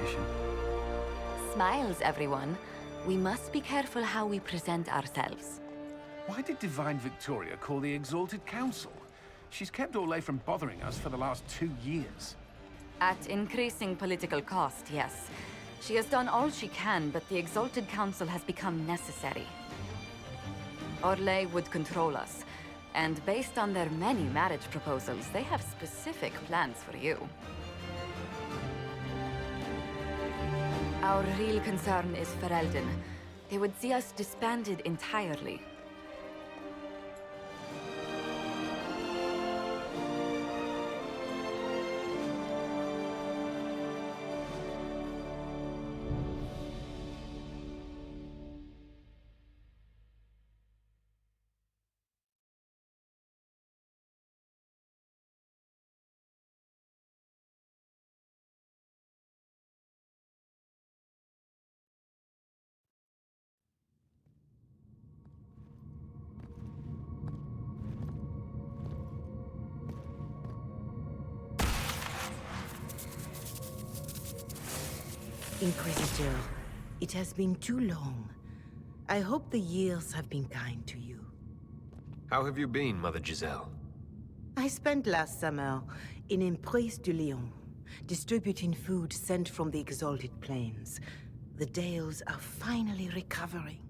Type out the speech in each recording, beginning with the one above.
Inquisition. Smiles, everyone. We must be careful how we present ourselves. Why did Divine Victoria call the Exalted Council? She's kept Orlais from bothering us for the last 2 years. At increasing political cost, yes. She has done all she can, but the Exalted Council has become necessary. Orlais would control us, and based on their many marriage proposals, they have specific plans for you. Our real concern is Ferelden. They would see us disbanded entirely. Inquisitor, it has been too long. I hope the years have been kind to you. How have you been, Mother Giselle? I spent last summer in Emprise de Lyon, distributing food sent from the Exalted Plains. The Dales are finally recovering.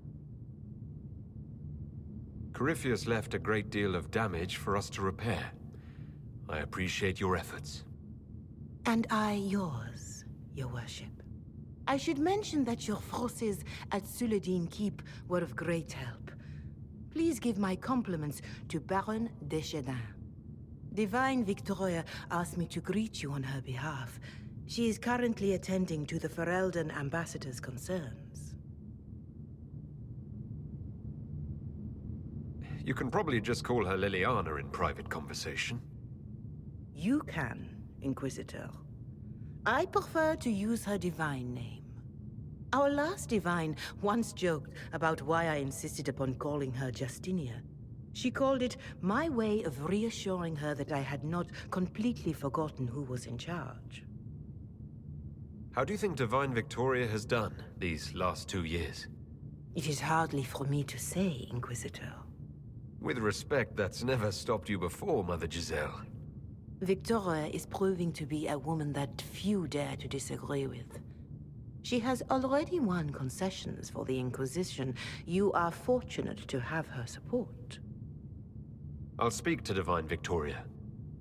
Corypheus left a great deal of damage for us to repair. I appreciate your efforts. And I yours, Your Worship. I should mention that your forces at Suladin Keep were of great help. Please give my compliments to Baron Deschedin. Divine Victoria asked me to greet you on her behalf. She is currently attending to the Ferelden ambassador's concerns. You can probably just call her Liliana in private conversation. You can, Inquisitor. I prefer to use her divine name. Our last divine once joked about why I insisted upon calling her Justinia. She called it my way of reassuring her that I had not completely forgotten who was in charge. How do you think Divine Victoria has done these last 2 years? It is hardly for me to say, Inquisitor. With respect, that's never stopped you before, Mother Giselle. Victoria is proving to be a woman that few dare to disagree with. She has already won concessions for the Inquisition. You are fortunate to have her support. I'll speak to Divine Victoria.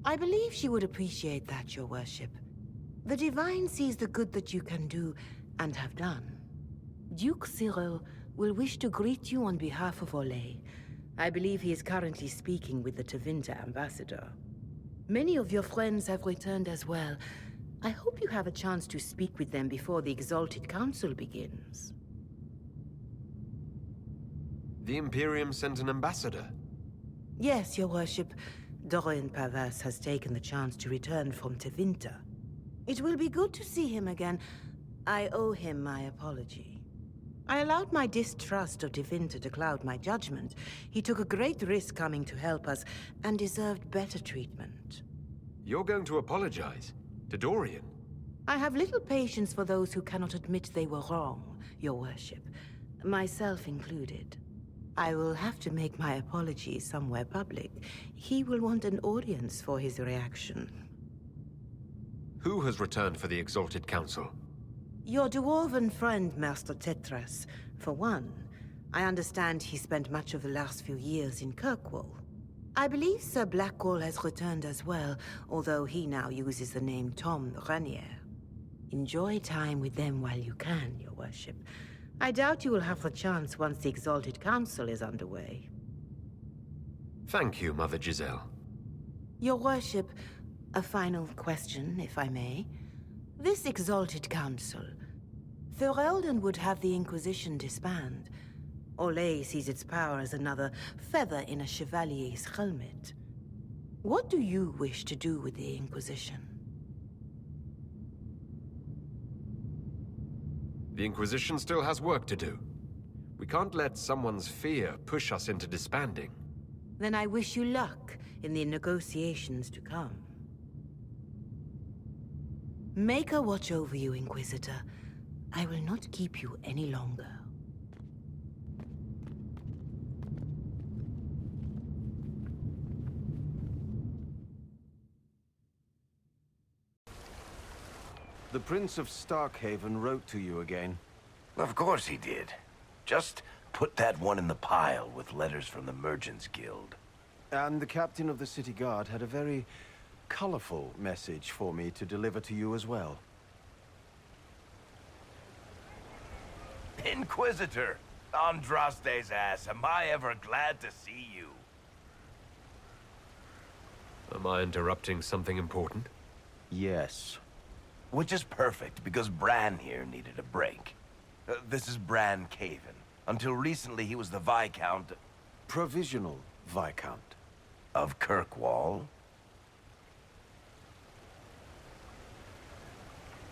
I believe she would appreciate that, Your Worship. The Divine sees the good that you can do and have done. Duke Cyril will wish to greet you on behalf of Orlais. I believe he is currently speaking with the Tevinter ambassador. Many of your friends have returned as well. I hope you have a chance to speak with them before the Exalted Council begins. The Imperium sent an ambassador? Yes, Your Worship. Dorian Pavas has taken the chance to return from Tevinter. It will be good to see him again. I owe him my apology. I allowed my distrust of Tevinter to cloud my judgment. He took a great risk coming to help us, and deserved better treatment. You're going to apologize? To Dorian? I have little patience for those who cannot admit they were wrong, Your Worship. Myself included. I will have to make my apologies somewhere public. He will want an audience for his reaction. Who has returned for the Exalted Council? Your dwarven friend, Master Tetras. For one, I understand he spent much of the last few years in Kirkwall. I believe Sir Blackwall has returned as well, although he now uses the name Tom Ranier. Enjoy time with them while you can, Your Worship. I doubt you will have the chance once the Exalted Council is underway. Thank you, Mother Giselle. Your Worship, a final question, if I may. This Exalted Council, Ferelden would have the Inquisition disband. Orlais sees its power as another feather in a chevalier's helmet. What do you wish to do with the Inquisition? The Inquisition still has work to do. We can't let someone's fear push us into disbanding. Then I wish you luck in the negotiations to come. Make her watch over you, Inquisitor. I will not keep you any longer. The Prince of Starkhaven wrote to you again. Of course he did. Just put that one in the pile with letters from the Merchants Guild. And the captain of the city guard had a very colorful message for me to deliver to you as well. Inquisitor! Andraste's ass, am I ever glad to see you? Am I interrupting something important? Yes. Which is perfect, because Bran here needed a break. This is Bran Caven. Until recently, he was the Viscount... Provisional Viscount. Of Kirkwall.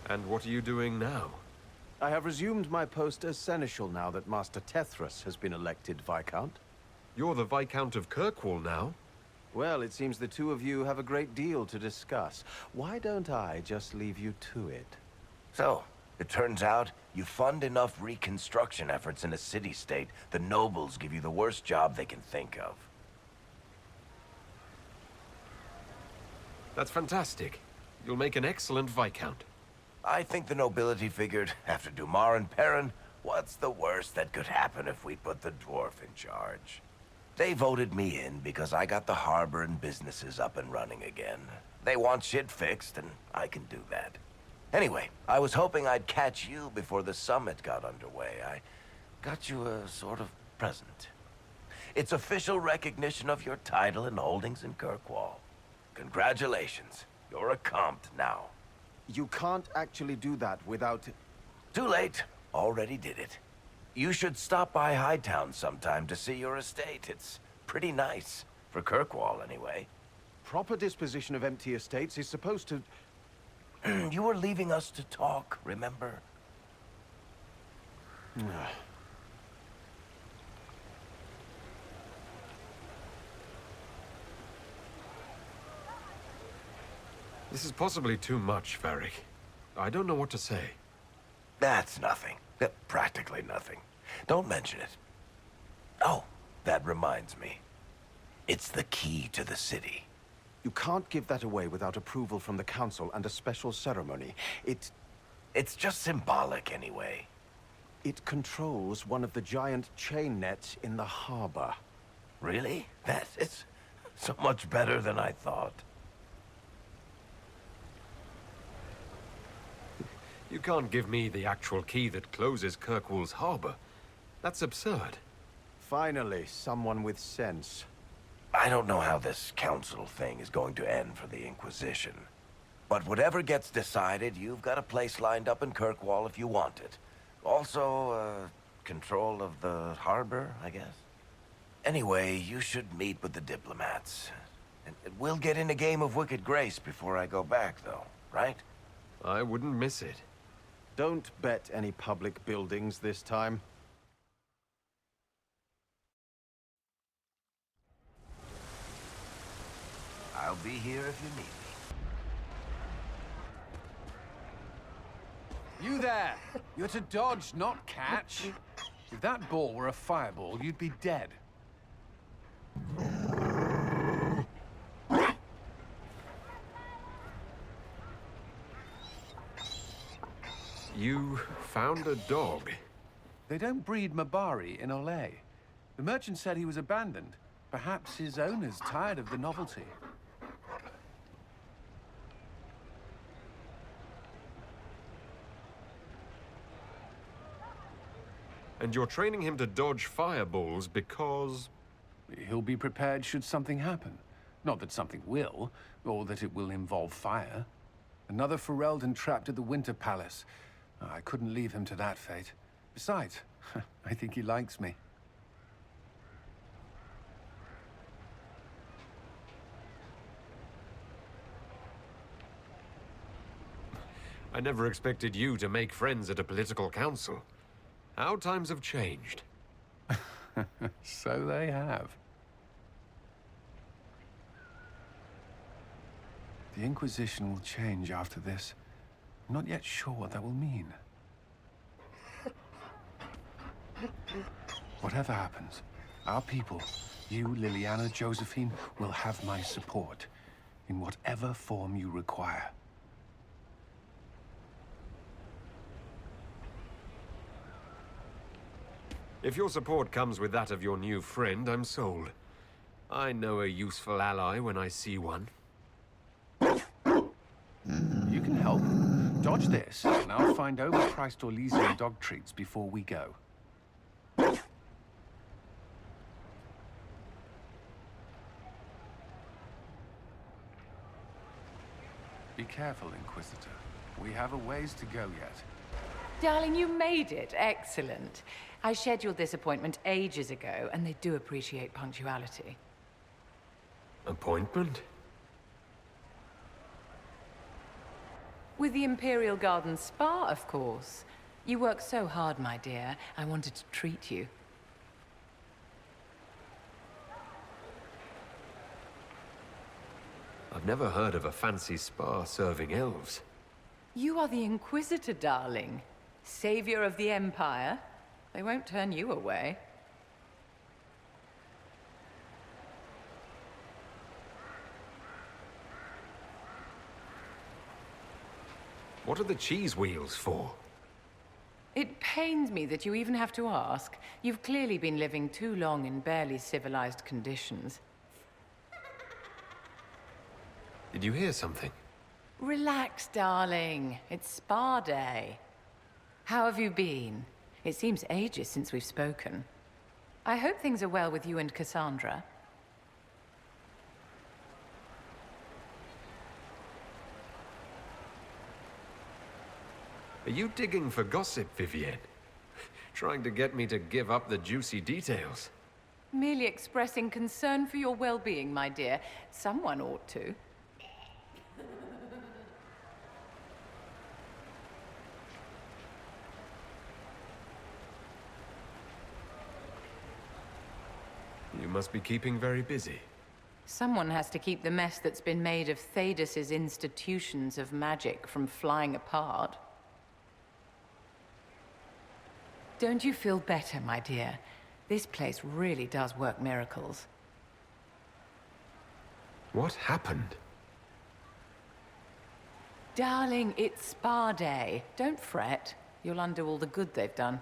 And what are you doing now? I have resumed my post as Seneschal now that Master Tethras has been elected Viscount. You're the Viscount of Kirkwall now? Well, it seems the two of you have a great deal to discuss. Why don't I just leave you to it? So, it turns out you fund enough reconstruction efforts in a city-state, the nobles give you the worst job they can think of. That's fantastic. You'll make an excellent Viscount. I think the nobility figured, after Dumar and Perrin, what's the worst that could happen if we put the dwarf in charge? They voted me in because I got the harbor and businesses up and running again. They want shit fixed, and I can do that. Anyway, I was hoping I'd catch you before the summit got underway. I got you a sort of present. It's official recognition of your title and holdings in Kirkwall. Congratulations. You're a compt now. You can't actually do that without... Too late. Already did it. You should stop by Hightown sometime to see your estate. It's pretty nice. For Kirkwall, anyway. Proper disposition of empty estates is supposed to... You were leaving us to talk, remember? This is possibly too much, Varric. I don't know what to say. That's nothing. Practically nothing. Don't mention it. Oh, that reminds me. It's the key to the city. You can't give that away without approval from the council and a special ceremony. It's just symbolic anyway. It controls one of the giant chain nets in the harbor. Really? That is so much better than I thought. You can't give me the actual key that closes Kirkwall's harbor. That's absurd. Finally, someone with sense. I don't know how this council thing is going to end for the Inquisition. But whatever gets decided, you've got a place lined up in Kirkwall if you want it. Also, control of the harbor, I guess. Anyway, you should meet with the diplomats. And we'll get in a game of Wicked Grace before I go back, though, right? I wouldn't miss it. Don't bet any public buildings this time. I'll be here if you need me. You there! You're to dodge, not catch. If that ball were a fireball, you'd be dead. You found a dog. They don't breed Mabari in Olay. The merchant said he was abandoned. Perhaps his owner's tired of the novelty. And you're training him to dodge fireballs because... He'll be prepared should something happen. Not that something will, or that it will involve fire. Another Ferelden trapped at the Winter Palace. I couldn't leave him to that fate. Besides, I think he likes me. I never expected you to make friends at a political council. How times have changed. So they have. The Inquisition will change after this. I'm not yet sure what that will mean. Whatever happens, our people, you, Liliana, Josephine, will have my support in whatever form you require. If your support comes with that of your new friend, I'm sold. I know a useful ally when I see one. You can help. Dodge this, and I'll find overpriced Orlesian dog treats before we go. Be careful, Inquisitor. We have a ways to go yet. Darling, you made it. Excellent. I scheduled this appointment ages ago, and they do appreciate punctuality. Appointment? With the Imperial Garden Spa, of course. You work so hard, my dear. I wanted to treat you. I've never heard of a fancy spa serving elves. You are the Inquisitor, darling. Savior of the Empire. They won't turn you away. What are the cheese wheels for? It pains me that you even have to ask. You've clearly been living too long in barely civilized conditions. Did you hear something? Relax, darling. It's spa day. How have you been? It seems ages since we've spoken. I hope things are well with you and Cassandra. Are you digging for gossip, Vivienne? Trying to get me to give up the juicy details? Merely expressing concern for your well-being, my dear. Someone ought to. You must be keeping very busy. Someone has to keep the mess that's been made of Thaddeus' institutions of magic from flying apart. Don't you feel better, my dear? This place really does work miracles. What happened? Darling, it's spa day. Don't fret. You'll undo all the good they've done.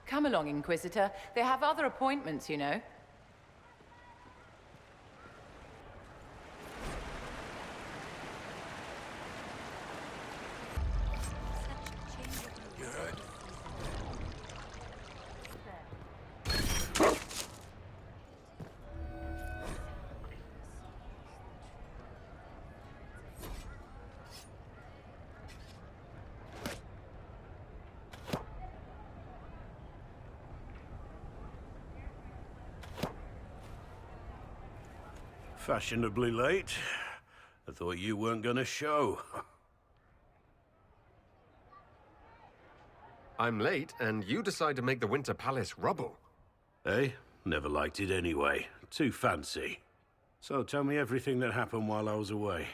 Come along, Inquisitor. They have other appointments, you know. Fashionably late. I thought you weren't gonna show. I'm late, and you decide to make the Winter Palace rubble. Eh? Never liked it anyway. Too fancy. So tell me everything that happened while I was away.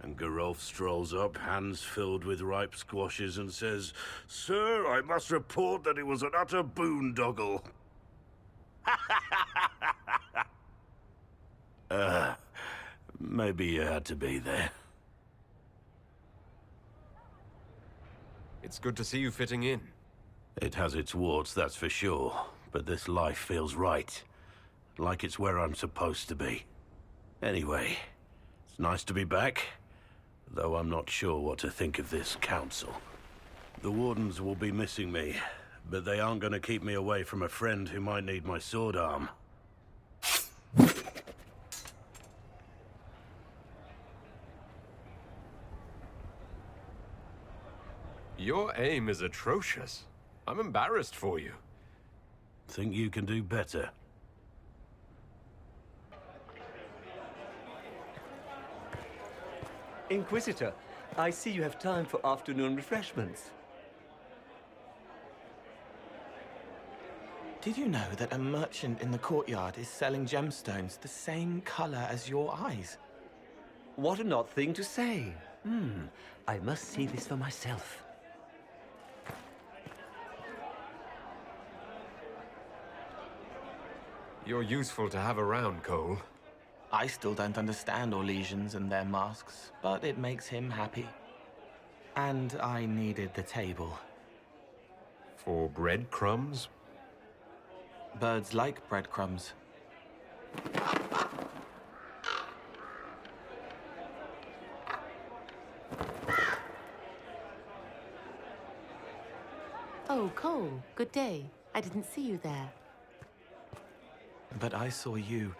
And Geralf strolls up, hands filled with ripe squashes, and says, "Sir, I must report that it was an utter boondoggle." Maybe you had to be there. It's good to see you fitting in. It has its warts, that's for sure. But this life feels right. Like it's where I'm supposed to be. Anyway, it's nice to be back. Though I'm not sure what to think of this council. The Wardens will be missing me, but they aren't going to keep me away from a friend who might need my sword arm. Your aim is atrocious. I'm embarrassed for you. Think you can do better? Inquisitor, I see you have time for afternoon refreshments. Did you know that a merchant in the courtyard is selling gemstones the same color as your eyes? What an odd thing to say. I must see this for myself. You're useful to have around, Cole. I still don't understand Orlesians and their masks, but it makes him happy. And I needed the table. For breadcrumbs? Birds like breadcrumbs. Oh, Cole, good day. I didn't see you there. But I saw you,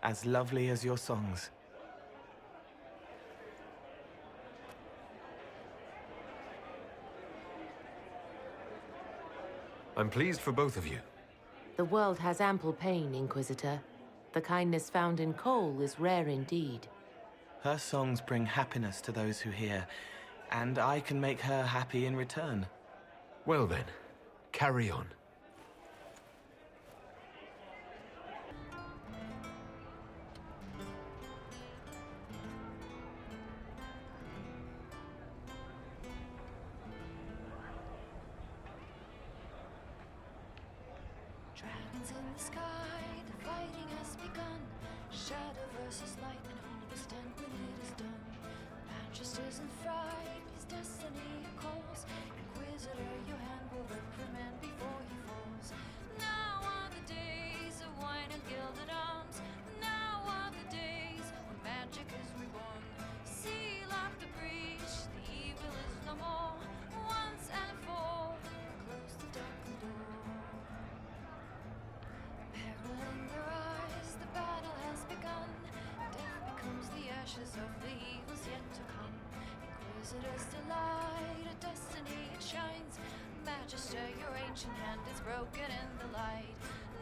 as lovely as your songs. I'm pleased for both of you. The world has ample pain, Inquisitor. The kindness found in Cole is rare indeed. Her songs bring happiness to those who hear, and I can make her happy in return. Well then, carry on. Dragons in the sky, the fighting has begun. Shadow versus light, and who will stand when it is done? Manchester's in fright, his destiny calls. Inquisitor, your hand will reprimand before he falls. Now are the days of wine and gilded arms. Now are the days when magic is reborn. Seal up the breach, the evil is no more. Once and for all, close the darkened door. Peril in their eyes, the battle has begun. Death becomes the ashes of the evils yet to come. Inquisitor's delight, a destiny it shines. Magister, your ancient hand is broken in the light.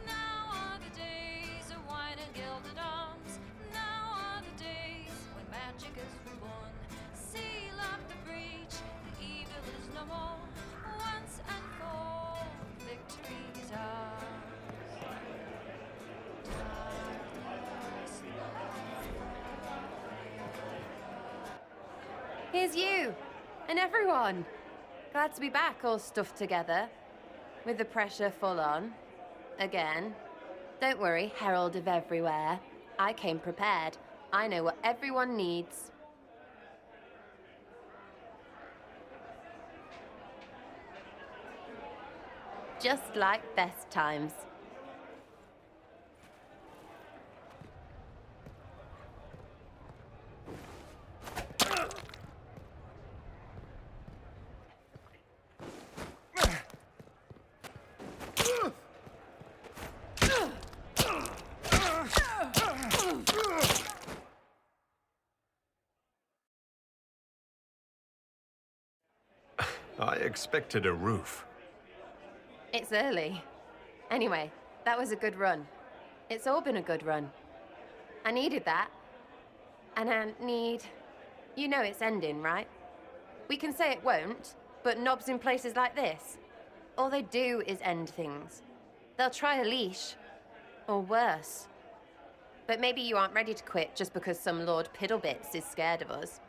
Now are the days of wine and gilded arms. Now are the days when magic is reborn. Seal up the breach, the evil is no more. Once and for all, victory is ours. Here's you, and everyone. Glad to be back, all stuffed together, with the pressure full on. Again. Don't worry, Herald of Everywhere. I came prepared. I know what everyone needs. Just like best times. I expected a roof. It's early. Anyway, that was a good run. It's all been a good run. I needed that. And I need... You know it's ending, right? We can say it won't, but knobs in places like this, all they do is end things. They'll try a leash. Or worse. But maybe you aren't ready to quit just because some Lord Piddlebits is scared of us.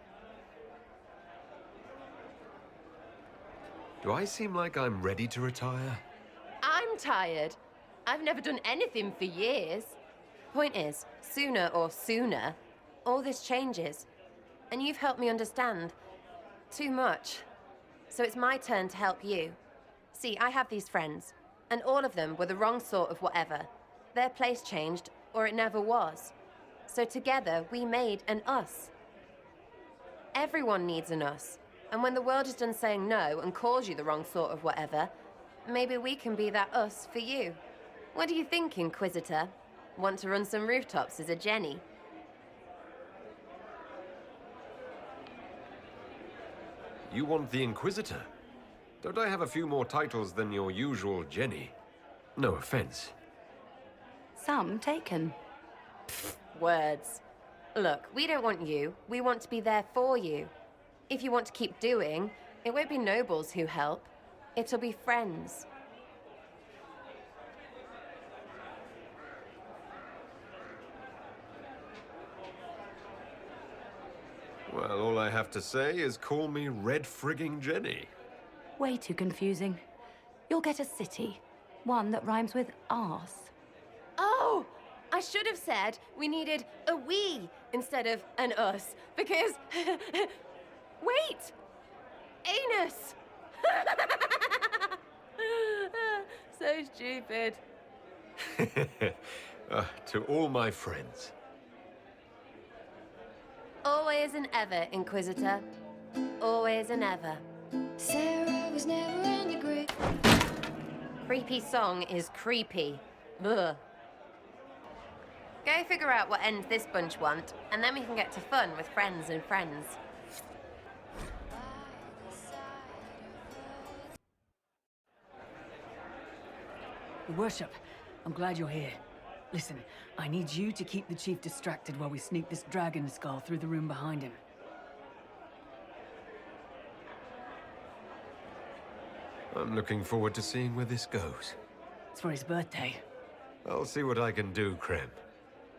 Do I seem like I'm ready to retire? I'm tired. I've never done anything for years. Point is, sooner, all this changes. And you've helped me understand too much. So it's my turn to help you. See, I have these friends, and all of them were the wrong sort of whatever. Their place changed, or it never was. So together, we made an us. Everyone needs an us. And when the world is done saying no and calls you the wrong sort of whatever, maybe we can be that us for you. What do you think, Inquisitor? Want to run some rooftops as a Jenny? You want the Inquisitor? Don't I have a few more titles than your usual Jenny? No offense. Some taken. Words. Look, we don't want you. We want to be there for you. If you want to keep doing, it won't be nobles who help. It'll be friends. Well, all I have to say is call me Red Frigging Jenny. Way too confusing. You'll get a city. One that rhymes with arse. Oh! I should have said we needed a we instead of an us, because... Wait! Anus! So stupid. To all my friends. Always and ever, Inquisitor. Always and ever. Sarah was never on the grid. Creepy song is creepy. Ugh. Go figure out what end this bunch want, and then we can get to fun with friends and friends. Your Worship, I'm glad you're here. Listen, I need you to keep the Chief distracted while we sneak this dragon skull through the room behind him. I'm looking forward to seeing where this goes. It's for his birthday. I'll see what I can do, Krem.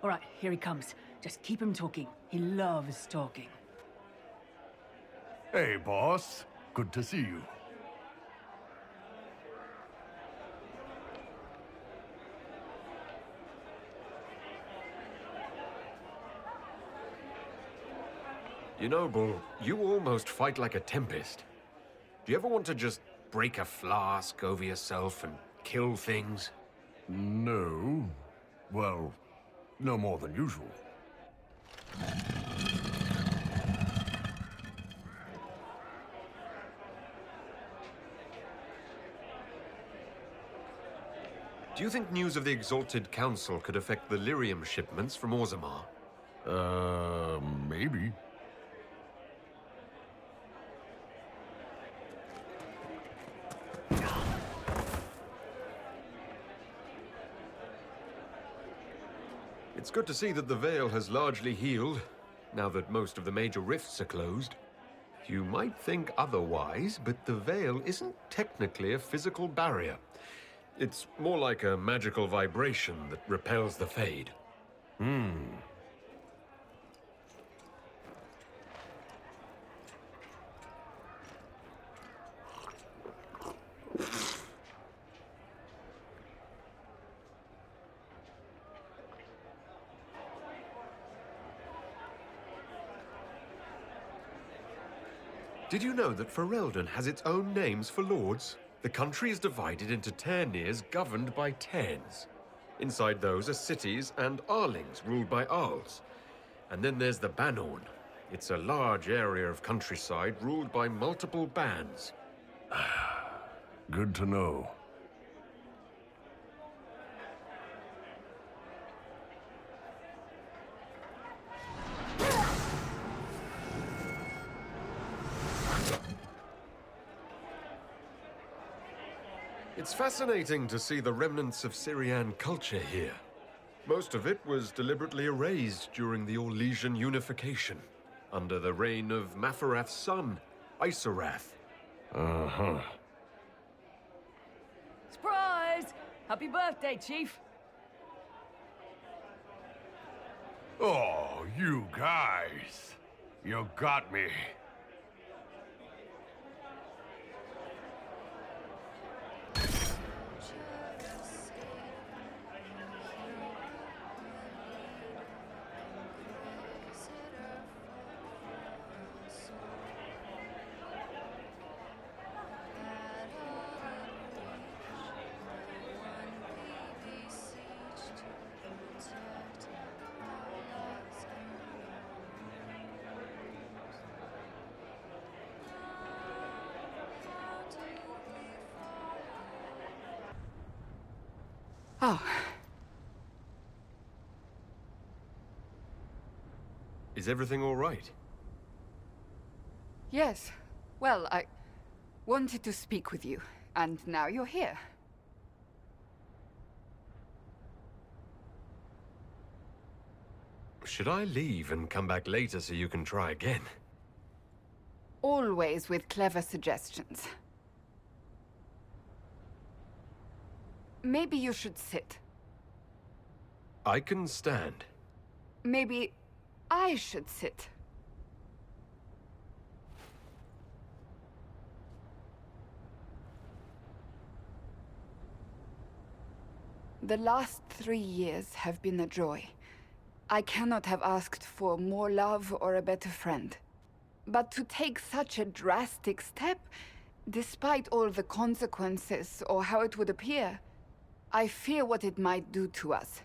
All right, here he comes. Just keep him talking. He loves talking. Hey, boss. Good to see you. You know, Bull, you almost fight like a tempest. Do you ever want to just break a flask over yourself and kill things? No. Well, no more than usual. Do you think news of the Exalted Council could affect the lyrium shipments from Orzammar? Maybe. It's good to see that the Veil has largely healed, now that most of the major rifts are closed. You might think otherwise, but the Veil isn't technically a physical barrier. It's more like a magical vibration that repels the Fade. Did you know that Ferelden has its own names for lords? The country is divided into Ternirs governed by Terns. Inside those are cities and Arlings ruled by Arls. And then there's the Banorn. It's a large area of countryside ruled by multiple bands. Good to know. It's fascinating to see the remnants of Syrian culture here. Most of it was deliberately erased during the Orlesian unification, under the reign of Mafarath's son, Isarath. Uh-huh. Surprise! Happy birthday, Chief! Oh, you guys. You got me. Oh, Is everything all right? Yes. Well, I wanted to speak with you, and now you're here. Should I leave and come back later so you can try again? Always with clever suggestions. Maybe you should sit. I can stand. Maybe I should sit. The last 3 years have been a joy. I cannot have asked for more love or a better friend. But to take such a drastic step, despite all the consequences or how it would appear, I fear what it might do to us.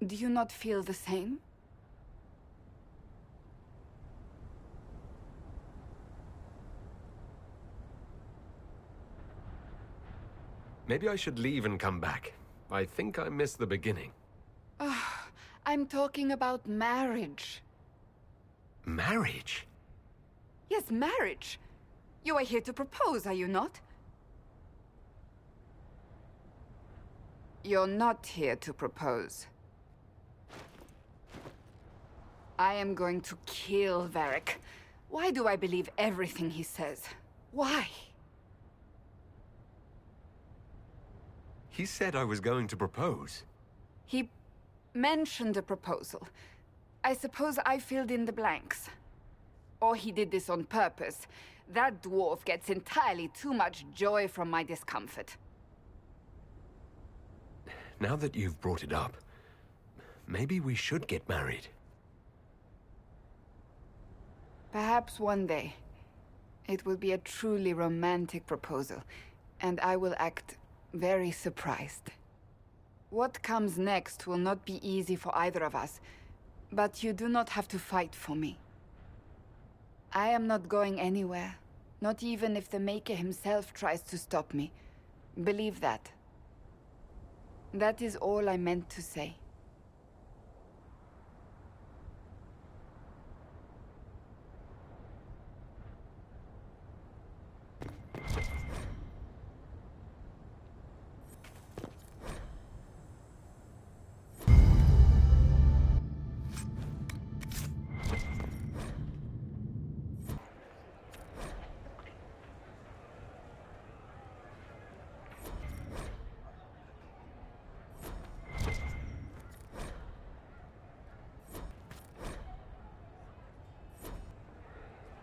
Do you not feel the same? Maybe I should leave and come back. I think I missed the beginning. I'm talking about marriage. Marriage? Yes, marriage. You are here to propose, are you not? You're not here to propose. I am going to kill Varric. Why do I believe everything he says? Why? He said I was going to propose. He mentioned a proposal. I suppose I filled in the blanks. Or he did this on purpose. That dwarf gets entirely too much joy from my discomfort. Now that you've brought it up, maybe we should get married. Perhaps one day. It will be a truly romantic proposal, and I will act very surprised. What comes next will not be easy for either of us, but you do not have to fight for me. I am not going anywhere, not even if the Maker himself tries to stop me. Believe that. That is all I meant to say.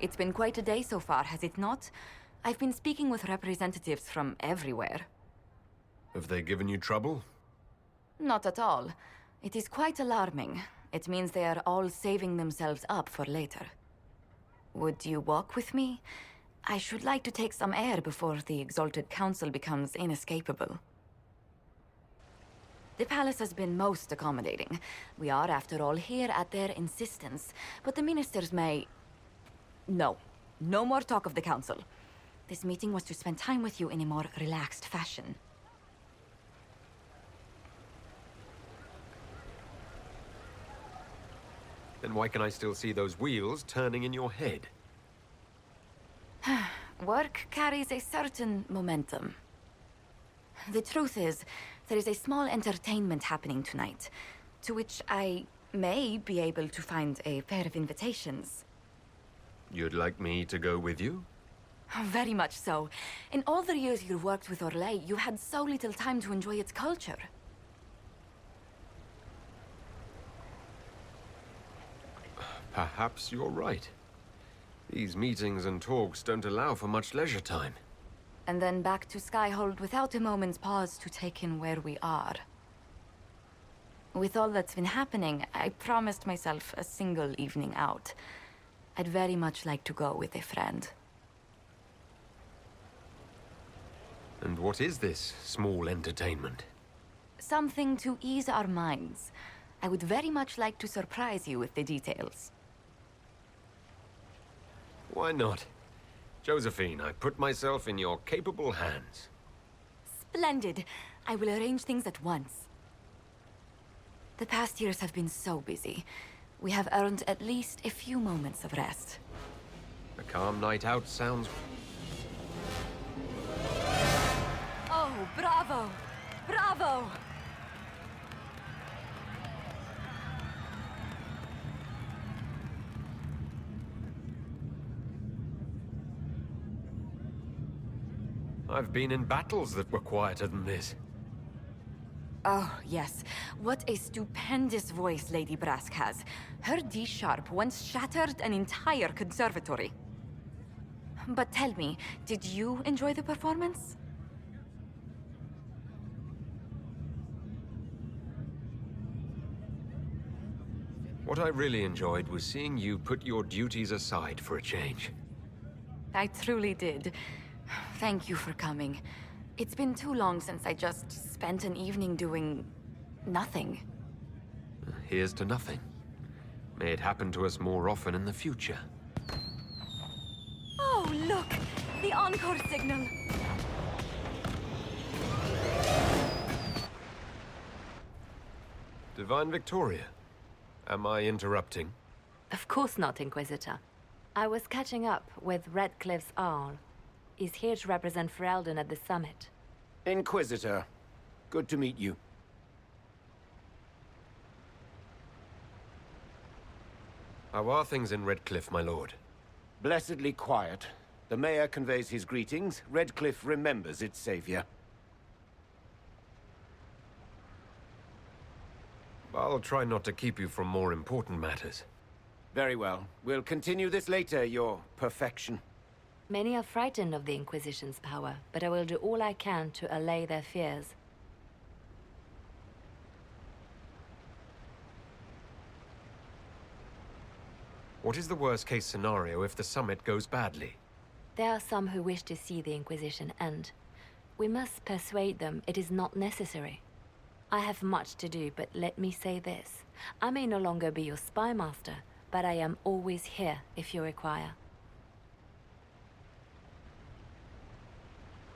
It's been quite a day so far, has it not? I've been speaking with representatives from everywhere. Have they given you trouble? Not at all. It is quite alarming. It means they are all saving themselves up for later. Would you walk with me? I should like to take some air before the Exalted Council becomes inescapable. The palace has been most accommodating. We are, after all, here at their insistence, but the ministers may... No. No more talk of the council. This meeting was to spend time with you in a more relaxed fashion. Then why can I still see those wheels turning in your head? Work carries a certain momentum. The truth is, there is a small entertainment happening tonight, to which I may be able to find a pair of invitations. You'd like me to go with you? Very much so. In all the years you worked with Orlais, you had so little time to enjoy its culture. Perhaps you're right. These meetings and talks don't allow for much leisure time. And then back to Skyhold without a moment's pause to take in where we are. With all that's been happening, I promised myself a single evening out. I'd very much like to go with a friend. And what is this small entertainment? Something to ease our minds. I would very much like to surprise you with the details. Why not? Josephine, I put myself in your capable hands. Splendid! I will arrange things at once. The past years have been so busy. We have earned at least a few moments of rest. A calm night out sounds... Oh, bravo! Bravo! I've been in battles that were quieter than this. Oh, yes. What a stupendous voice Lady Brask has. Her D-sharp once shattered an entire conservatory. But tell me, did you enjoy the performance? What I really enjoyed was seeing you put your duties aside for a change. I truly did. Thank you for coming. It's been too long since I just spent an evening doing nothing. Here's to nothing. May it happen to us more often in the future. Oh, look! The encore signal! Divine Victoria, am I interrupting? Of course not, Inquisitor. I was catching up with Redcliffe's Arl. He's here to represent Ferelden at the summit. Inquisitor, good to meet you. How are things in Redcliffe, my lord? Blessedly quiet. The mayor conveys his greetings. Redcliffe remembers its savior. I'll try not to keep you from more important matters. Very well. We'll continue this later, your perfection. Many are frightened of the Inquisition's power, but I will do all I can to allay their fears. What is the worst-case scenario if the summit goes badly? There are some who wish to see the Inquisition end. We must persuade them it is not necessary. I have much to do, but let me say this. I may no longer be your spy master, but I am always here if you require.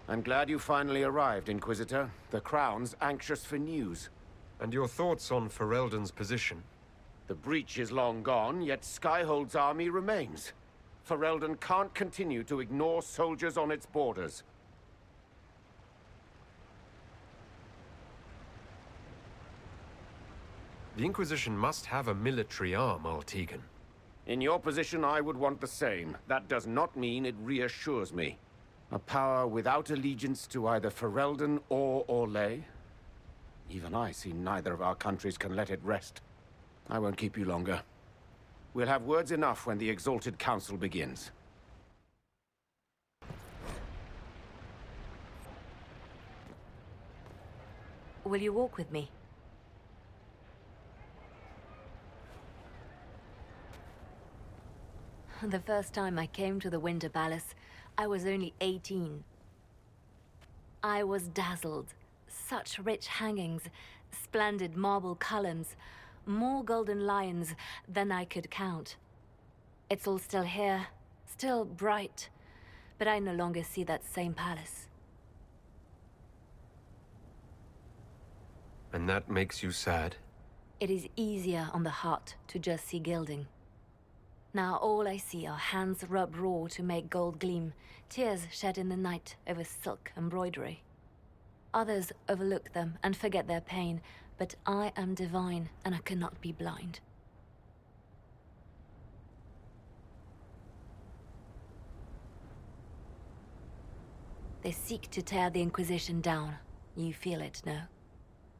I'm glad you finally arrived, Inquisitor. The Crown's anxious for news. And your thoughts on Ferelden's position? The breach is long gone, yet Skyhold's army remains. Ferelden can't continue to ignore soldiers on its borders. The Inquisition must have a military arm, Altegan. In your position, I would want the same. That does not mean it reassures me. A power without allegiance to either Ferelden or Orlais? Even I see neither of our countries can let it rest. I won't keep you longer. We'll have words enough when the Exalted Council begins. Will you walk with me? The first time I came to the Winter Palace, I was only 18. I was dazzled. Such rich hangings, splendid marble columns, more golden lions than I could count. It's all still here, still bright, but I no longer see that same palace. And that makes you sad? It is easier on the heart to just see gilding. Now all I see are hands rubbed raw to make gold gleam, tears shed in the night over silk embroidery. Others overlook them and forget their pain, but I am divine and I cannot be blind. They seek to tear the Inquisition down. You feel it, no?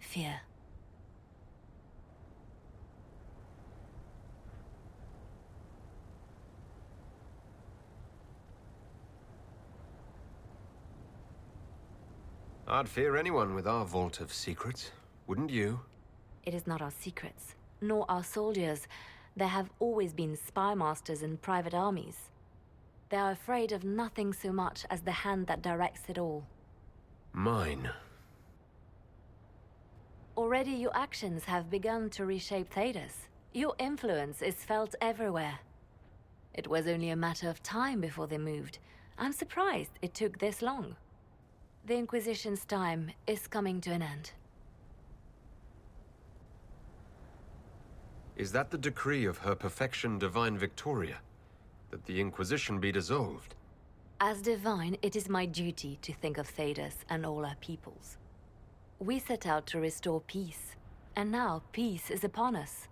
Fear. I'd fear anyone with our vault of secrets, wouldn't you? It is not our secrets, nor our soldiers. There have always been spy masters and private armies. They are afraid of nothing so much as the hand that directs it all. Mine. Already your actions have begun to reshape Thedas. Your influence is felt everywhere. It was only a matter of time before they moved. I'm surprised it took this long. The Inquisition's time is coming to an end. Is that the decree of Her Perfection Divine Victoria? That the Inquisition be dissolved? As divine, it is my duty to think of Thedas and all our peoples. We set out to restore peace, and now peace is upon us.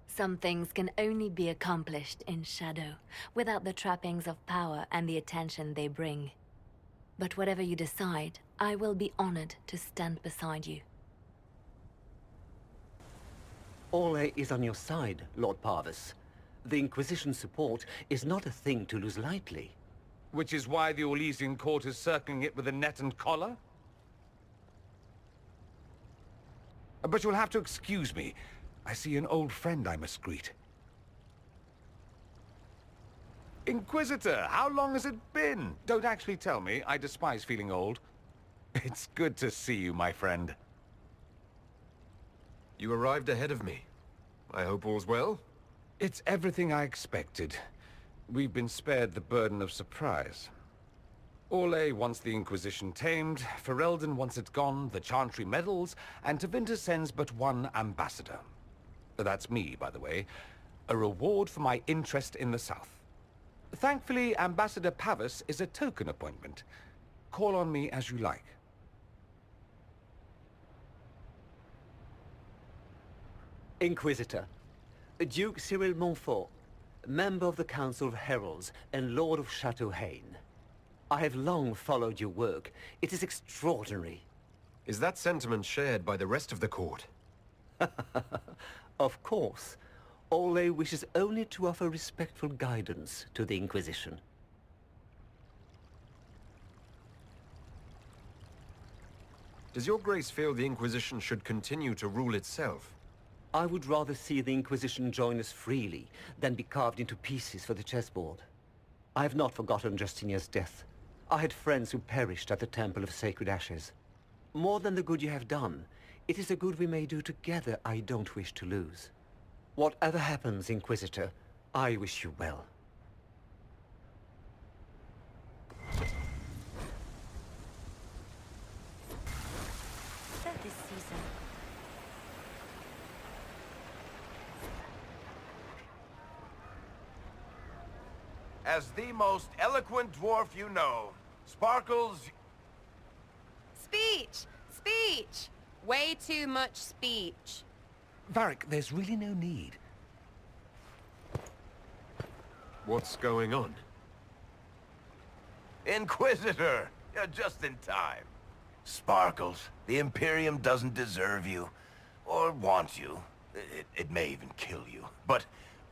Some things can only be accomplished in shadow, without the trappings of power and the attention they bring. But whatever you decide, I will be honored to stand beside you. Orlais is on your side, Lord Parvis. The Inquisition's support is not a thing to lose lightly. Which is why the Orlesian court is circling it with a net and collar? But you'll have to excuse me. I see an old friend I must greet. Inquisitor, how long has it been? Don't actually tell me. I despise feeling old. It's good to see you, my friend. You arrived ahead of me. I hope all's well? It's everything I expected. We've been spared the burden of surprise. Orlais wants the Inquisition tamed, Ferelden wants it gone, the Chantry meddles, and Tevinter sends but one ambassador. That's me, by the way. A reward for my interest in the South. Thankfully, Ambassador Pavus is a token appointment. Call on me as you like. Inquisitor, Duke Cyril Montfort, member of the Council of Heralds and Lord of Chateau Haine. I have long followed your work. It is extraordinary. Is that sentiment shared by the rest of the court? Of course. Orlais wishes only to offer respectful guidance to the Inquisition. Does your grace feel the Inquisition should continue to rule itself? I would rather see the Inquisition join us freely than be carved into pieces for the chessboard. I have not forgotten Justinian's death. I had friends who perished at the Temple of Sacred Ashes. More than the good you have done, it is the good we may do together I don't wish to lose. Whatever happens, Inquisitor, I wish you well. That is season. As the most eloquent dwarf you know, Sparkles... Speech! Speech! Way too much speech. Varric, there's really no need. What's going on? Inquisitor! You're just in time. Sparkles, the Imperium doesn't deserve you. Or want you. It may even kill you. But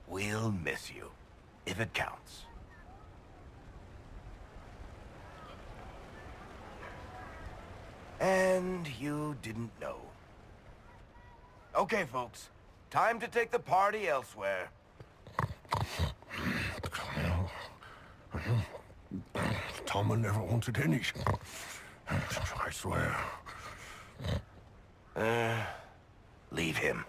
we'll miss you. If it counts. And you didn't know. Okay, folks. Time to take the party elsewhere. Tommen never wanted any. I swear. Leave him.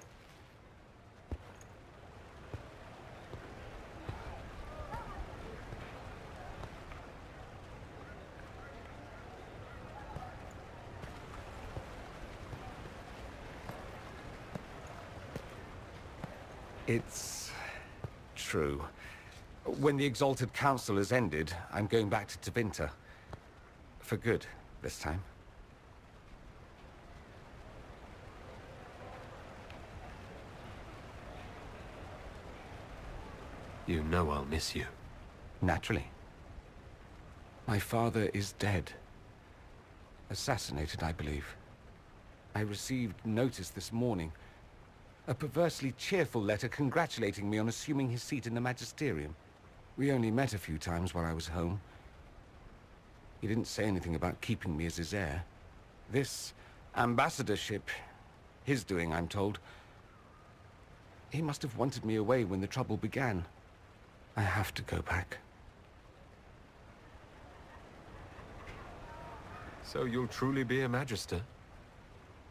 It's true. When the Exalted Council has ended, I'm going back to Tevinter. For good, this time. You know I'll miss you. Naturally. My father is dead. Assassinated, I believe. I received notice this morning. A perversely cheerful letter congratulating me on assuming his seat in the Magisterium. We only met a few times while I was home. He didn't say anything about keeping me as his heir. This ambassadorship, his doing, I'm told. He must have wanted me away when the trouble began. I have to go back. So you'll truly be a Magister?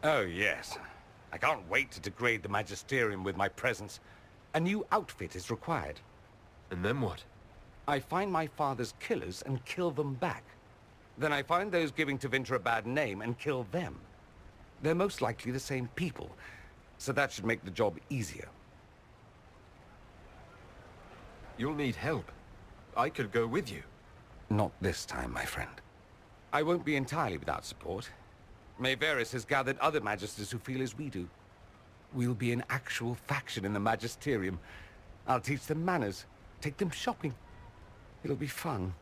Oh, yes. I can't wait to degrade the Magisterium with my presence. A new outfit is required. And then what? I find my father's killers and kill them back. Then I find those giving Tevinter a bad name and kill them. They're most likely the same people, so that should make the job easier. You'll need help. I could go with you. Not this time, my friend. I won't be entirely without support. Maevaris has gathered other Magisters who feel as we do. We'll be an actual faction in the Magisterium. I'll teach them manners, take them shopping. It'll be fun.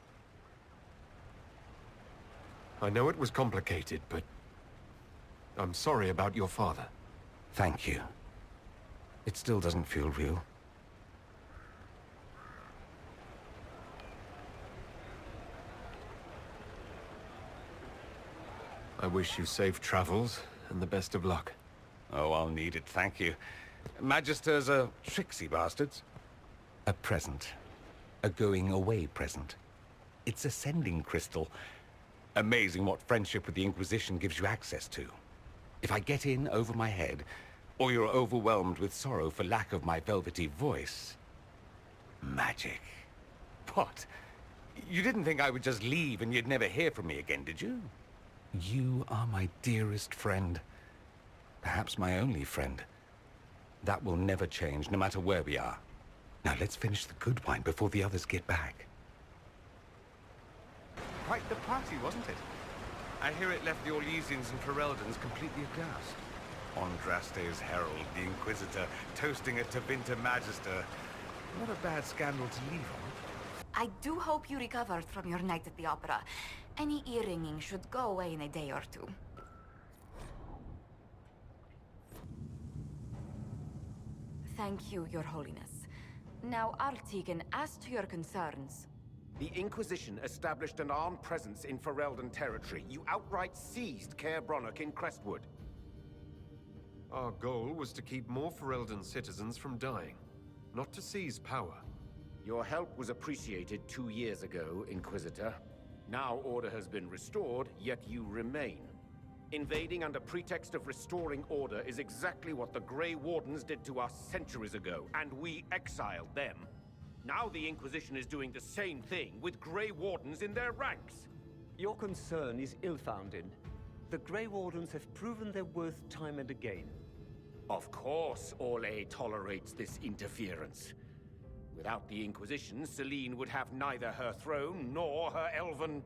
I know it was complicated, but I'm sorry about your father. Thank you. It still doesn't feel real. I wish you safe travels and the best of luck. Oh, I'll need it, thank you. Magisters are tricksy bastards. A present. A going-away present. It's a sending crystal. Amazing what friendship with the Inquisition gives you access to. If I get in over my head, or you're overwhelmed with sorrow for lack of my velvety voice... magic. What? You didn't think I would just leave and you'd never hear from me again, did you? You are my dearest friend. Perhaps my only friend. That will never change, no matter where we are. Now let's finish the good wine before the others get back. Quite the party, wasn't it? I hear it left the Orlesians and Fereldans completely aghast. Andraste's herald, the Inquisitor, toasting a Tevinter Magister. What a bad scandal to leave on. I do hope you recovered from your night at the opera. Any ear-ringing should go away in a day or two. Thank you, Your Holiness. Now, Artigan, as to your concerns... The Inquisition established an armed presence in Ferelden territory. You outright seized Caer Bronach in Crestwood. Our goal was to keep more Ferelden citizens from dying, not to seize power. Your help was appreciated 2 years ago, Inquisitor. Now order has been restored, yet you remain. Invading under pretext of restoring order is exactly what the Grey Wardens did to us centuries ago, and we exiled them. Now the Inquisition is doing the same thing with Grey Wardens in their ranks. Your concern is ill-founded. The Grey Wardens have proven their worth time and again. Of course Orlais tolerates this interference. Without the Inquisition, Celine would have neither her throne nor her elven...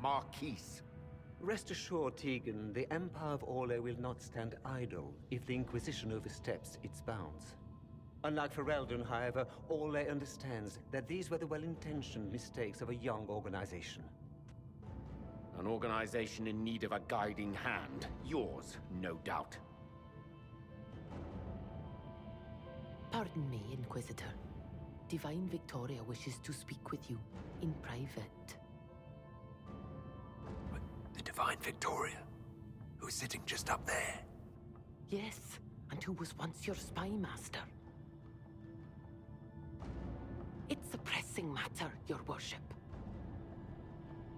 Marquise. Rest assured, Tegan, the Empire of Orlais will not stand idle if the Inquisition oversteps its bounds. Unlike Ferelden, however, Orlais understands that these were the well-intentioned mistakes of a young organization. An organization in need of a guiding hand. Yours, no doubt. Pardon me, Inquisitor. Divine Victoria wishes to speak with you in private. The Divine Victoria, who's sitting just up there. Yes, and who was once your spy master. It's a pressing matter, Your Worship.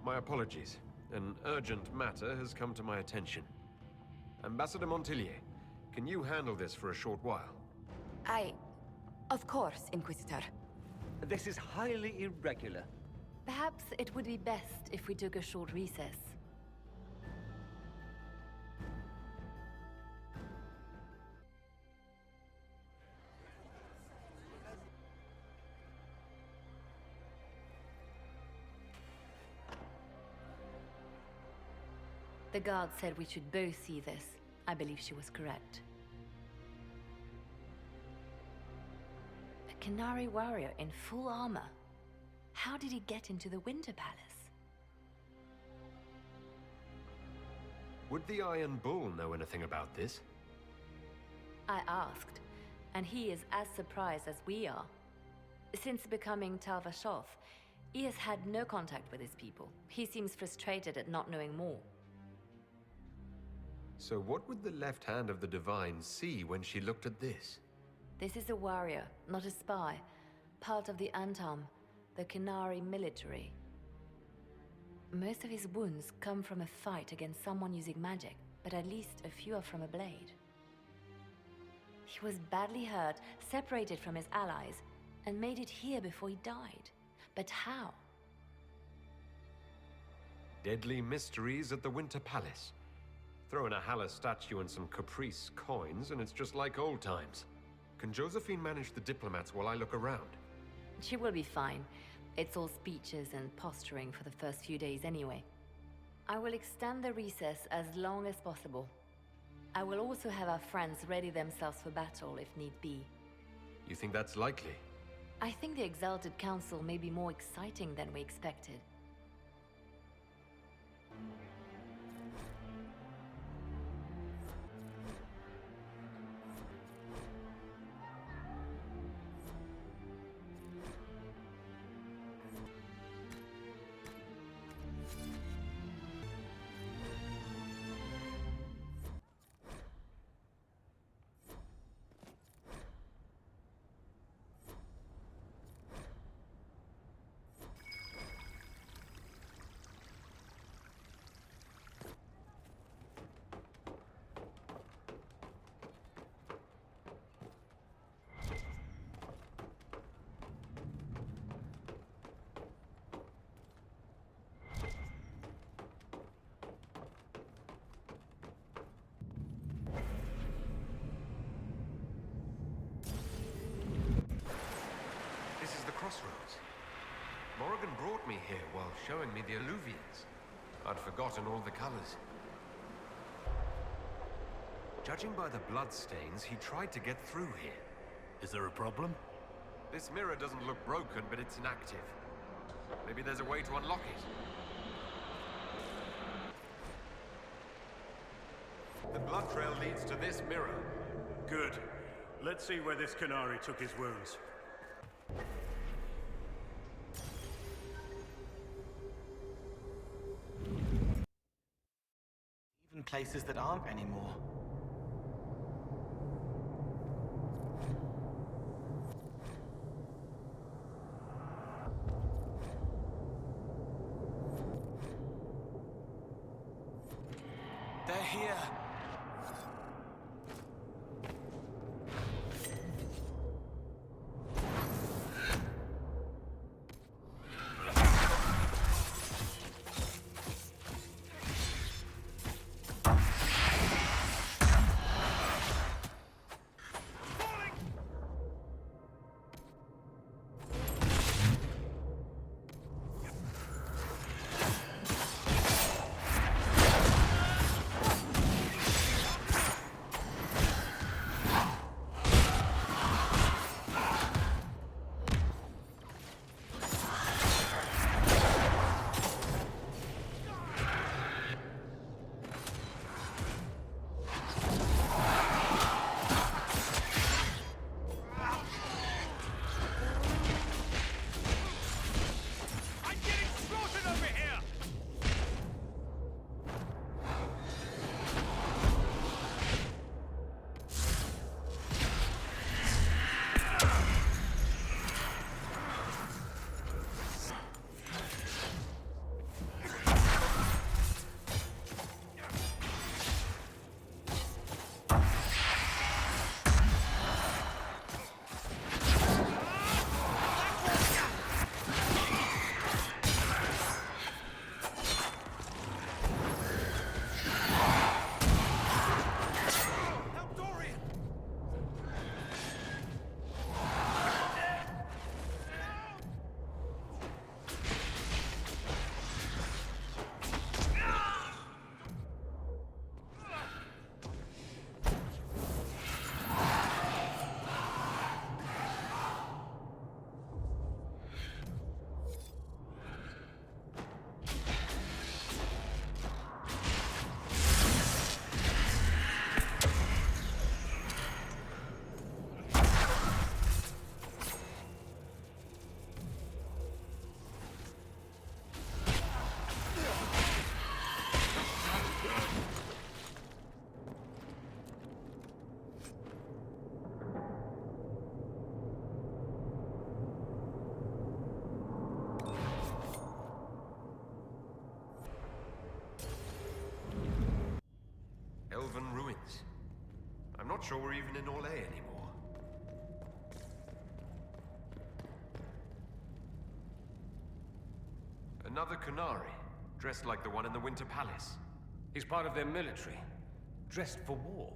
My apologies. An urgent matter has come to my attention. Ambassador Montillier, can you handle this for a short while? Of course, Inquisitor. This is highly irregular. Perhaps it would be best if we took a short recess. The guard said we should both see this. I believe she was correct. A Qunari warrior in full armor. How did he get into the Winter Palace? Would the Iron Bull know anything about this? I asked, and he is as surprised as we are. Since becoming Tal Vashoth, he has had no contact with his people. He seems frustrated at not knowing more. So what would the left hand of the Divine see when she looked at this? This is a warrior, not a spy. Part of the Antam, the Qunari military. Most of his wounds come from a fight against someone using magic, but at least a few are from a blade. He was badly hurt, separated from his allies, and made it here before he died. But how? Deadly mysteries at the Winter Palace. Throw in a Haller statue and some Caprice coins, and it's just like old times. Can Josephine manage the diplomats while I look around? She will be fine. It's all speeches and posturing for the first few days anyway. I will extend the recess as long as possible. I will also have our friends ready themselves for battle if need be. You think that's likely? I think the Exalted Council may be more exciting than we expected. crossroads. Morrigan brought me here while showing me the alluvions. I'd forgotten all the colors. Judging by the bloodstains, he tried to get through here. Is there a problem? This mirror doesn't look broken, but it's inactive. Maybe there's a way to unlock it. The blood trail leads to this mirror. Good. Let's see where this Canary took his wounds. Even places that aren't anymore. They're here. Elven ruins. I'm not sure we're even in Orlais anymore. Another Canary, dressed like the one in the Winter Palace. He's part of their military, dressed for war.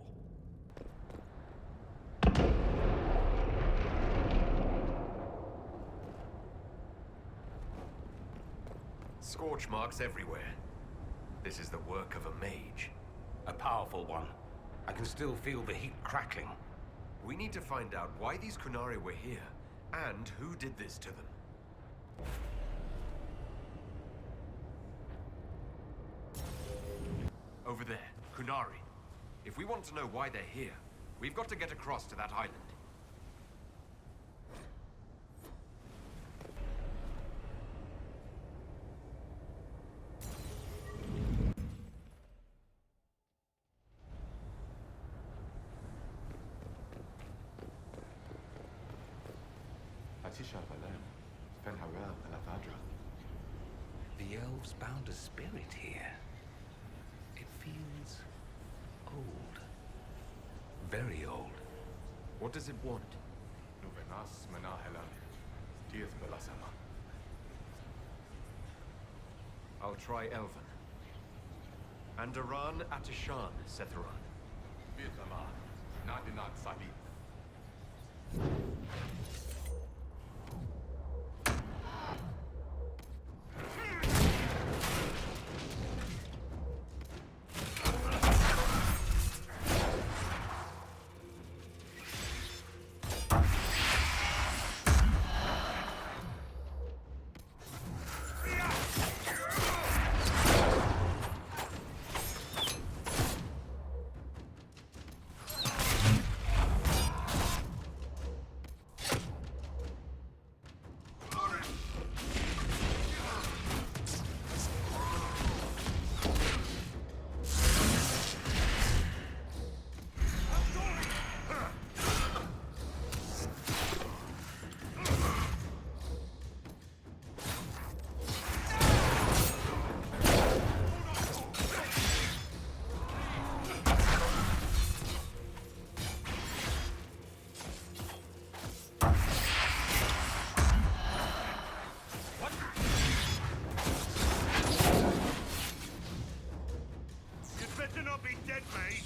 Scorch marks everywhere. This is the work of a mage. A powerful one. I can still feel the heat crackling. We need to find out why these Kunari were here, and who did this to them. Over there, Kunari. If we want to know why they're here, we've got to get across to that island. The elves bound a spirit here. It feels old. Very old. What does it want? I'll try Elven. Andaran Atishan, Setheron. You'd better not be dead, mate.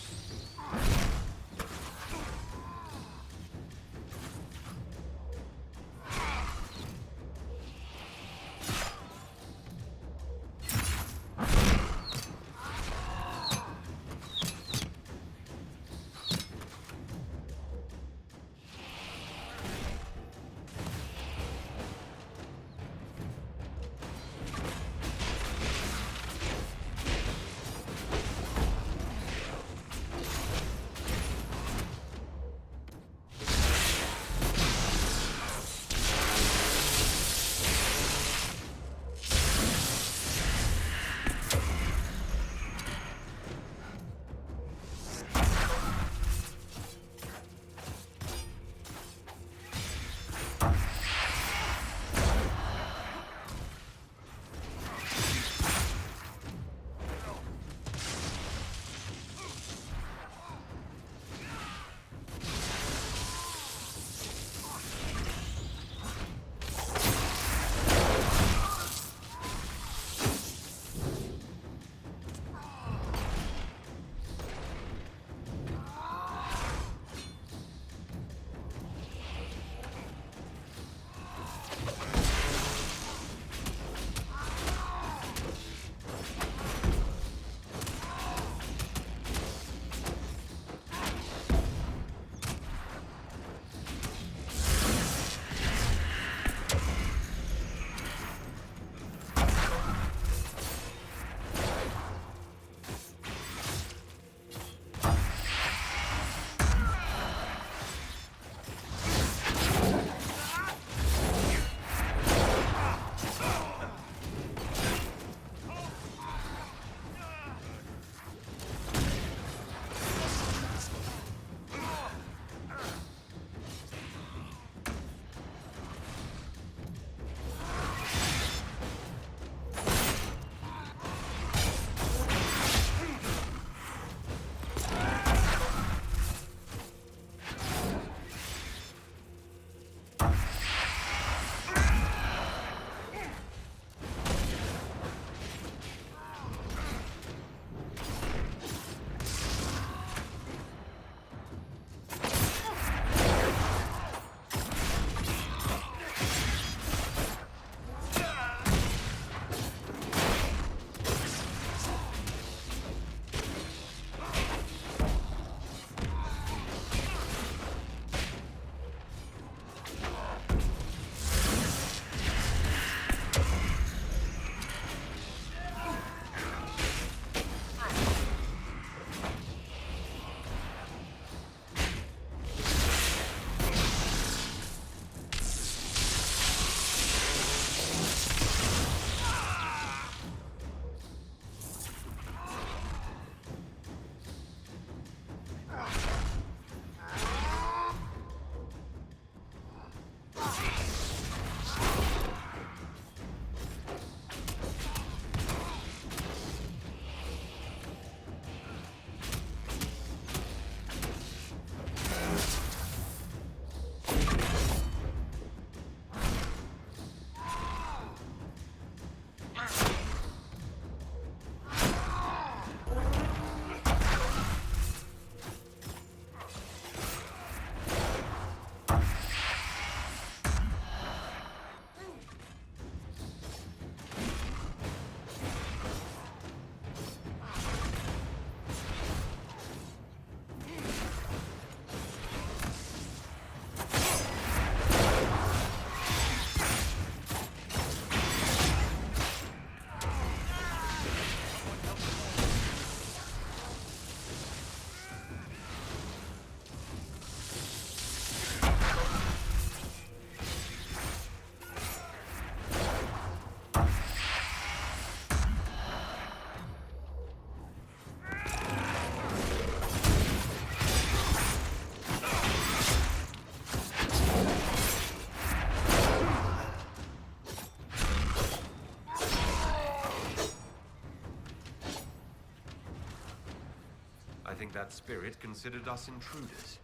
I think that spirit considered us intruders.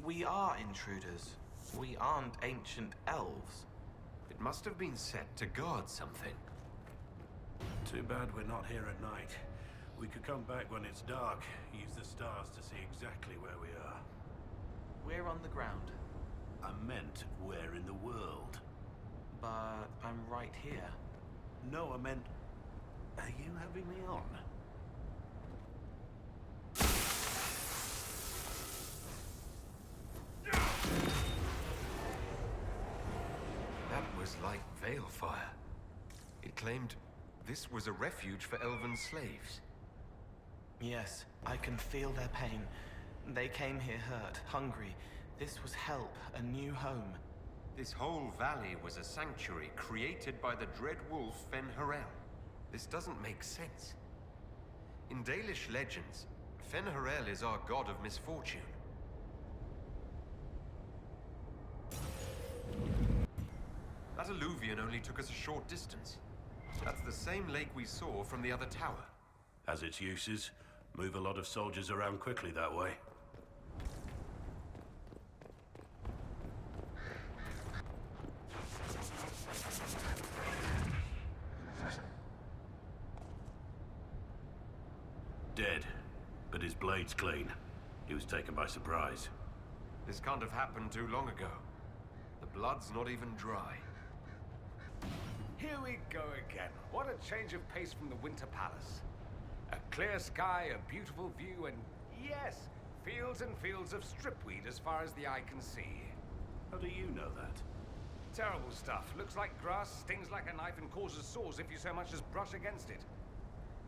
We are intruders. We aren't ancient elves. It must have been set to guard something. Too bad we're not here at night. We could come back when it's dark, use the stars to see exactly where we are. We're on the ground. I meant where in the world. But I'm right here. No, I meant... Are you having me on? That was like Veilfire. It claimed this was a refuge for elven slaves. Yes, I can feel their pain. They came here hurt, hungry. This was help, a new home. This whole valley was a sanctuary created by the dread wolf Fen'Harel. This doesn't make sense. In Dalish legends, Fen'Harel is our god of misfortune. That alluvion only took us a short distance. That's the same lake we saw from the other tower. Has its uses. Move a lot of soldiers around quickly that way. Dead, but his blade's clean. He was taken by surprise. This can't have happened too long ago. The blood's not even dry. Here we go again. What a change of pace from the Winter Palace. A clear sky, a beautiful view, and yes, fields and fields of stripweed as far as the eye can see. How do you know that? Terrible stuff. Looks like grass, stings like a knife, and causes sores if you so much as brush against it.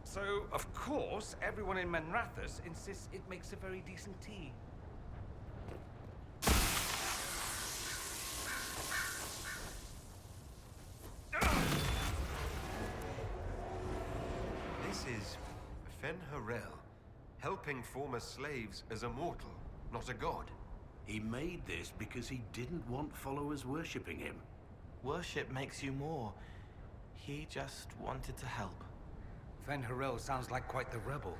So, of course, everyone in Menrathus insists it makes a very decent tea. This is Fen'Harel, helping former slaves as a mortal, not a god. He made this because he didn't want followers worshipping him. Worship makes you more. He just wanted to help. Fen'Harel sounds like quite the rebel.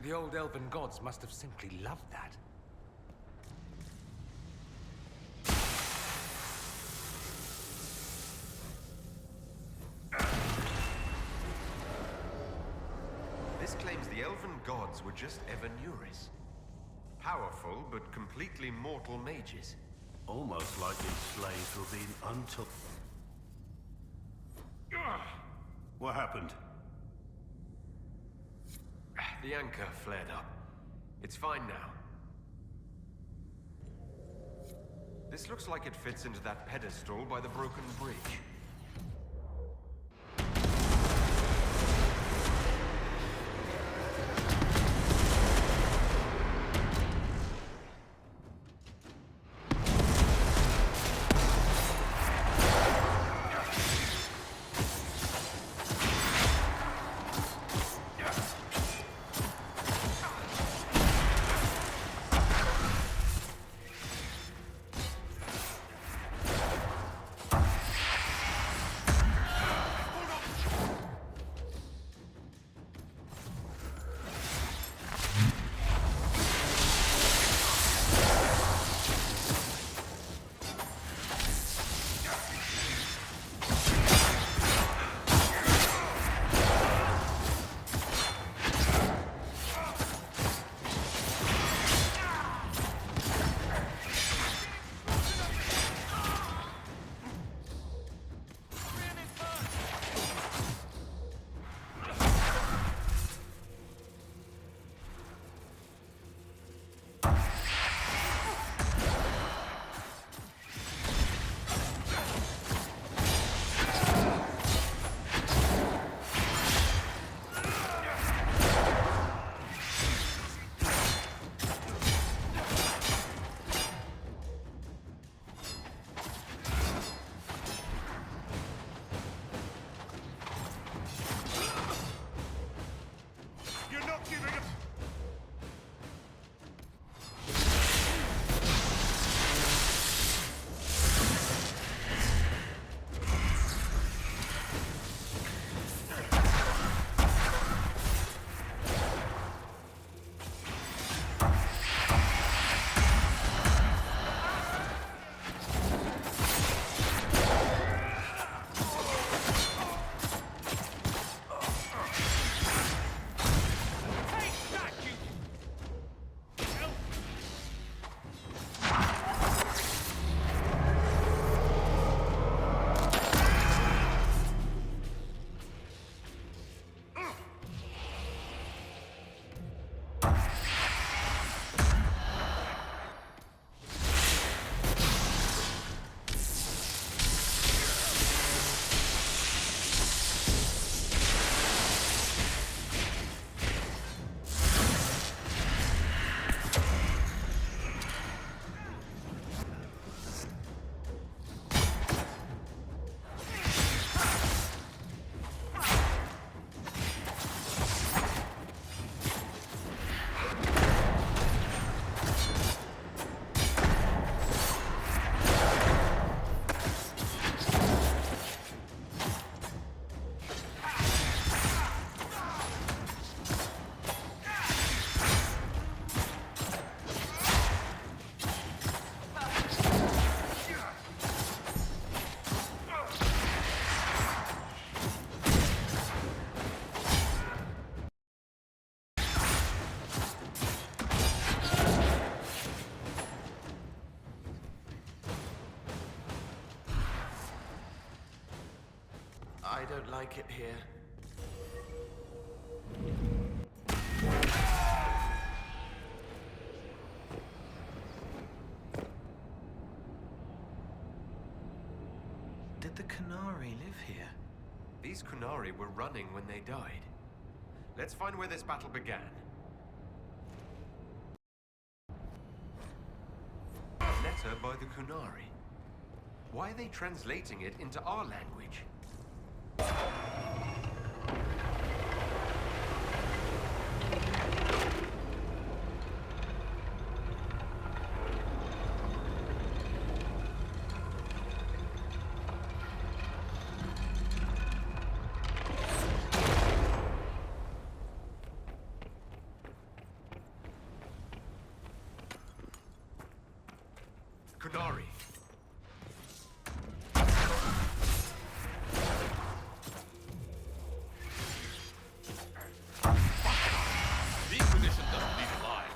The old elven gods must have simply loved that. This claims the elven gods were just Evanuris. Powerful, but completely mortal mages. Almost like these slaves were being untook. What happened? The anchor flared up. It's fine now. This looks like it fits into that pedestal by the broken bridge. don't like it here. Did the Qunari live here? These Qunari were running when they died. Let's find where this battle began. A letter by the Qunari. Why are they translating it into our language? Qunari. The Inquisition doesn't need alive.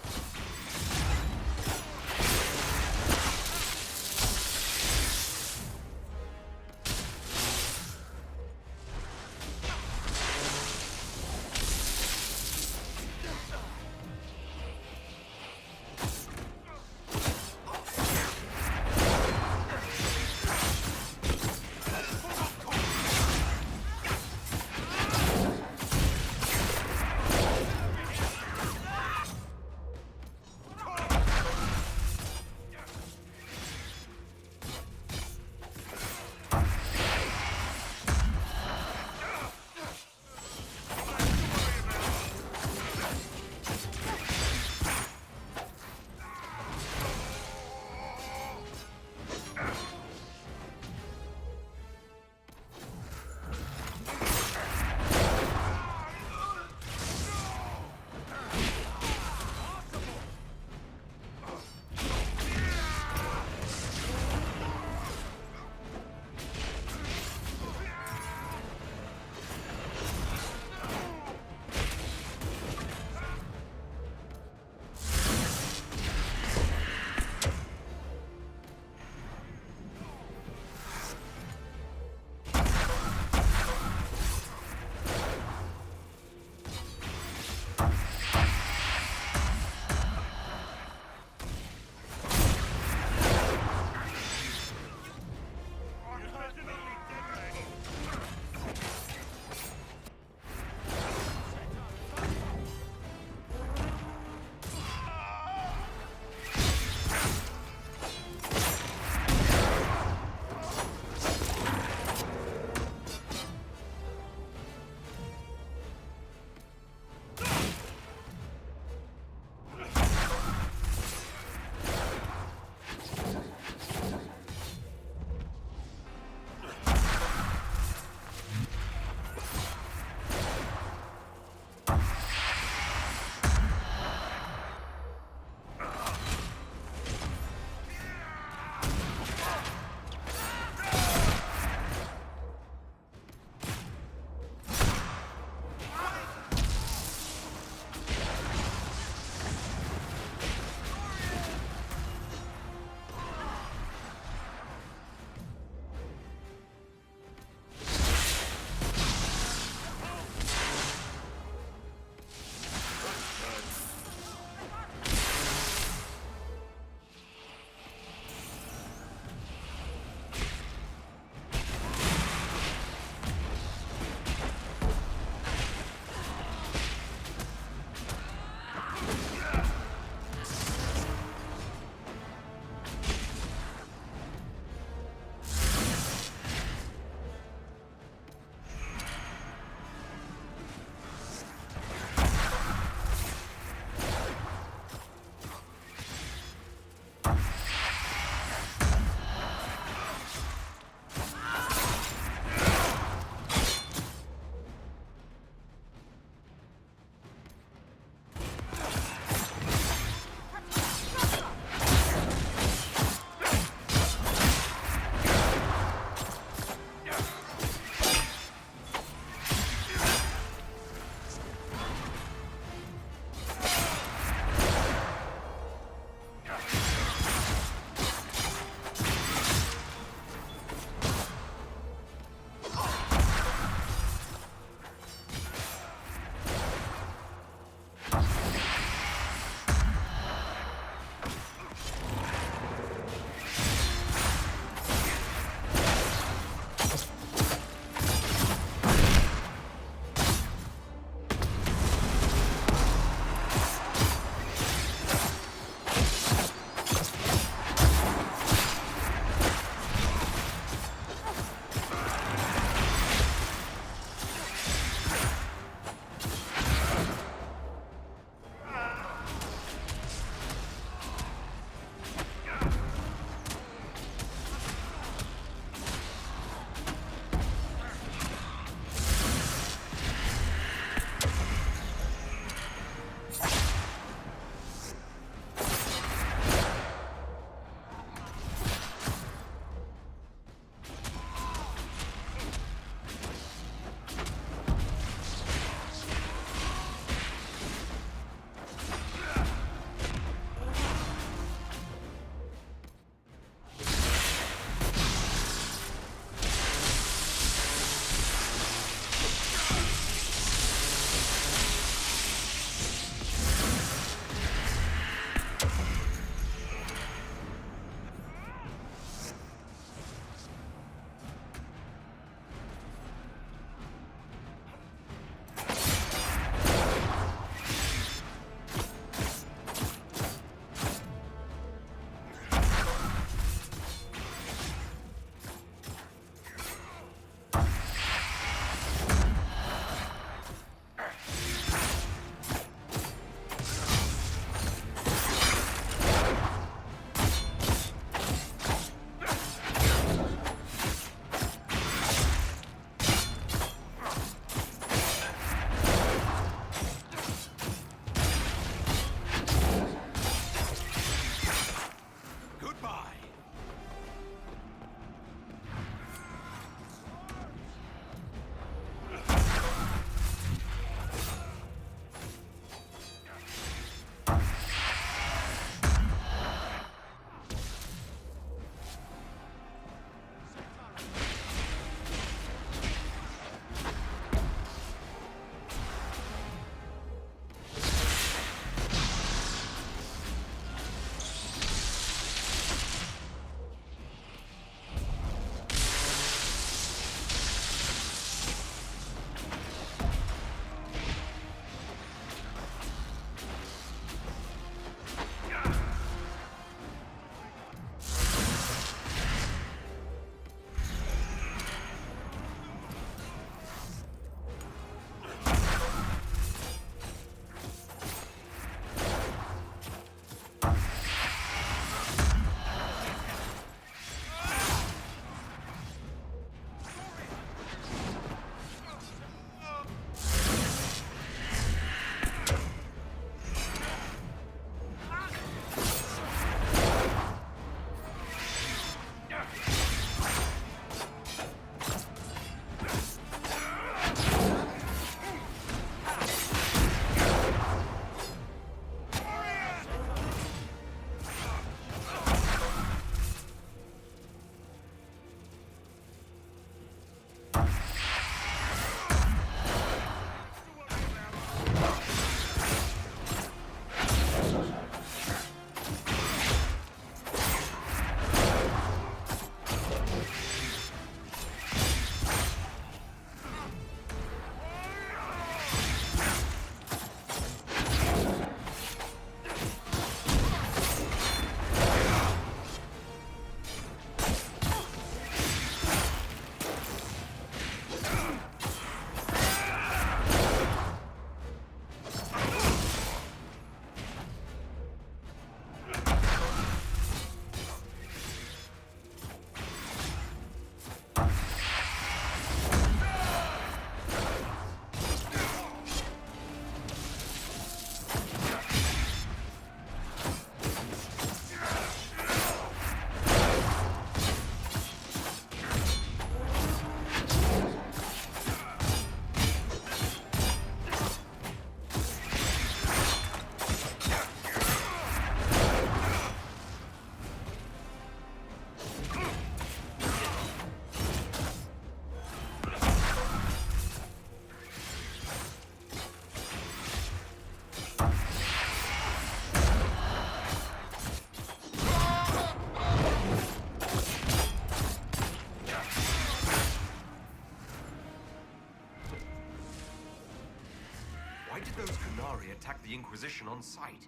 the Inquisition on sight.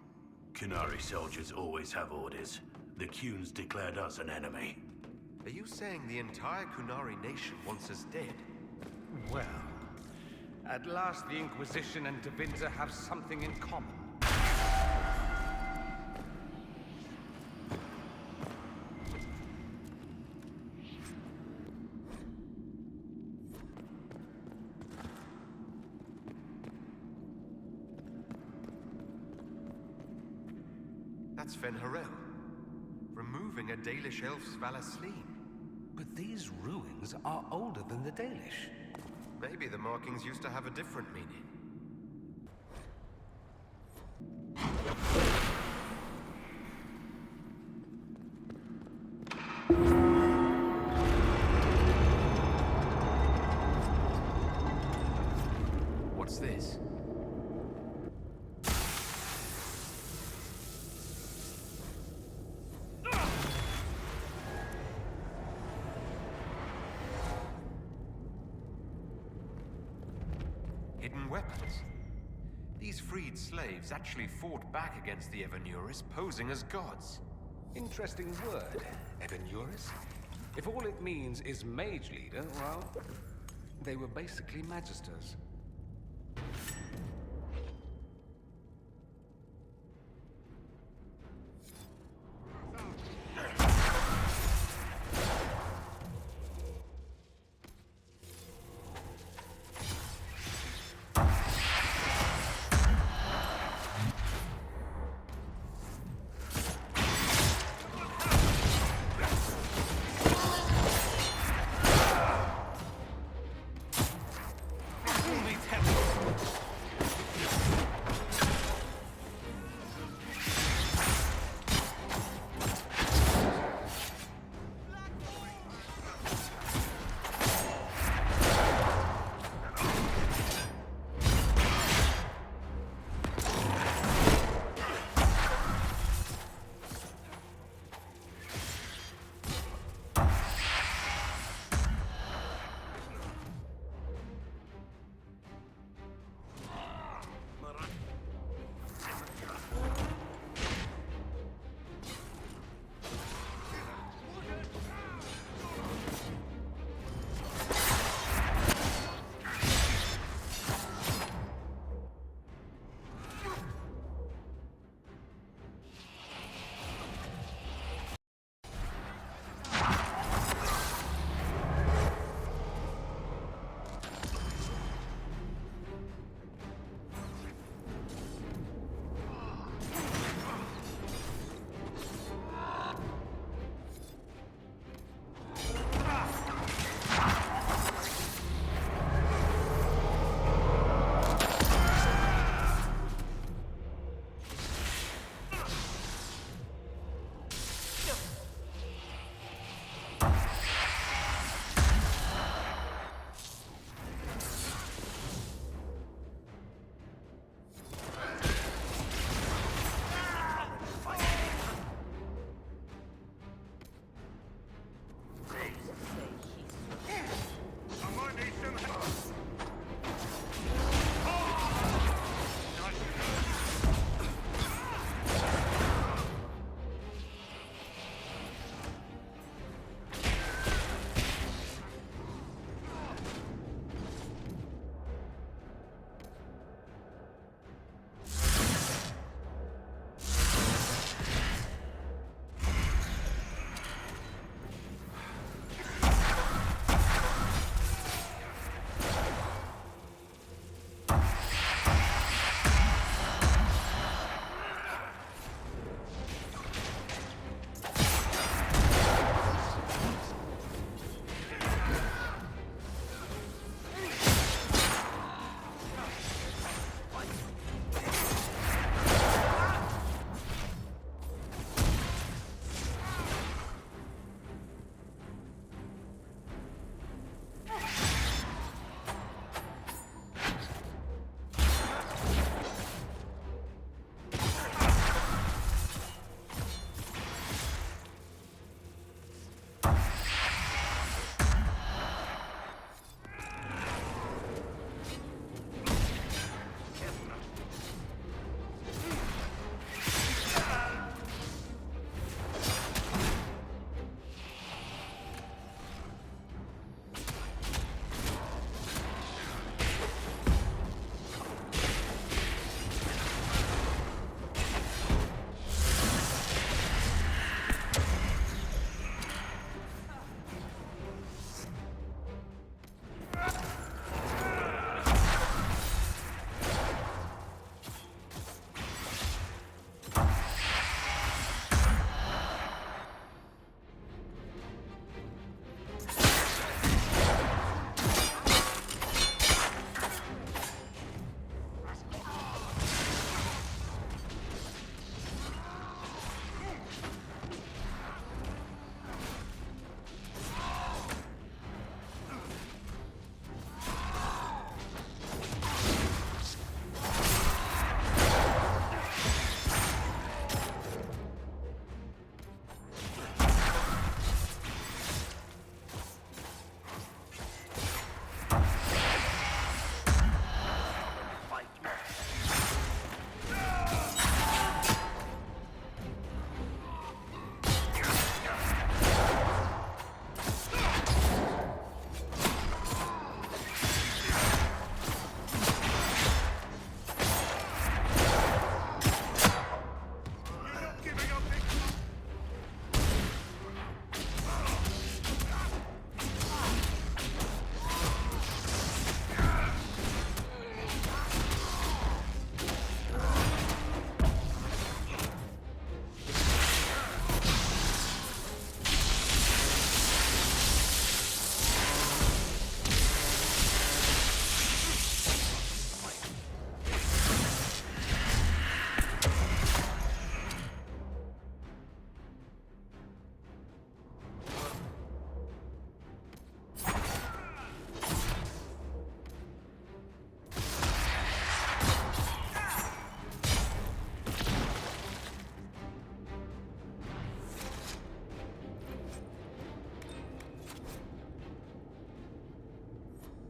Kunari soldiers always have orders. The Kunes declared us an enemy. Are you saying the entire Kunari nation wants us dead? Well, at last the Inquisition and Tevinter have something in common. That's Fen Harel, removing a Dalish elf's Valasleen. But these ruins are older than the Dalish. Maybe the markings used to have a different meaning. What's this? Hidden weapons. These freed slaves actually fought back against the Evanuris, posing as gods. Interesting word, Evanuris. If all it means is mage leader, well, they were basically magisters.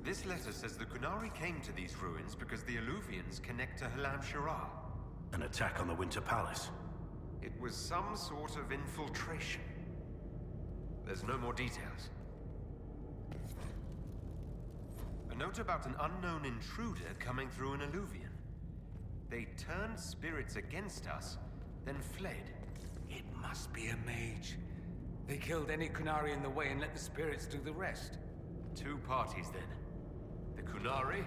This letter says the Kunari came to these ruins because the Alluvians connect to Halam Shara. An attack on the Winter Palace. It was some sort of infiltration. There's no more details. A note about an unknown intruder coming through an Alluvian. They turned spirits against us, then fled. It must be a mage. They killed any Kunari in the way and let the spirits do the rest. Two parties, then. The Kunari,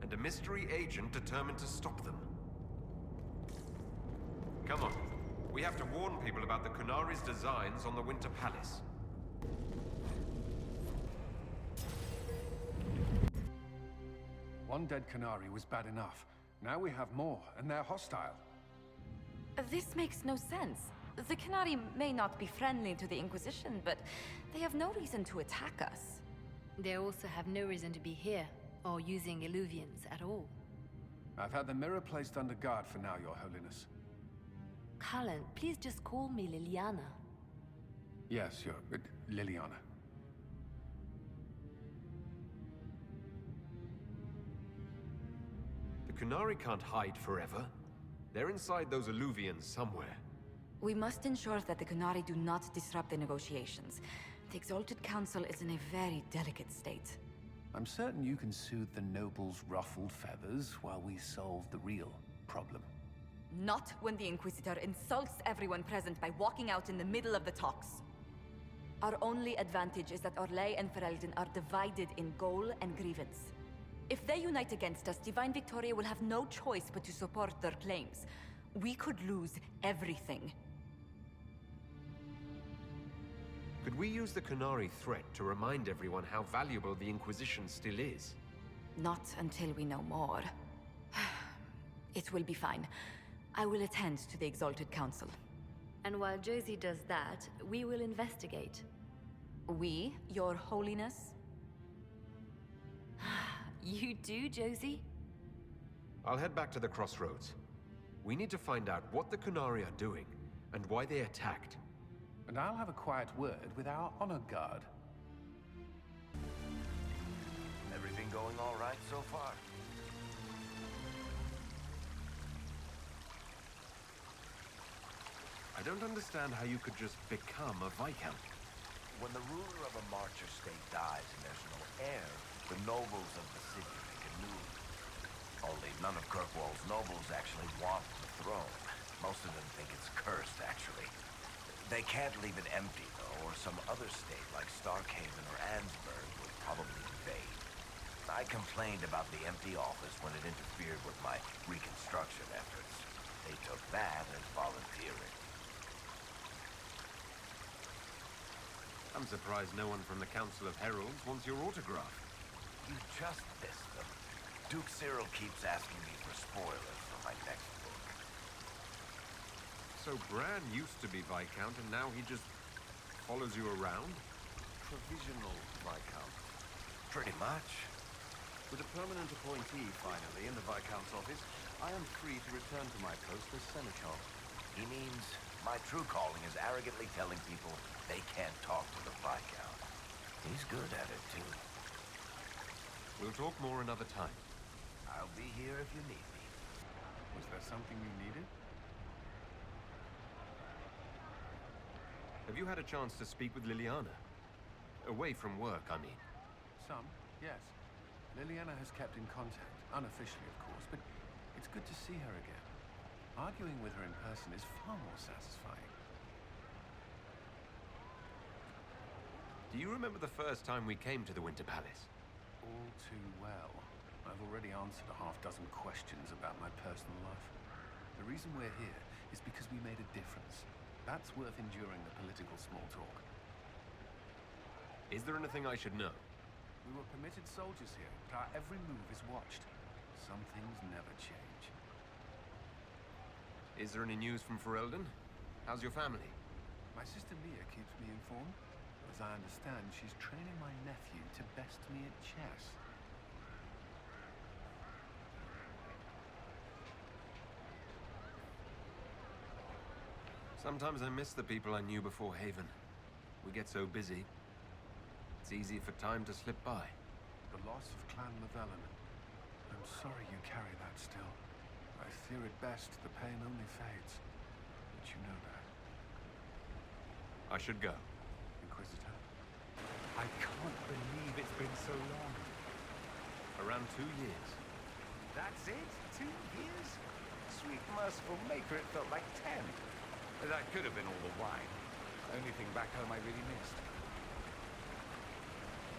and a mystery agent determined to stop them. Come on. We have to warn people about the Kunari's designs on the Winter Palace. One dead Kunari was bad enough. Now we have more, and they're hostile. This makes no sense. The Canary may not be friendly to the Inquisition, but they have no reason to attack us. They also have no reason to be here, or using Alluvians at all. I've had the mirror placed under guard for now, Your Holiness. Cullen, please just call me Liliana. Yes, Liliana. The Kunari can't hide forever. They're inside those Alluvians somewhere. We must ensure that the Kunari do not disrupt the negotiations. The Exalted Council is in a very delicate state. I'm certain you can soothe the nobles' ruffled feathers while we solve the real problem. Not when the Inquisitor insults everyone present by walking out in the middle of the talks. Our only advantage is that Orlais and Ferelden are divided in goal and grievance. If they unite against us, Divine Victoria will have no choice but to support their claims. We could lose everything. Could we use the Kunari threat to remind everyone how valuable the Inquisition still is? Not until we know more. It will be fine. I will attend to the Exalted Council. And while Josie does that, we will investigate. We, Your Holiness? You do, Josie? I'll head back to the crossroads. We need to find out what the Kunari are doing, and why they attacked. And I'll have a quiet word with our honor guard. Everything going all right so far? I don't understand how you could just become a Viscount. When the ruler of a marcher state dies and there's no heir, the nobles of the city make a move. Only none of Kirkwall's nobles actually want the throne. Most of them think it's cursed, actually. They can't leave it empty, though, or some other state like Starkhaven or Ansburg would probably invade. I complained about the empty office when it interfered with my reconstruction efforts. They took that as volunteering. I'm surprised no one from the Council of Heralds wants your autograph. You just missed them. Duke Cyril keeps asking me for spoilers for my next book. So Bran used to be Viscount, and now he just follows you around? Provisional Viscount. Pretty much. With a permanent appointee, finally, in the Viscount's office, I am free to return to my post as Seneschal. He means my true calling is arrogantly telling people they can't talk to the Viscount. He's good at it, too. We'll talk more another time. I'll be here if you need me. Was there something you needed? Have you had a chance to speak with Liliana? Away from work, I mean. Some, yes. Liliana has kept in contact, unofficially of course, but it's good to see her again. Arguing with her in person is far more satisfying. Do you remember the first time we came to the Winter Palace? All too well. I've already answered a half-dozen questions about my personal life. The reason we're here is because we made a difference. That's worth enduring the political small talk. Is there anything I should know? We were permitted soldiers here, but our every move is watched. Some things never change. Is there any news from Ferelden? How's your family? My sister Mia keeps me informed. As I understand, she's training my nephew to best me at chess. Sometimes I miss the people I knew before Haven. We get so busy. It's easy for time to slip by. the loss of Clan Llewellyn. I'm sorry you carry that still. I fear at best the pain only fades. But you know that. I should go. Inquisitor? I can't believe it's been so long. Around 2 years. That's it? 2 years? Sweet merciful maker, it felt like 10. That could have been all the wine. Only thing back home I really missed.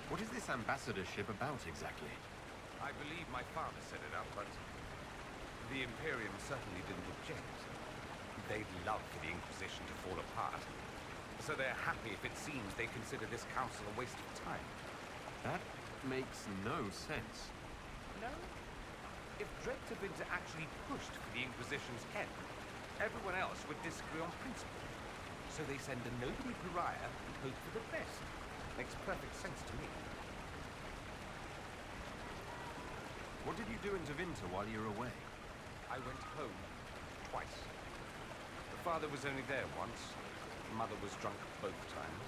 What is this ambassadorship about exactly? I believe my father set it up, but the Imperium certainly didn't object. They'd love for the Inquisition to fall apart. So they're happy if it seems they consider this council a waste of time. That makes no sense. No? If Trespasser actually pushed for the Inquisition's head, everyone else would disagree on principle. So they send a nobody pariah and hope for the best. Makes perfect sense to me. What did you do in Tevinter while you were away? I went home twice. The father was only there once. Mother was drunk both times.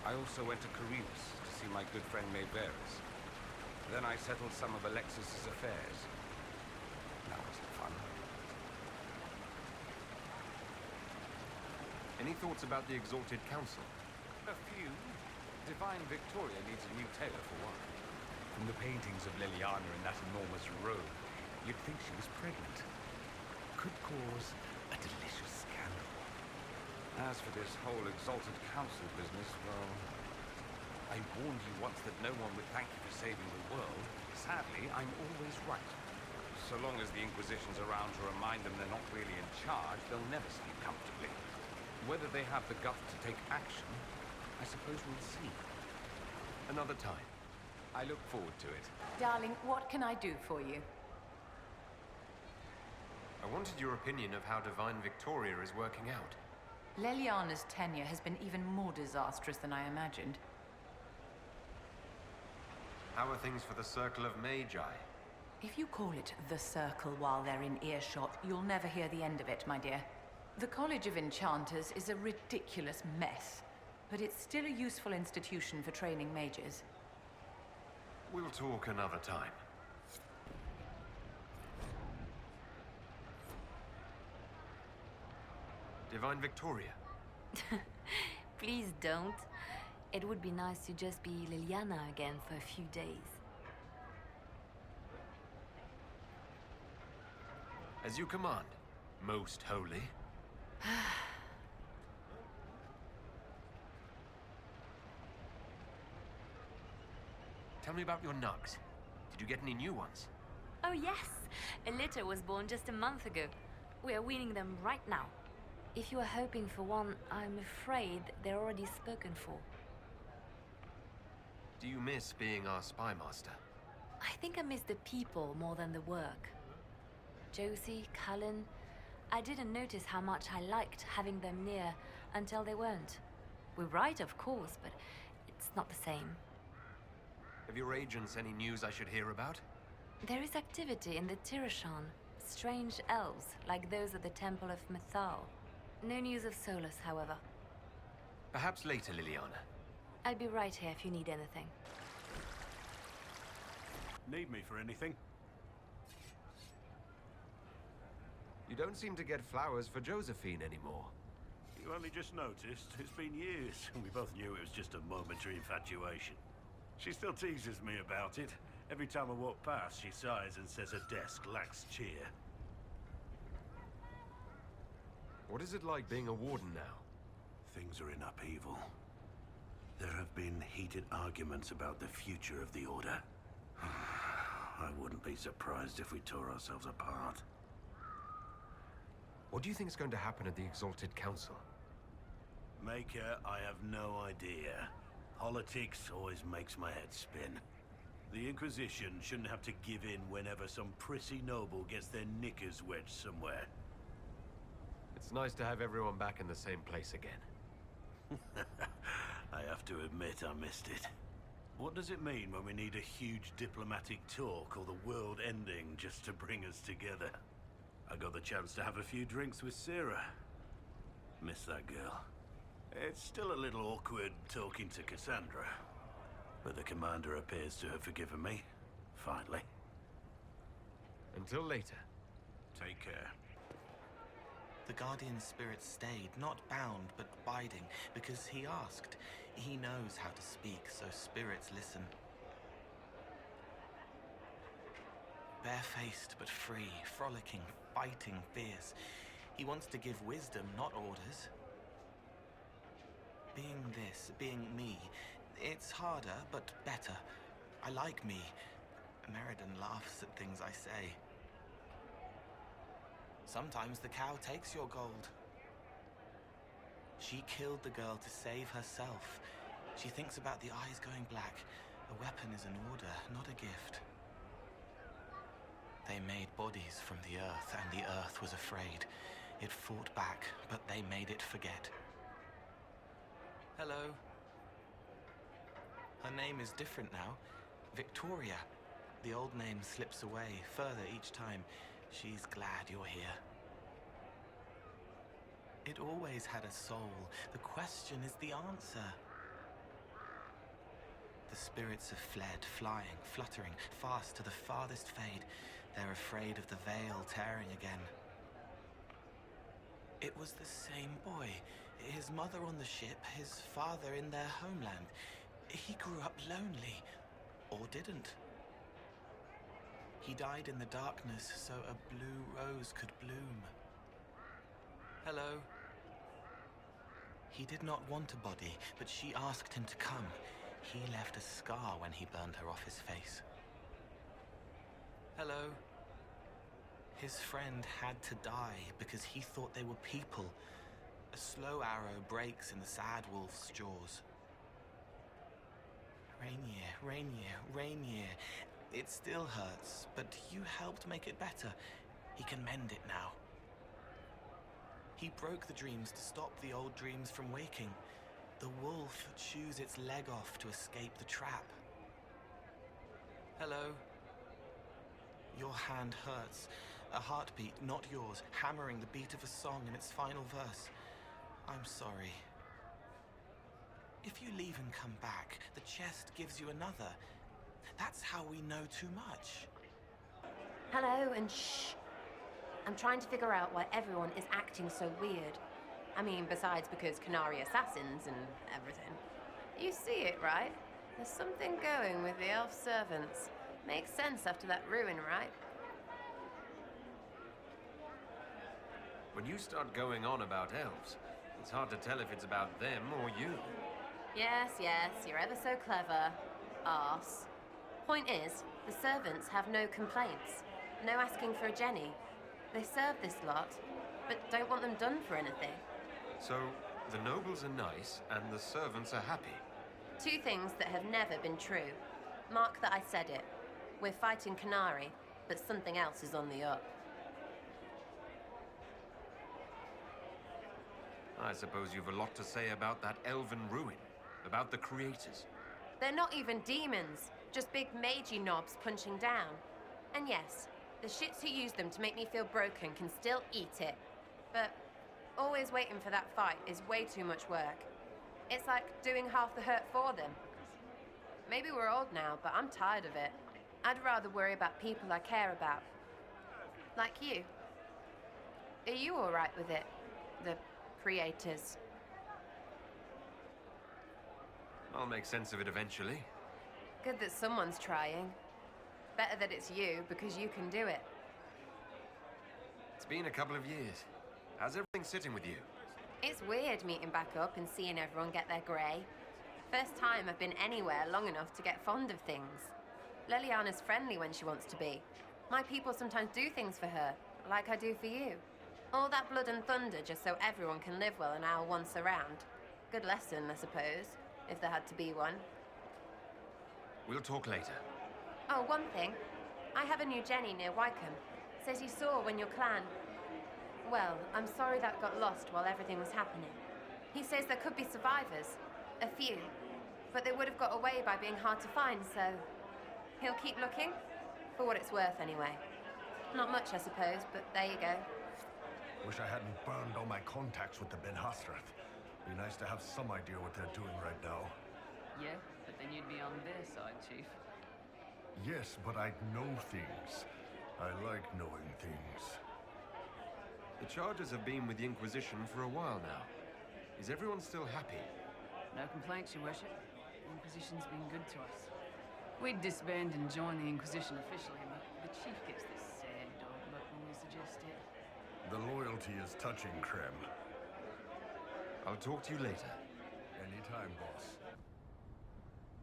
I also went to Carinus to see my good friend Mayveris. Then I settled some of Alexis's affairs. That wasn't fun. Any thoughts about the Exalted Council? A few. Divine Victoria needs a new tailor for one. From the paintings of Liliana in that enormous robe, you'd think she was pregnant. Could cause a delicious scandal. As for this whole Exalted Council business, well, I warned you once that no one would thank you for saving the world. Sadly, I'm always right. So long as the Inquisition's around to remind them they're not really in charge, they'll never sleep comfortably. Whether they have the guts to take action, I suppose we'll see. Another time. I look forward to it. Darling, what can I do for you? I wanted your opinion of how Divine Victoria is working out. Leliana's tenure has been even more disastrous than I imagined. How are things for the Circle of Magi? If you call it the Circle while they're in earshot, you'll never hear the end of it, my dear. The College of Enchanters is a ridiculous mess, but it's still a useful institution for training mages. We'll talk another time. Divine Victoria. Please don't. It would be nice to just be Liliana again for a few days. As you command, most holy. Tell me about your nugs. Did you get any new ones? Oh yes! A litter was born just a month ago. We are weaning them right now. If you are hoping for one, I'm afraid they're already spoken for. Do you miss being our spy master? I think I miss the people more than the work. Josie, Cullen, I didn't notice how much I liked having them near until they weren't. We're right, of course, but it's not the same. Have your agents any news I should hear about? There is activity in the Tirashan. Strange elves, like those at the Temple of Mythal. No news of Solus, however. Perhaps later, Liliana. I'll be right here if you need anything. Need me for anything? You don't seem to get flowers for Josephine anymore. You only just noticed? It's been years, and we both knew it was just a momentary infatuation. She still teases me about it. Every time I walk past, she sighs and says her desk lacks cheer. What is it like being a warden now? Things are in upheaval. There have been heated arguments about the future of the Order. I wouldn't be surprised if we tore ourselves apart. What do you think is going to happen at the Exalted Council? Maker, I have no idea. Politics always makes my head spin. The Inquisition shouldn't have to give in whenever some prissy noble gets their knickers wedged somewhere. It's nice to have everyone back in the same place again. I have to admit I missed it. What does it mean when we need a huge diplomatic talk or the world ending just to bring us together? I got the chance to have a few drinks with Sarah. Miss that girl. It's still a little awkward talking to Cassandra. But the commander appears to have forgiven me. Finally. Until later. Take care. The Guardian spirit stayed, not bound, but biding, because he asked. He knows how to speak, so spirits listen. Barefaced but free, frolicking, fighting, fierce. He wants to give wisdom, not orders. Being this, being me, it's harder, but better. I like me. Meriden laughs at things I say. Sometimes the cow takes your gold. She killed the girl to save herself. She thinks about the eyes going black. A weapon is an order, not a gift. They made bodies from the earth, and the earth was afraid. It fought back, but they made it forget. Hello. Her name is different now. Victoria. The old name slips away, further each time. She's glad you're here. It always had a soul. The question is the answer. The spirits have fled, flying, fluttering, fast to the farthest fade. They're afraid of the veil tearing again. It was the same boy. His mother on the ship, his father in their homeland. He grew up lonely, or didn't. He died in the darkness so a blue rose could bloom. Hello. He did not want a body, but she asked him to come. He left a scar when he burned her off his face. Hello. His friend had to die because he thought they were people. A slow arrow breaks in the sad wolf's jaws. Rainier, Rainier, Rainier. It still hurts, but you helped make it better. He can mend it now. He broke the dreams to stop the old dreams from waking. The wolf chews its leg off to escape the trap. Hello. Your hand hurts. A heartbeat, not yours, hammering the beat of a song in its final verse. I'm sorry. If you leave and come back, the chest gives you another. That's how we know too much. Hello, and shh. I'm trying to figure out why everyone is acting so weird. I mean, besides because Canary assassins and everything. You see it, right? There's something going with the elf servants. Makes sense after that ruin, right? When you start going on about elves, it's hard to tell if it's about them or you. Yes, yes, you're ever so clever. Arse. Point is, the servants have no complaints. No asking for a Jenny. They serve this lot, but don't want them done for anything. So, the nobles are nice, and the servants are happy. Two things that have never been true. Mark that I said it. We're fighting Canary, but something else is on the up. I suppose you've a lot to say about that elven ruin, about the creators. They're not even demons, just big magey knobs punching down. And yes, the shits who use them to make me feel broken can still eat it. But always waiting for that fight is way too much work. It's like doing half the hurt for them. Maybe we're old now, but I'm tired of it. I'd rather worry about people I care about. Like you. Are you all right with it? The creators. I'll make sense of it eventually. Good that someone's trying. Better that it's you, because you can do it. It's been a couple of years. How's everything sitting with you? It's weird meeting back up and seeing everyone get their grey. First time I've been anywhere long enough to get fond of things. Leliana's friendly when she wants to be. My people sometimes do things for her, like I do for you. All that blood and thunder just so everyone can live well an hour once around. Good lesson, I suppose, if there had to be one. We'll talk later. Oh, one thing. I have a new Jenny near Wycombe. Says you saw when your clan... Well, I'm sorry that got lost while everything was happening. He says there could be survivors. A few. But they would have got away by being hard to find, so... He'll keep looking? For what it's worth, anyway. Not much, I suppose, but there you go. Wish I hadn't burned all my contacts with the Ben Hasrath. Be nice to have some idea what they're doing right now. Yeah, but then you'd be on their side, Chief. Yes, but I know things. I like knowing things. The charges have been with the Inquisition for a while now. Is everyone still happy? No complaints, Your Worship. The Inquisition's been good to us. We'd disband and join the Inquisition officially, but the Chief gets this sad dog look when we suggest it. The loyalty is touching, Krem. I'll talk to you later. Anytime, boss.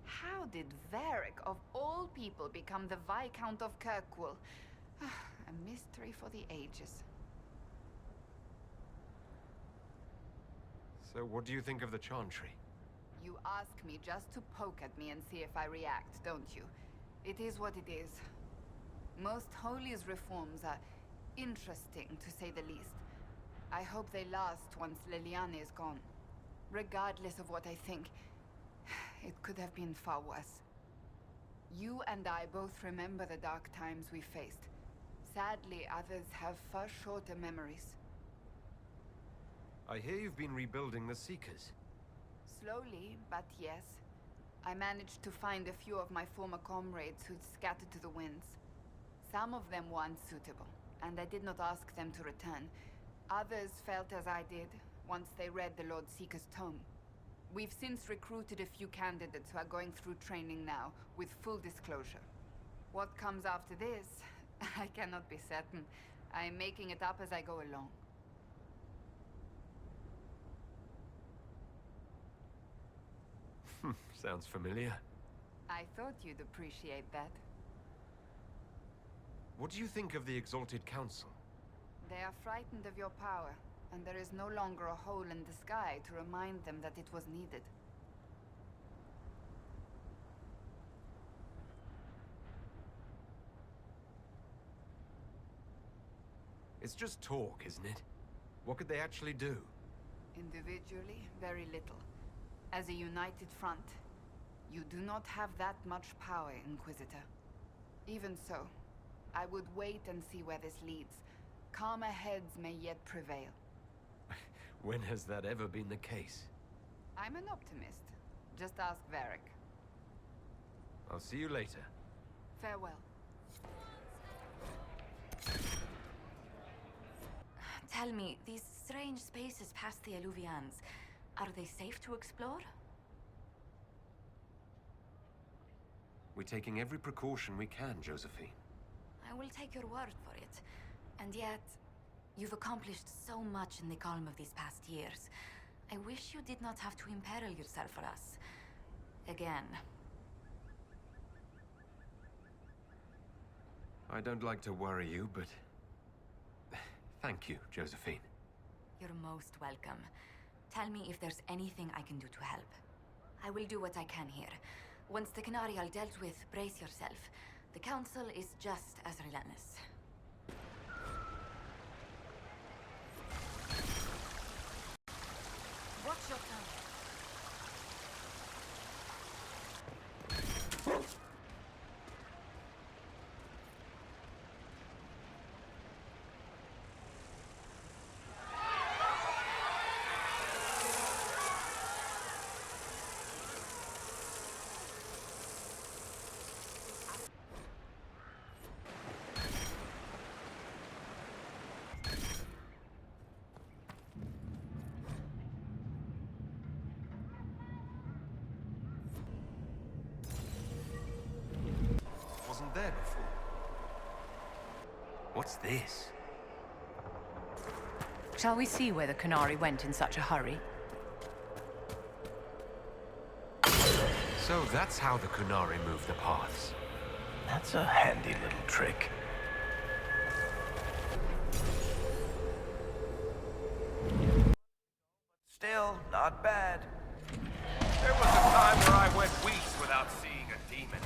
How did Varric, of all people, become the Viscount of Kirkwall? A mystery for the ages. So what do you think of the Chantry? You ask me just to poke at me and see if I react, don't you? It is what it is. Most Holi's reforms are interesting, to say the least. I hope they last once Liliana is gone. Regardless of what I think, it could have been far worse. You and I both remember the dark times we faced. Sadly, others have far shorter memories. I hear you've been rebuilding the Seekers. Slowly, but yes. I managed to find a few of my former comrades who'd scattered to the winds. Some of them were unsuitable, and I did not ask them to return. Others felt as I did, once they read the Lord Seeker's tome. We've since recruited a few candidates who are going through training now, with full disclosure. What comes after this, I cannot be certain. I am making it up as I go along. Sounds familiar. I thought you'd appreciate that. What do you think of the Exalted Council? They are frightened of your power, and there is no longer a hole in the sky to remind them that it was needed. It's just talk, isn't it? What could they actually do? Individually, very little. As a united front, you do not have that much power, Inquisitor. Even so, I would wait and see where this leads. Calmer heads may yet prevail. When has that ever been the case? I'm an optimist. Just ask Varric. I'll see you later. Farewell. Tell me, these strange spaces past the Alluvians, are they safe to explore? We're taking every precaution we can, Josephine. I will take your word for it. And yet, you've accomplished so much in the calm of these past years. I wish you did not have to imperil yourself for us. Again. I don't like to worry you, but... thank you, Josephine. You're most welcome. Tell me if there's anything I can do to help. I will do what I can here. Once the Canary are dealt with, brace yourself. The Council is just as relentless. Watch your tongue. Wasn't there before. What's this? Shall we see where the Canary went in such a hurry? So that's how the Kunari move the paths. That's a handy little trick. Still, not bad. There was a time where I went weeks without seeing a demon.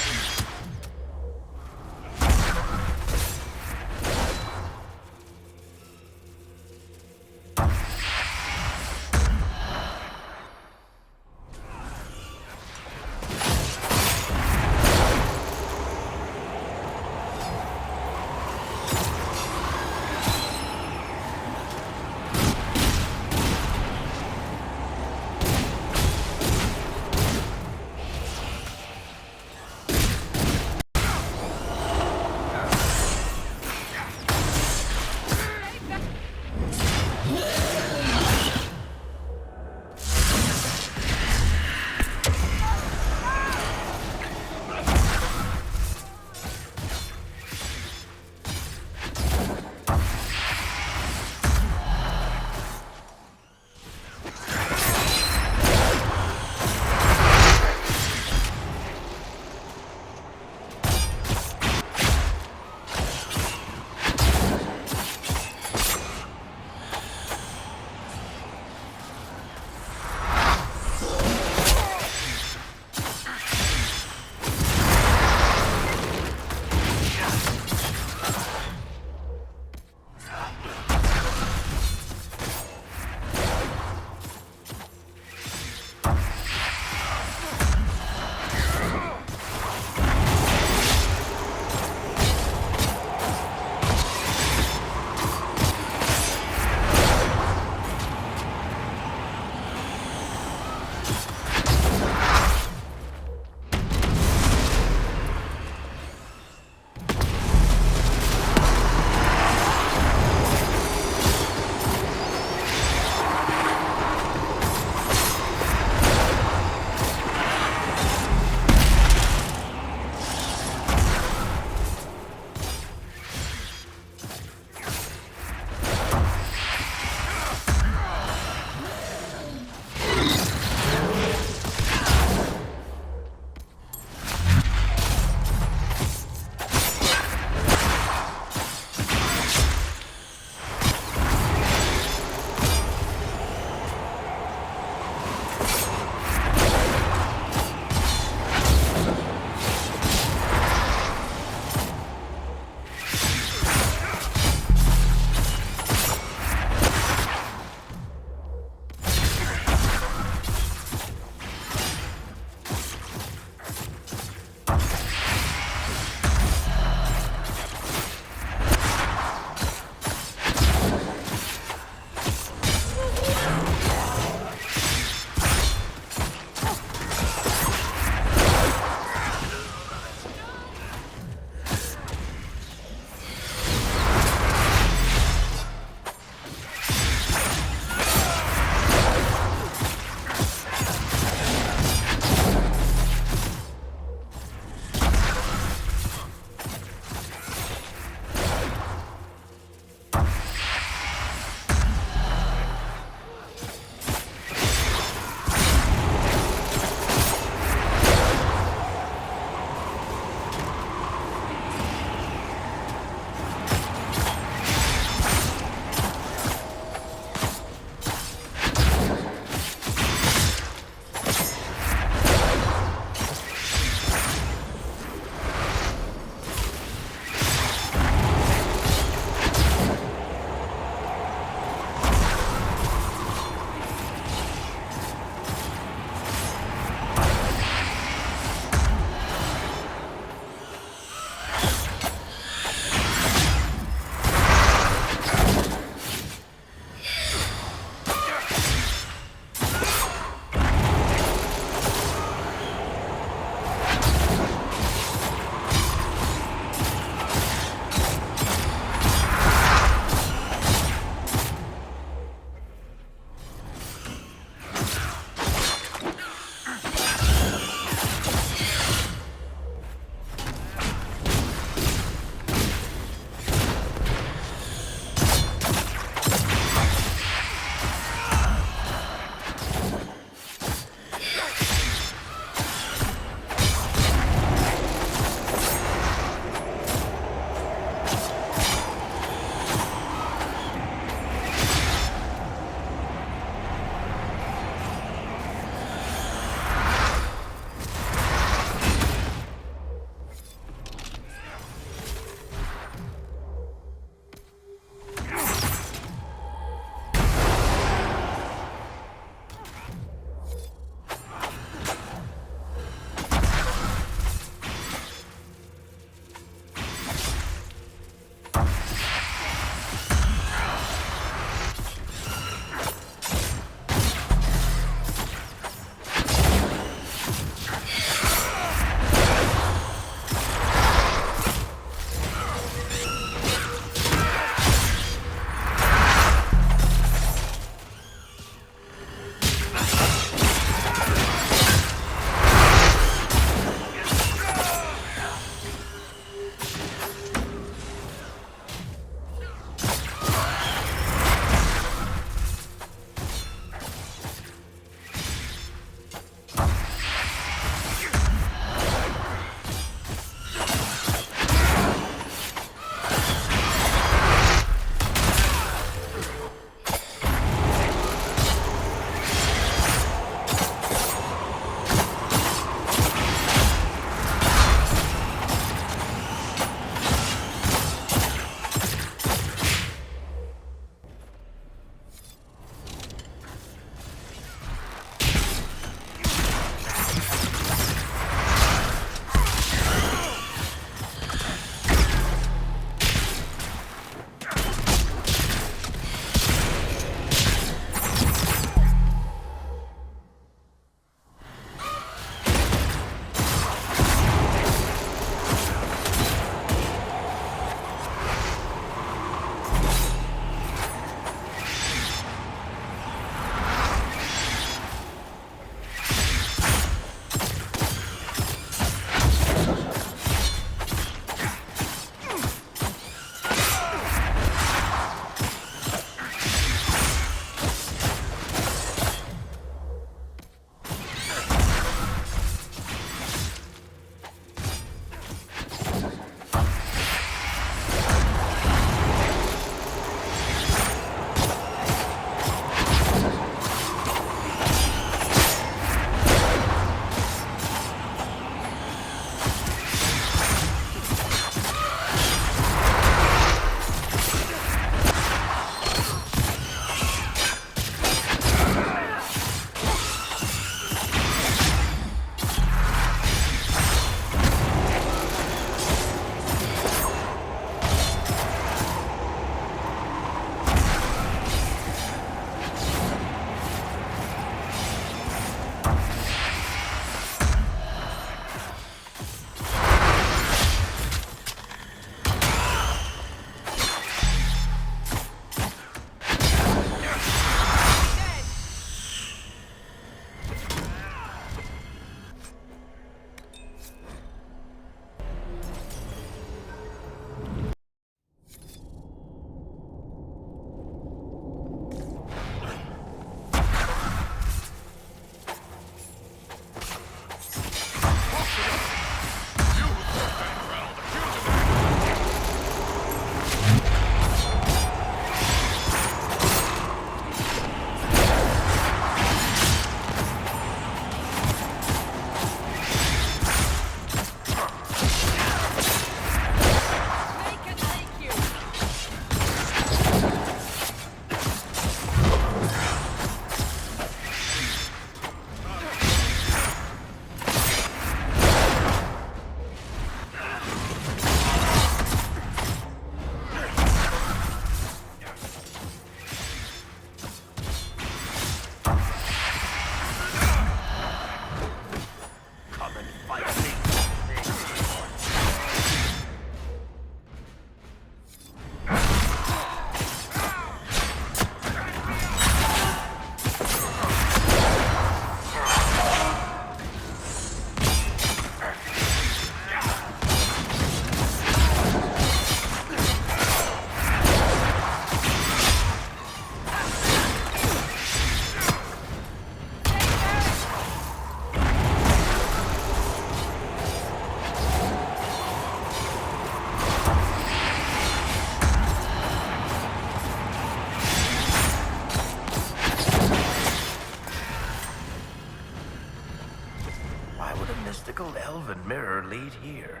mystical elven mirror lead here?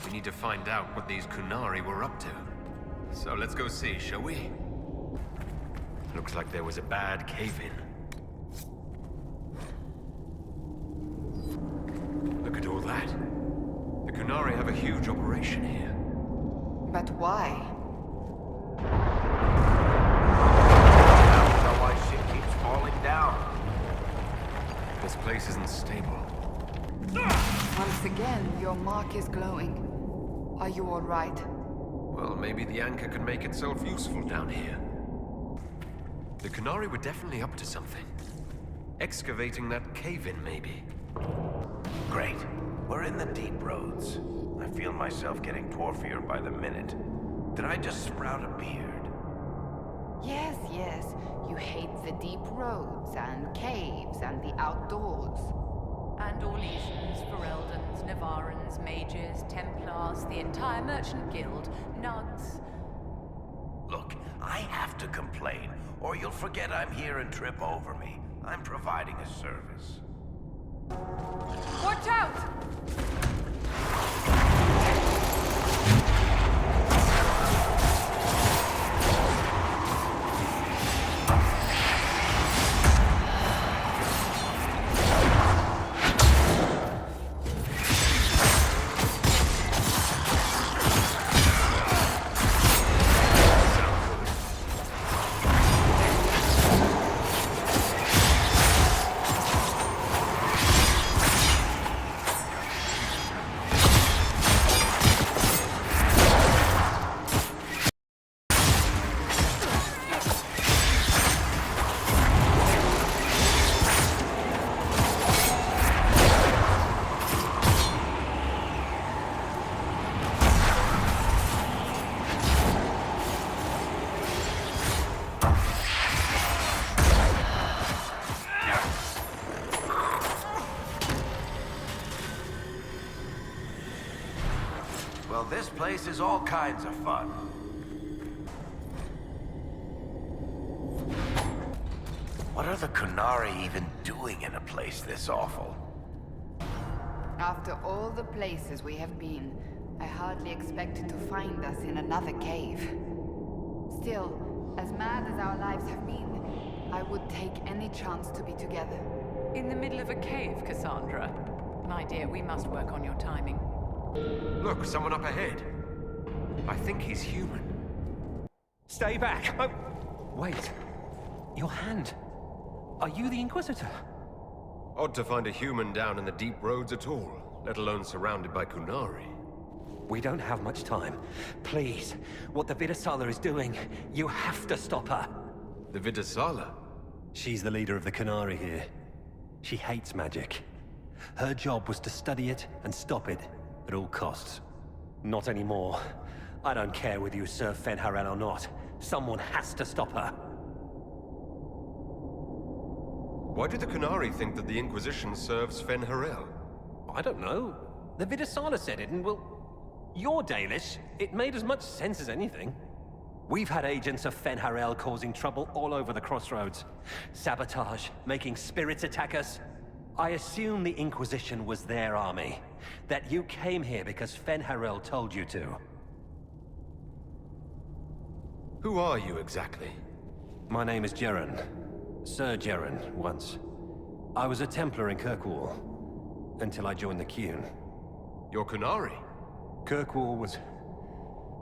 We need to find out what these Kunari were up to. So let's go see, shall we? Looks like there was a bad cave-in. Look at all that. The Kunari have a huge operation here. But why? I don't know why shit keeps falling down. This place isn't stable. Once again, your mark is glowing. Are you all right? Well, maybe the anchor can make itself useful down here. The Kunari were definitely up to something. Excavating that cave-in, maybe. Great. We're in the deep roads. I feel myself getting dwarfier by the minute. Did I just sprout a beard? Yes, yes. You hate the deep roads and caves and the outdoors. And Orlesians, Fereldans, Navarans, Mages, Templars, the entire Merchant Guild, Nugs. Look, I have to complain, or you'll forget I'm here and trip over me. I'm providing a service. Watch out! Well, this place is all kinds of fun. What are the Kunari even doing in a place this awful? After all the places we have been, I hardly expected to find us in another cave. Still, as mad as our lives have been, I would take any chance to be together. In the middle of a cave, Cassandra. My dear, we must work on your timing. Look, someone up ahead. I think he's human. Stay back! Oh, wait. Your hand. Are you the Inquisitor? Odd to find a human down in the deep roads at all, let alone surrounded by Kunari. We don't have much time. Please, what the Vidasala is doing, you have to stop her. The Vidasala? She's the leader of the Kunari here. She hates magic. Her job was to study it and stop it at all costs. Not anymore. I don't care whether you serve Fenharel or not. Someone has to stop her. Why do the Kunari think that the Inquisition serves Fenharel? I don't know. The Vidasala said it, and well, you're Dalish. It made as much sense as anything. We've had agents of Fenharel causing trouble all over the crossroads. Sabotage, making spirits attack us. I assume the Inquisition was their army. That you came here because Fenharel told you to. Who are you exactly? My name is Jeren. Sir Jeren, once. I was a Templar in Kirkwall, until I joined the Qun. You're Kunari? Kirkwall was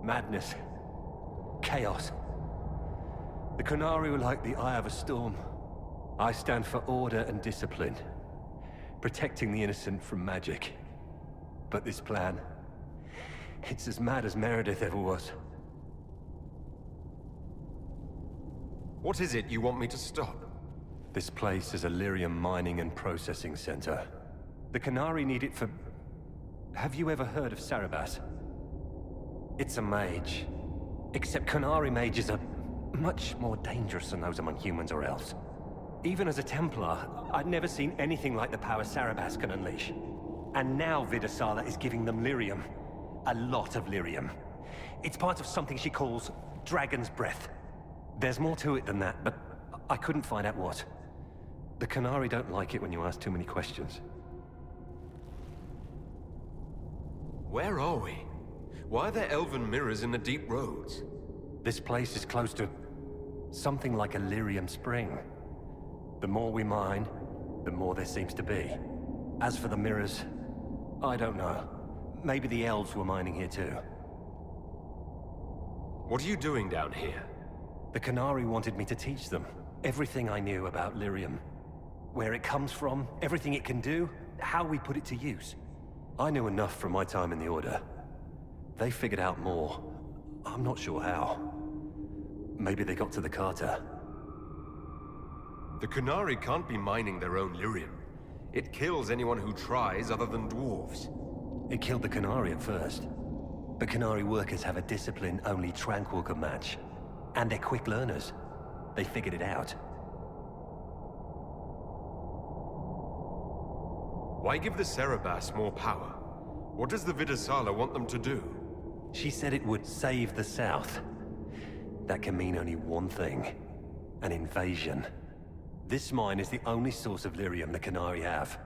madness. Chaos. The Kunari were like the eye of a storm. I stand for order and discipline. Protecting the innocent from magic. But this plan... it's as mad as Meredith ever was. What is it you want me to stop? This place is a lyrium mining and processing center. The Kunari need it for... Have you ever heard of Sarabas? It's a mage. Except Kunari mages are much more dangerous than those among humans or elves. Even as a Templar, I'd never seen anything like the power Sarabas can unleash. And now Vidasala is giving them lyrium. A lot of lyrium. It's part of something she calls Dragon's Breath. There's more to it than that, but I couldn't find out what. The Kunari don't like it when you ask too many questions. Where are we? Why are there elven mirrors in the deep roads? This place is close to something like a lyrium spring. The more we mine, the more there seems to be. As for the mirrors, I don't know. Maybe the elves were mining here too. What are you doing down here? The Canary wanted me to teach them everything I knew about lyrium. Where it comes from, everything it can do, how we put it to use. I knew enough from my time in the Order. They figured out more. I'm not sure how. Maybe they got to the Carter. The Canary can't be mining their own lyrium. It kills anyone who tries other than dwarves. It killed the Canary at first. But Canary workers have a discipline only Tranquil can match. And they're quick learners. They figured it out. Why give the Cerebas more power? What does the Vidasala want them to do? She said it would save the South. That can mean only one thing. An invasion. This mine is the only source of lyrium the Canary have.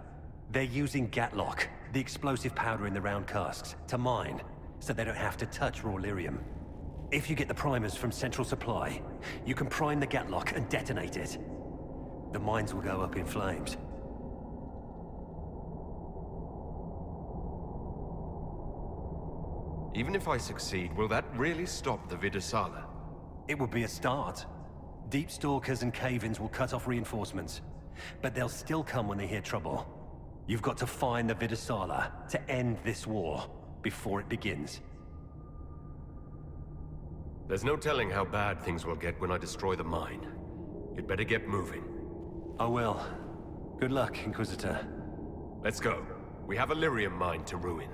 They're using Gatlock, the explosive powder in the round casks, to mine, so they don't have to touch raw lyrium. If you get the primers from Central Supply, you can prime the Gatlock and detonate it. The mines will go up in flames. Even if I succeed, will that really stop the Vidasala? It would be a start. Deep Stalkers and cave-ins will cut off reinforcements, but they'll still come when they hear trouble. You've got to find the Vidasala to end this war before it begins. There's no telling how bad things will get when I destroy the mine. You'd better get moving. I will. Good luck, Inquisitor. Let's go. We have a lyrium mine to ruin.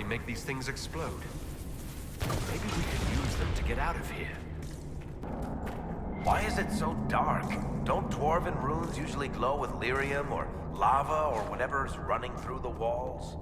Make these things explode. Maybe we can use them to get out of here. Why is it so dark? Don't dwarven runes usually glow with lyrium or lava or whatever's running through the walls?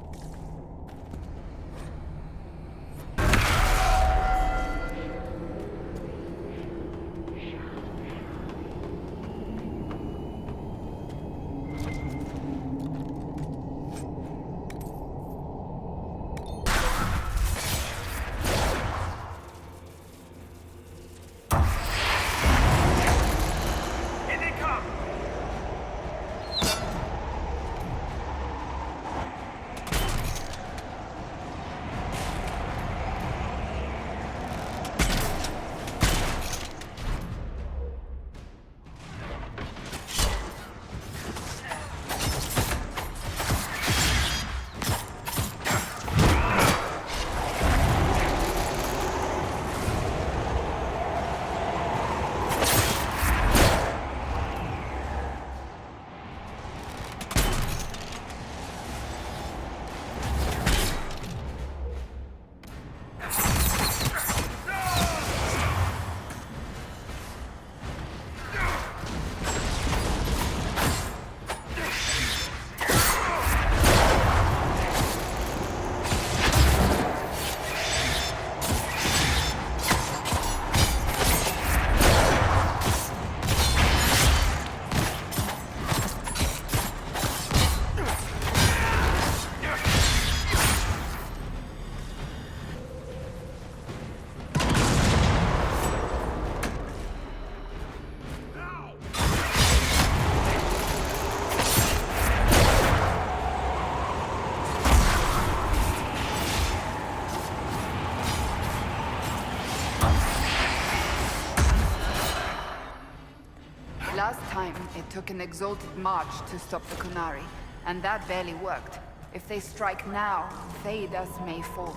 Last time, it took an exalted march to stop the Kunari, and that barely worked. If they strike now, Thedas may fall.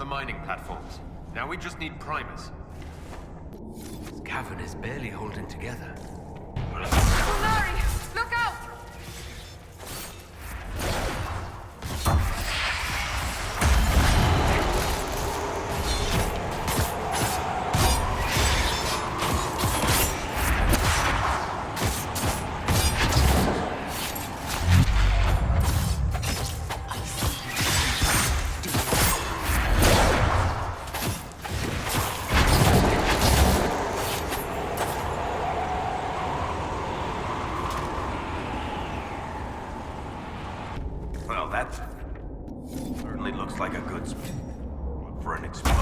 Mining platforms. Now we just need primers. This cavern is barely holding together. Kunari! Look out! Well, that certainly looks like a good spot for an explosion.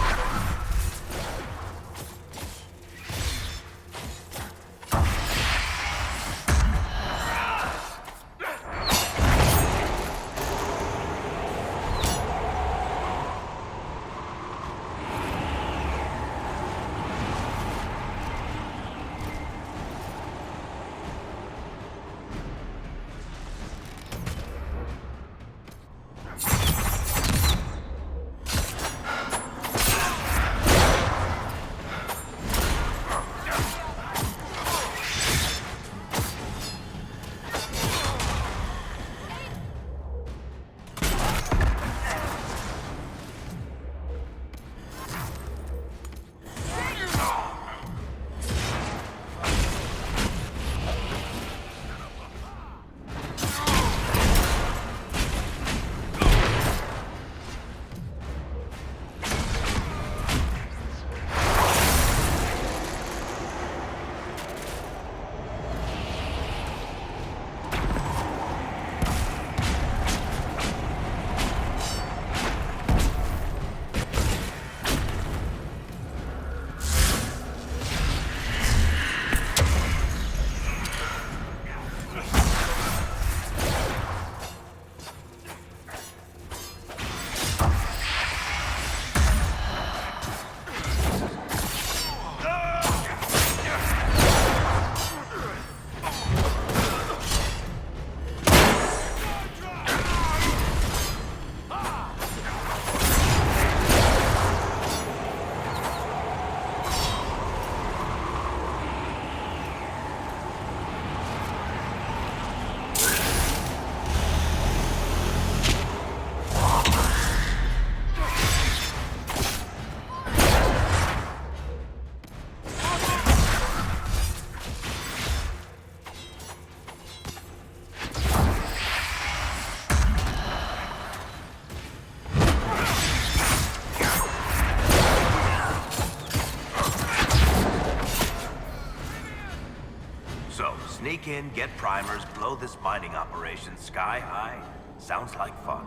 Sneak in, get primers, blow this mining operation sky high. Sounds like fun.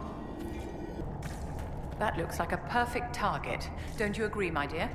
That looks like a perfect target. Don't you agree, my dear?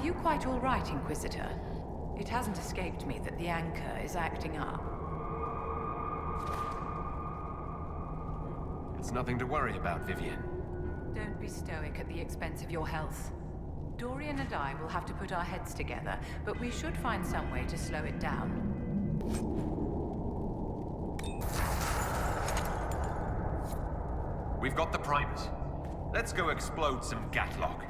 you quite all right, Inquisitor? It hasn't escaped me that the anchor is acting up. It's nothing to worry about, Vivian. Don't be stoic at the expense of your health. Dorian and I will have to put our heads together, but we should find some way to slow it down. We've got the primers. Let's go explode some Gatlock.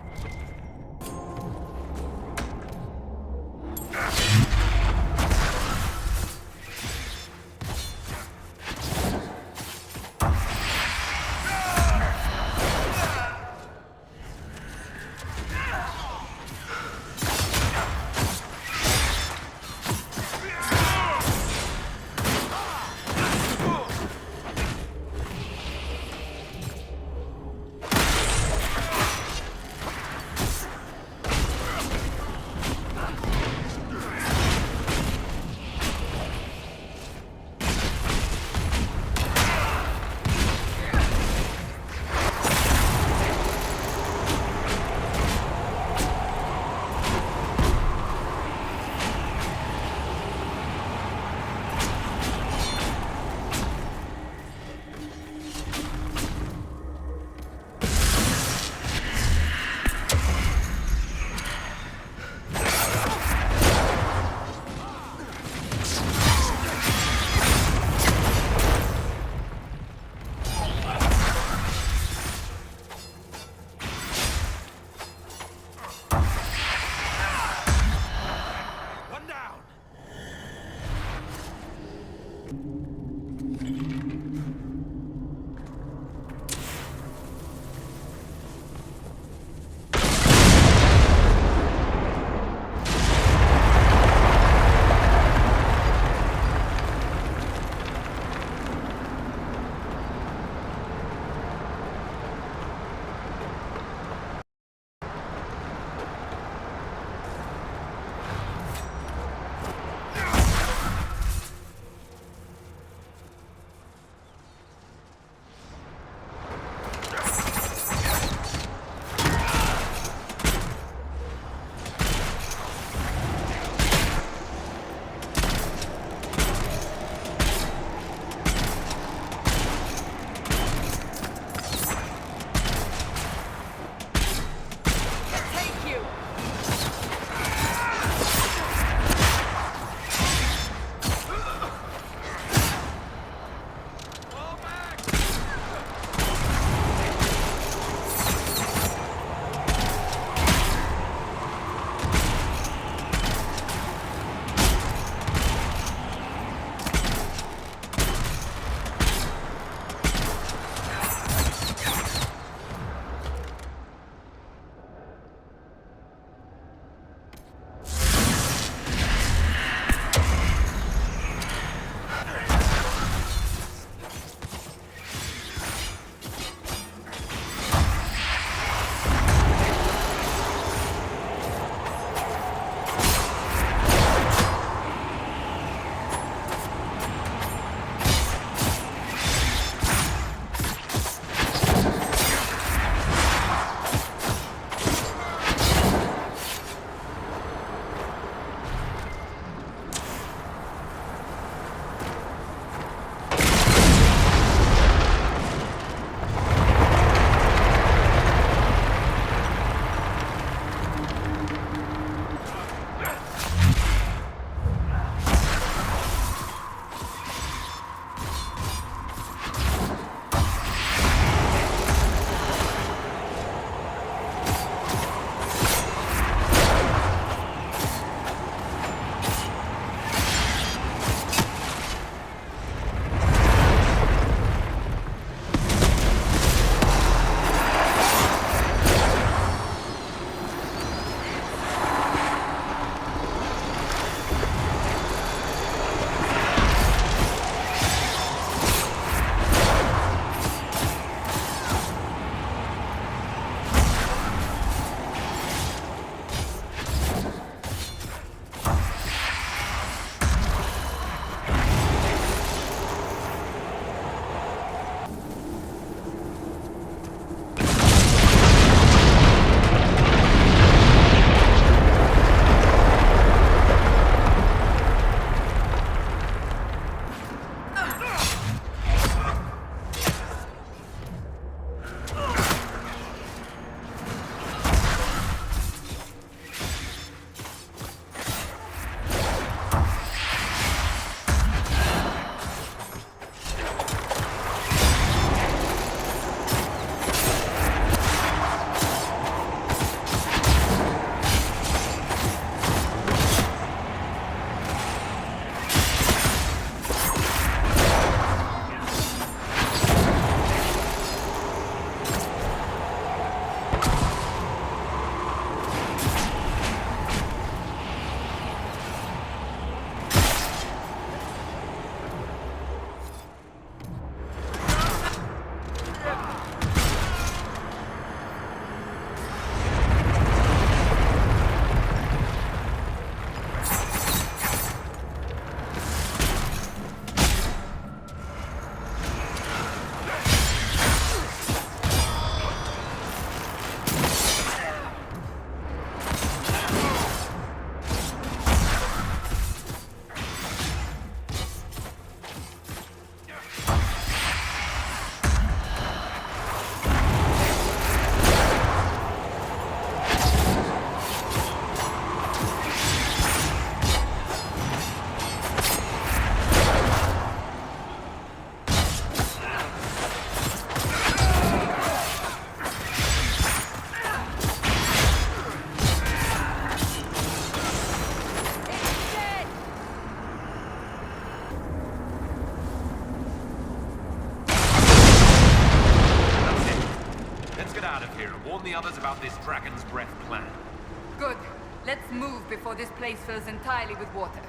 here and warn the others about this Dragon's Breath plan. Good. Let's move before this place fills entirely with water.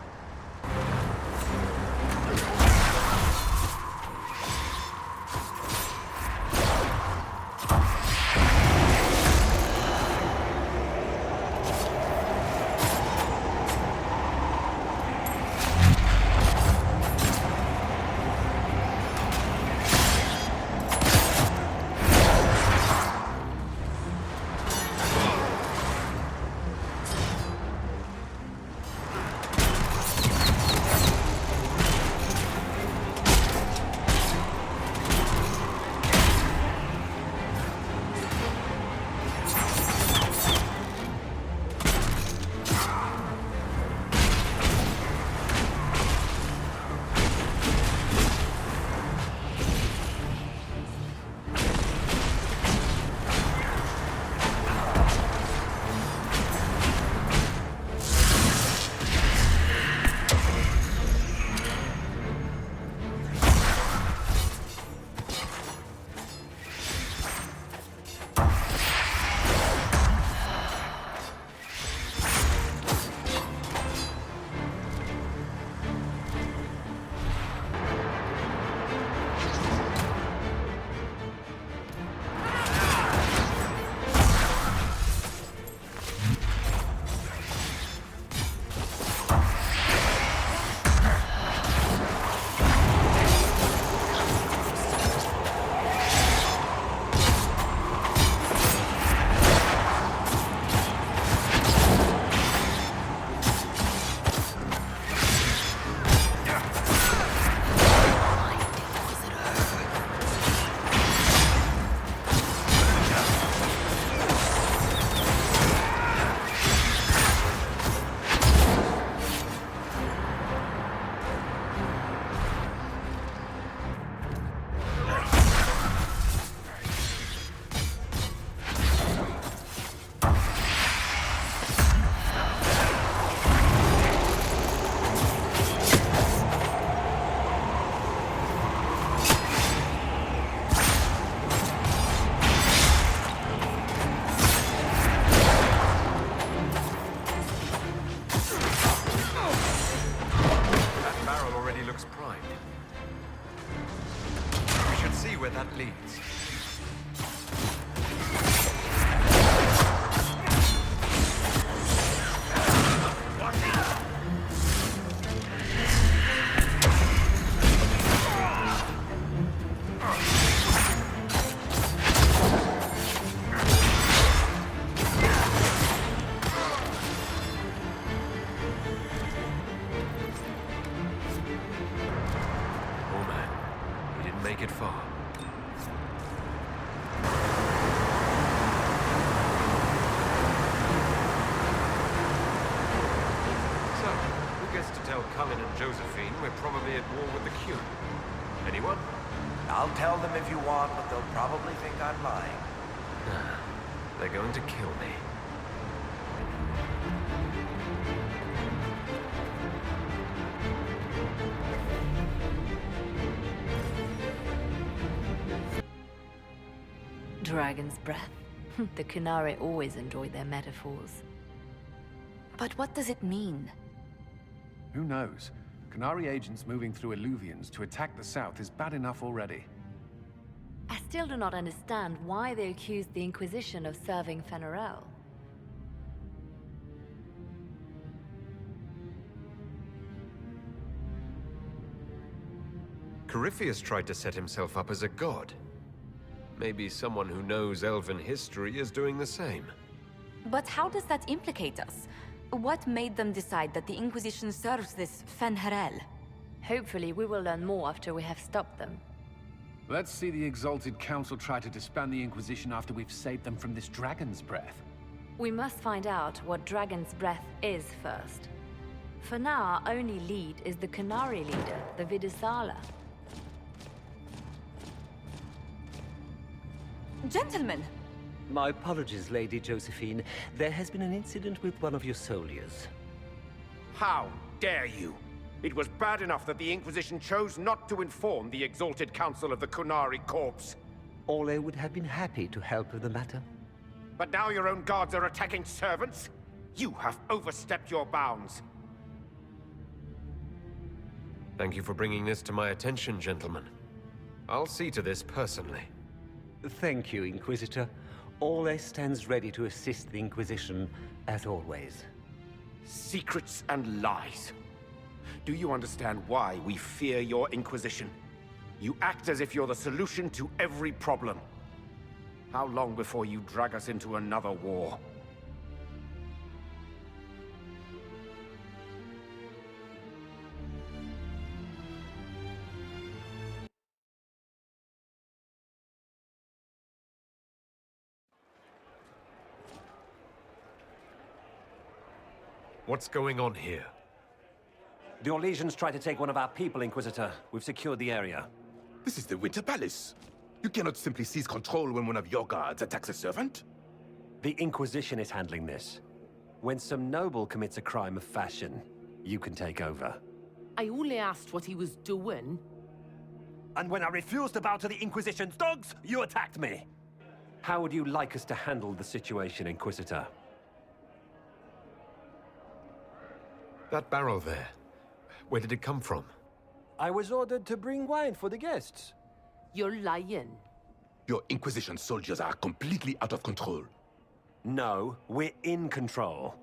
make it far. So, who gets to tell Cullen and Josephine we're probably at war with the Q? Anyone? I'll tell them if you want, but they'll probably think I'm lying. They're going to kill me. Dragon's breath. The Kunari always enjoy their metaphors. But what does it mean? Who knows? Kunari agents moving through Illuvians to attack the south is bad enough already. I still do not understand why they accused the Inquisition of serving Fenarel. Corypheus tried to set himself up as a god. Maybe someone who knows elven history is doing the same. But how does that implicate us? What made them decide that the Inquisition serves this Fenarel? Hopefully we will learn more after we have stopped them. Let's see the Exalted Council try to disband the Inquisition after we've saved them from this Dragon's Breath. We must find out what Dragon's Breath is first. For now, our only lead is the Kunari leader, the Vidisala. Gentlemen! My apologies, Lady Josephine. There has been an incident with one of your soldiers. How dare you? It was bad enough that the Inquisition chose not to inform the Exalted Council of the Kunari Corps. Ole would have been happy to help with the matter. But now your own guards are attacking servants? You have overstepped your bounds. Thank you for bringing this to my attention, gentlemen. I'll see to this personally. Thank you, Inquisitor. Ole stands ready to assist the Inquisition, as always. Secrets and lies. Do you understand why we fear your Inquisition? You act as if you're the solution to every problem. How long before you drag us into another war? What's going on here? The Orlesians tried to take one of our people, Inquisitor. We've secured the area. This is the Winter Palace. You cannot simply seize control when one of your guards attacks a servant. The Inquisition is handling this. When some noble commits a crime of fashion, you can take over. I only asked what he was doing. And when I refused to bow to the Inquisition's dogs, you attacked me! How would you like us to handle the situation, Inquisitor? That barrel there, where did it come from? I was ordered to bring wine for the guests. You're lying. Your Inquisition soldiers are completely out of control. No, we're in control.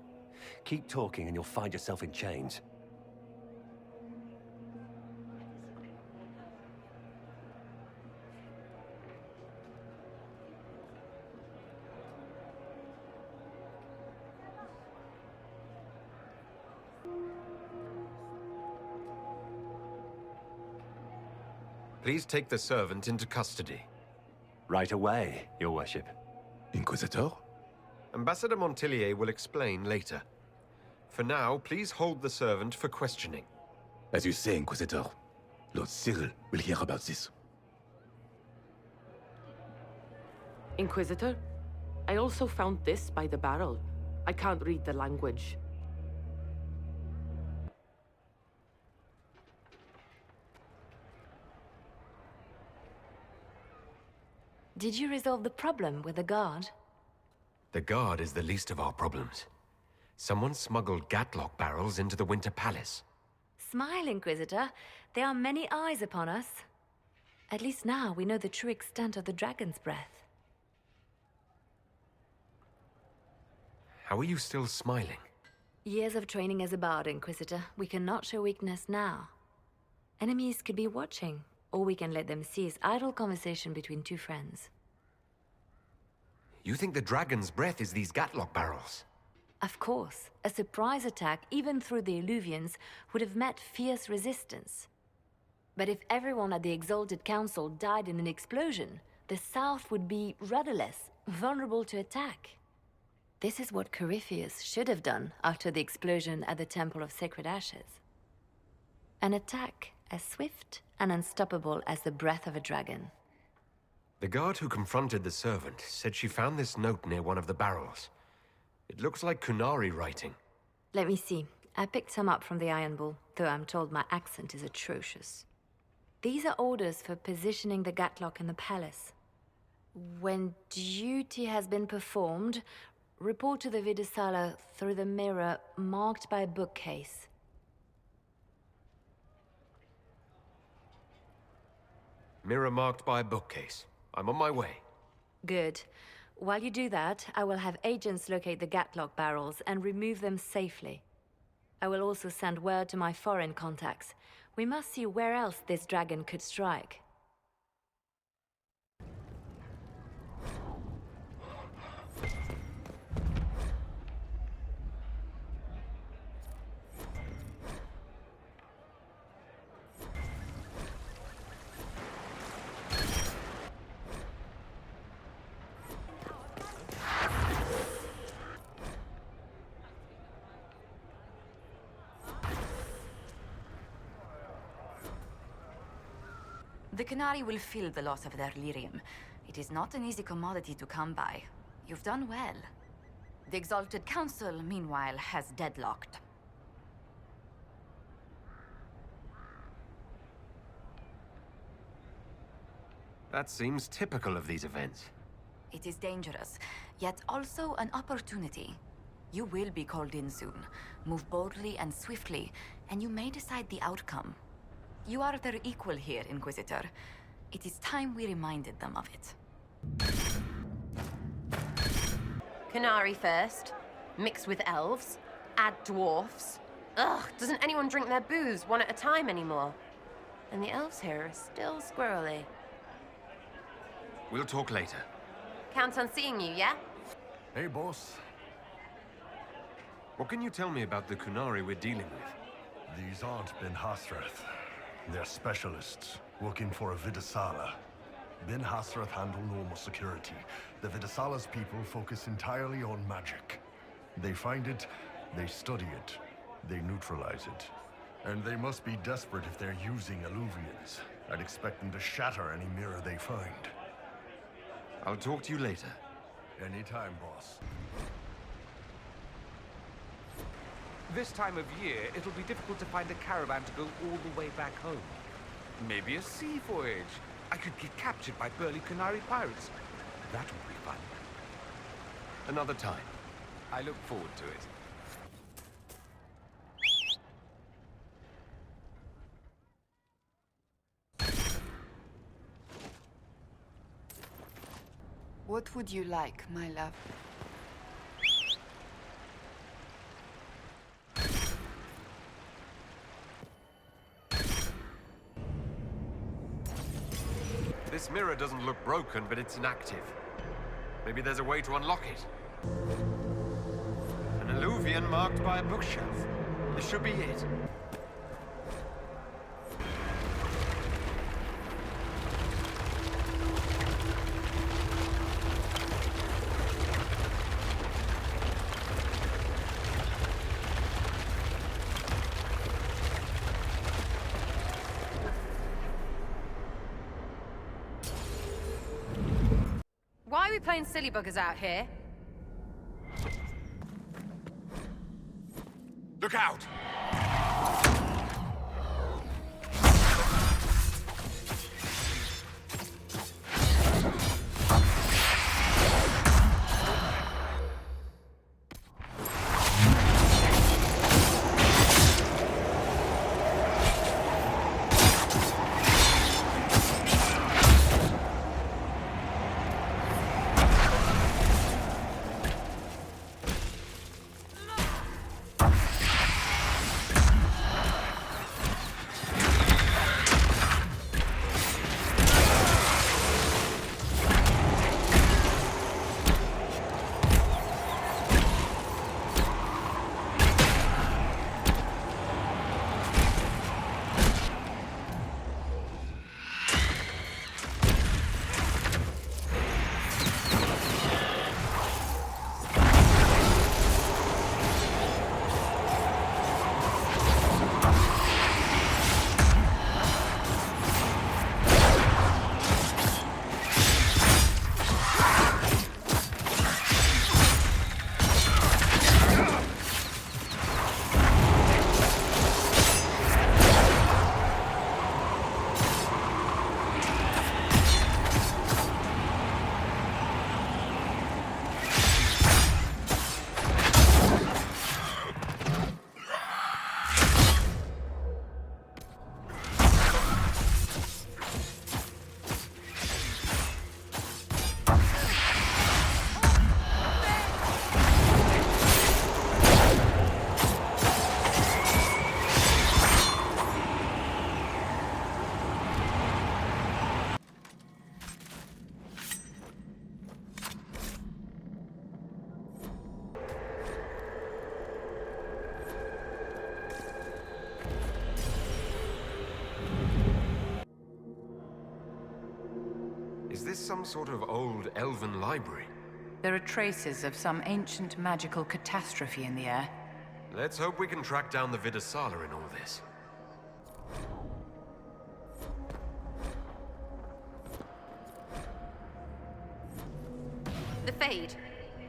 Keep talking and you'll find yourself in chains. Please take the servant into custody. Right away, Your Worship. Inquisitor? Ambassador Montillier will explain later. For now, please hold the servant for questioning. As you say, Inquisitor, Lord Cyril will hear about this. Inquisitor, I also found this by the barrel. I can't read the language. Did you resolve the problem with the guard? The guard is the least of our problems. Someone smuggled Gatlock barrels into the Winter Palace. Smile, Inquisitor. There are many eyes upon us. At least now we know the true extent of the dragon's breath. How are you still smiling? Years of training as a bard, Inquisitor. We cannot show weakness now. Enemies could be watching. All we can let them see is idle conversation between two friends. You think the dragon's breath is these Gatlock barrels? Of course. A surprise attack, even through the Illuvians, would have met fierce resistance. But if everyone at the Exalted Council died in an explosion, the South would be rudderless, vulnerable to attack. This is what Corypheus should have done after the explosion at the Temple of Sacred Ashes. An attack as swift and unstoppable as the breath of a dragon. The guard who confronted the servant said she found this note near one of the barrels. It looks like Kunari writing. Let me see. I picked some up from the Iron Bull, though I'm told my accent is atrocious. These are orders for positioning the Gatlock in the palace. When duty has been performed, report to the Vidusala through the mirror marked by a bookcase. Mirror marked by a bookcase. I'm on my way. Good. While you do that, I will have agents locate the Gatlock barrels and remove them safely. I will also send word to my foreign contacts. We must see where else this dragon could strike. The Canary will feel the loss of their lyrium. It is not an easy commodity to come by. You've done well. The Exalted Council, meanwhile, has deadlocked. That seems typical of these events. It is dangerous, yet also an opportunity. You will be called in soon. Move boldly and swiftly, and you may decide the outcome. You are their equal here, Inquisitor. It is time we reminded them of it. Canary first, mix with elves, add dwarfs. Ugh, doesn't anyone drink their booze one at a time anymore? And the elves here are still squirrely. We'll talk later. Count on seeing you, yeah? Hey, boss. What can you tell me about the Kunari we're dealing with? These aren't Ben Hasrath. They're specialists, working for a Vidasala. Ben Hasrath handle normal security. The Vidasala's people focus entirely on magic. They find it, they study it, they neutralize it. And they must be desperate if they're using Illuvians. I'd expect them to shatter any mirror they find. I'll talk to you later. Anytime, boss. This time of year, it'll be difficult to find a caravan to go all the way back home. Maybe a sea voyage. I could get captured by burly Kunari pirates. That would be fun. Another time. I look forward to it. What would you like, my love? This mirror doesn't look broken, but it's inactive. Maybe there's a way to unlock it. An Illuvian marked by a bookshelf. This should be it. Why are we playing silly buggers out here? Look out! Is this some sort of old elven library? There are traces of some ancient magical catastrophe in the air. Let's hope we can track down the Vidasala in all this. The Fade.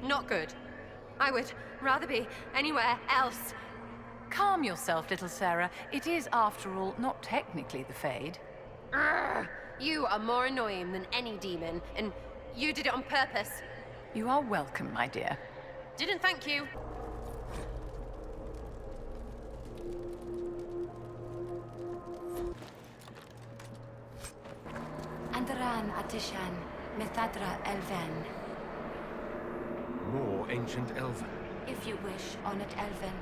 Not good. I would rather be anywhere else. Calm yourself, little Sarah. It is, after all, not technically the Fade. Urgh! You are more annoying than any demon, and You did it on purpose. You are welcome, my dear. Didn't thank you. Andaran Atishan, Methadra Elven. More ancient Elven. If you wish, Honored Elven,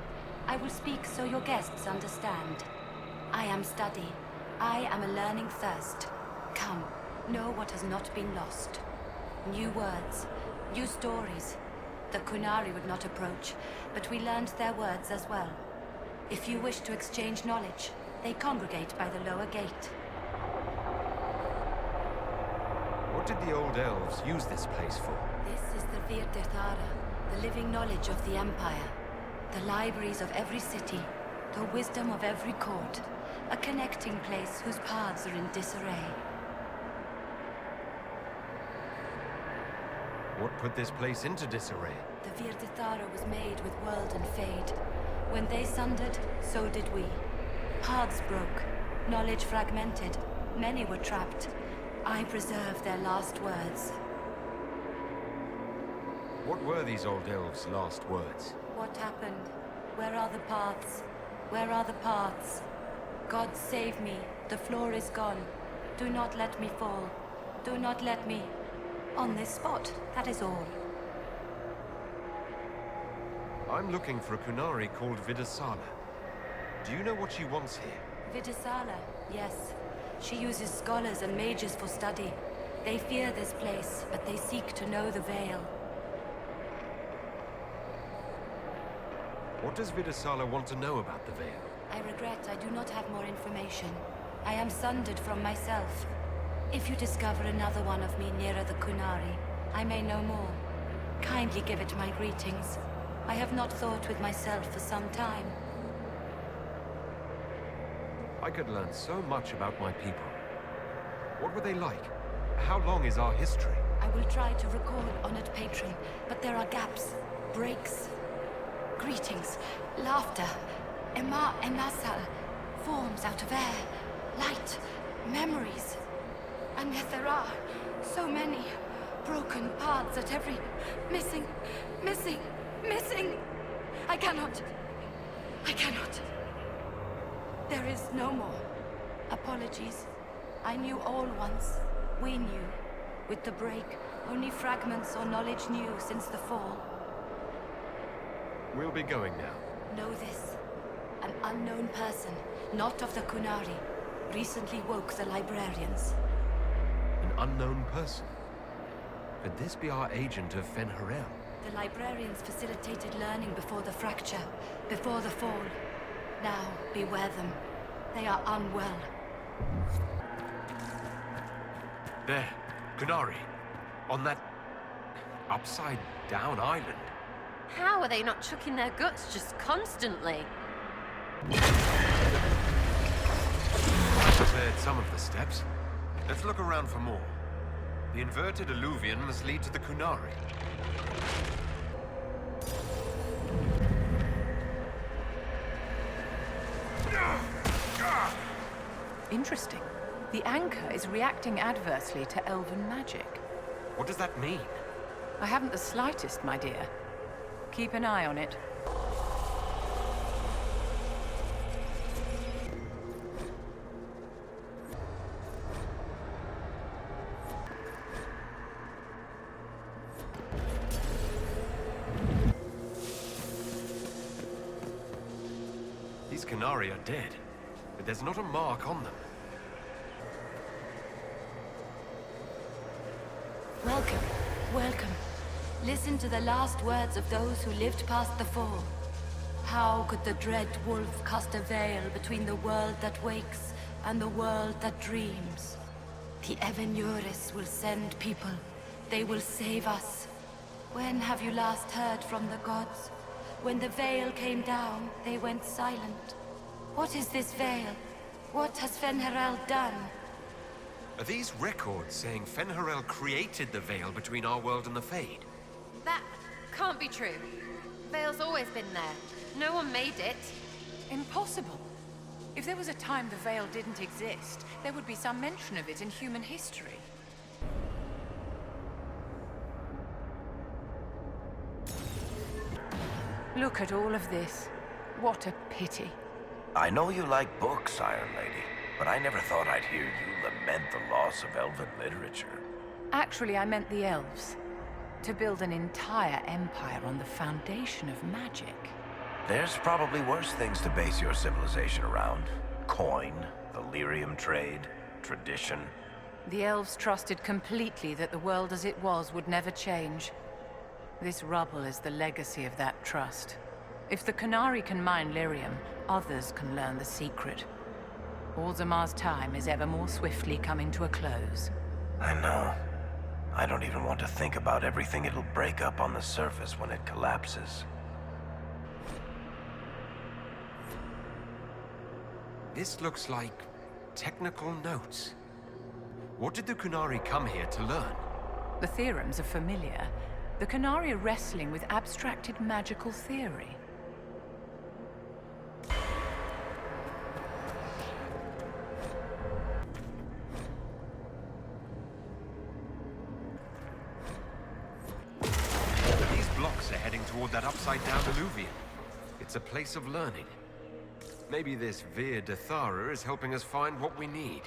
I will speak so your guests understand. I am study. I am a learning thirst. Come, know what has not been lost. New words, new stories. The Kunari would not approach, but we learned their words as well. If you wish to exchange knowledge, they congregate by the lower gate. What did the old elves use this place for? This is the Virtethara, the living knowledge of the Empire. The libraries of every city, the wisdom of every court. A connecting place whose paths are in disarray. What put this place into disarray? The Virtethara was made with world and fade. When they sundered, so did we. Paths broke, knowledge fragmented, many were trapped. I preserve their last words. What were these old elves' last words? What happened? Where are the paths? Where are the paths? God save me, the floor is gone. Do not let me fall. Do not let me... On this spot, that is all. I'm looking for a Kunari called Vidasala. Do you know what she wants here? Vidasala, yes. She uses scholars and mages for study. They fear this place, but they seek to know the Veil. What does Vidasala want to know about the Veil? I regret I do not have more information. I am sundered from myself. If you discover another one of me nearer the Kunari, I may know more. Kindly give it my greetings. I have not thought with myself for some time. I could learn so much about my people. What were they like? How long is our history? I will try to recall, honored patron, but there are gaps, breaks. Greetings, laughter, Ema Enasal, forms out of air, light, memories. And yet there are so many broken paths at every... Missing. I cannot. There is no more. Apologies. I knew all once. We knew. With the break, only fragments or knowledge new since the fall. We'll be going now. Know this. An unknown person, not of the Kunari, recently woke the librarians. An unknown person? Could this be our agent of Fen'Harel? The librarians facilitated learning before the fracture, before the fall. Now, beware them. They are unwell. There, Kunari. On that... upside-down island. How are they not chucking their guts just constantly? Cleared some of the steps. Let's look around for more. The inverted alluvion must lead to the Kunari. Interesting. The anchor is reacting adversely to elven magic. What does that mean? I haven't the slightest, my dear. Keep an eye on it. These Kunari are dead, but there's not a mark on them. Welcome, welcome. Listen to the last words of those who lived past the fall. How could the dread wolf cast a veil between the world that wakes and the world that dreams? The Evenuris will send people. They will save us. When have you last heard from the gods? When the veil came down, they went silent. What is this veil? What has Fen'Harel done? Are these records saying Fen'Harel created the veil between our world and the Fade? That can't be true. Veil's always been there. No one made it. Impossible. If there was a time the Veil didn't exist, there would be some mention of it in human history. Look at all of this. What a pity. I know you like books, Iron Lady, but I never thought I'd hear you lament the loss of elven literature. Actually, I meant the elves. To build an entire empire on the foundation of magic. There's probably worse things to base your civilization around. Coin, the lyrium trade, tradition. The elves trusted completely that the world as it was would never change. This rubble is the legacy of that trust. If the Qunari can mine lyrium, others can learn the secret. Orzamar's time is ever more swiftly coming to a close. I know. I don't even want to think about everything it'll break up on the surface when it collapses. This looks like technical notes. What did the Qunari come here to learn? The theorems are familiar. The Qunari are wrestling with abstracted magical theory. These blocks are heading toward that upside-down alluvium. It's a place of learning. Maybe this Vir Dathara is helping us find what we need.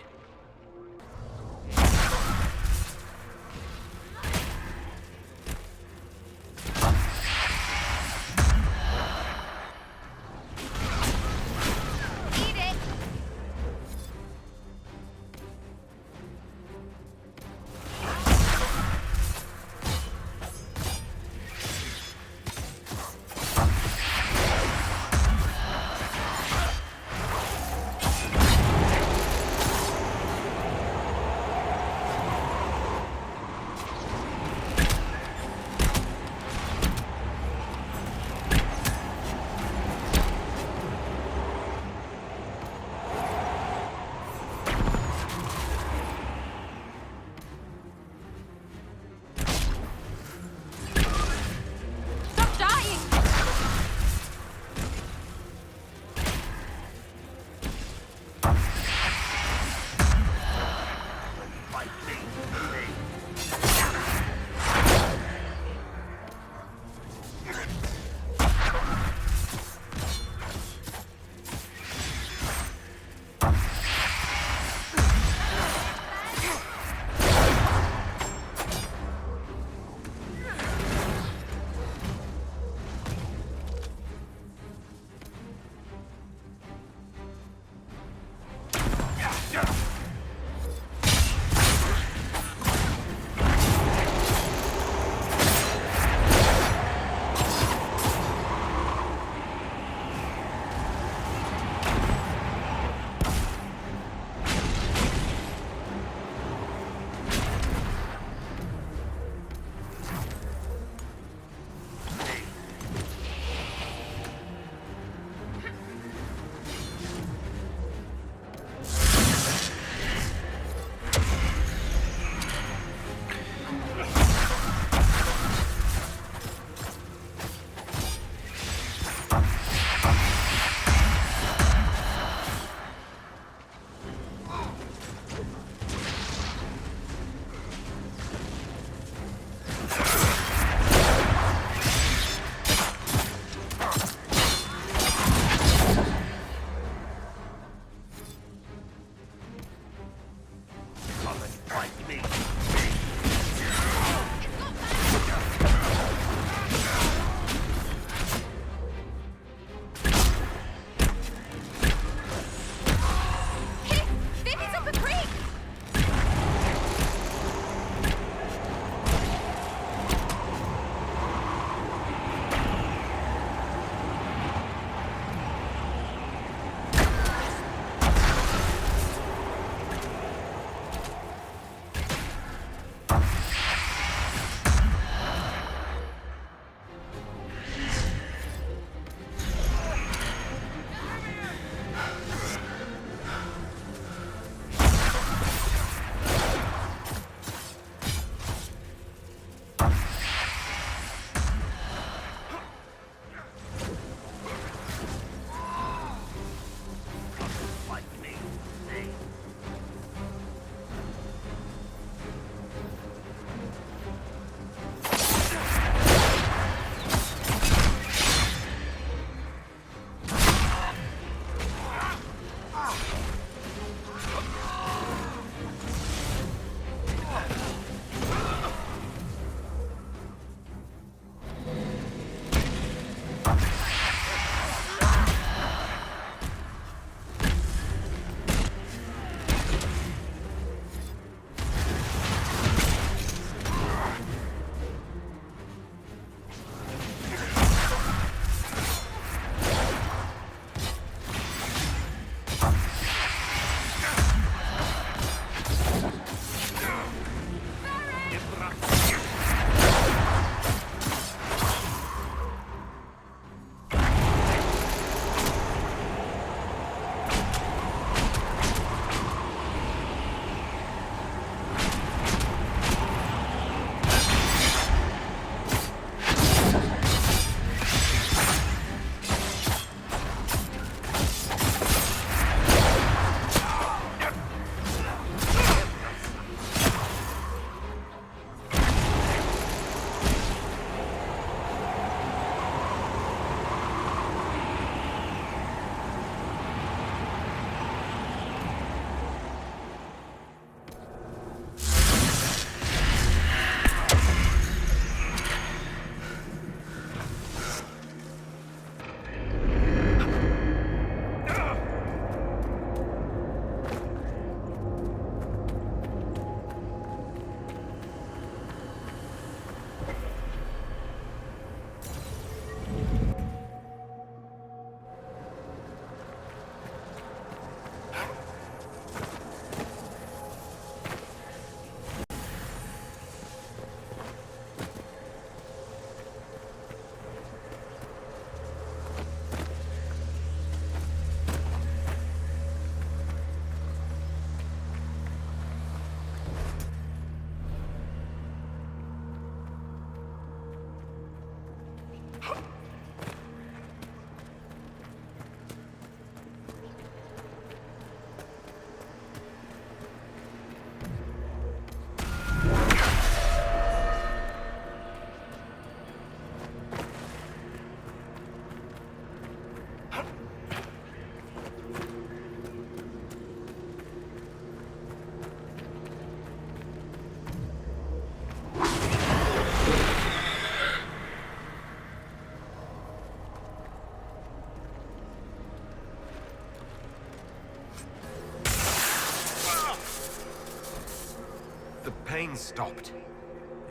The pain stopped.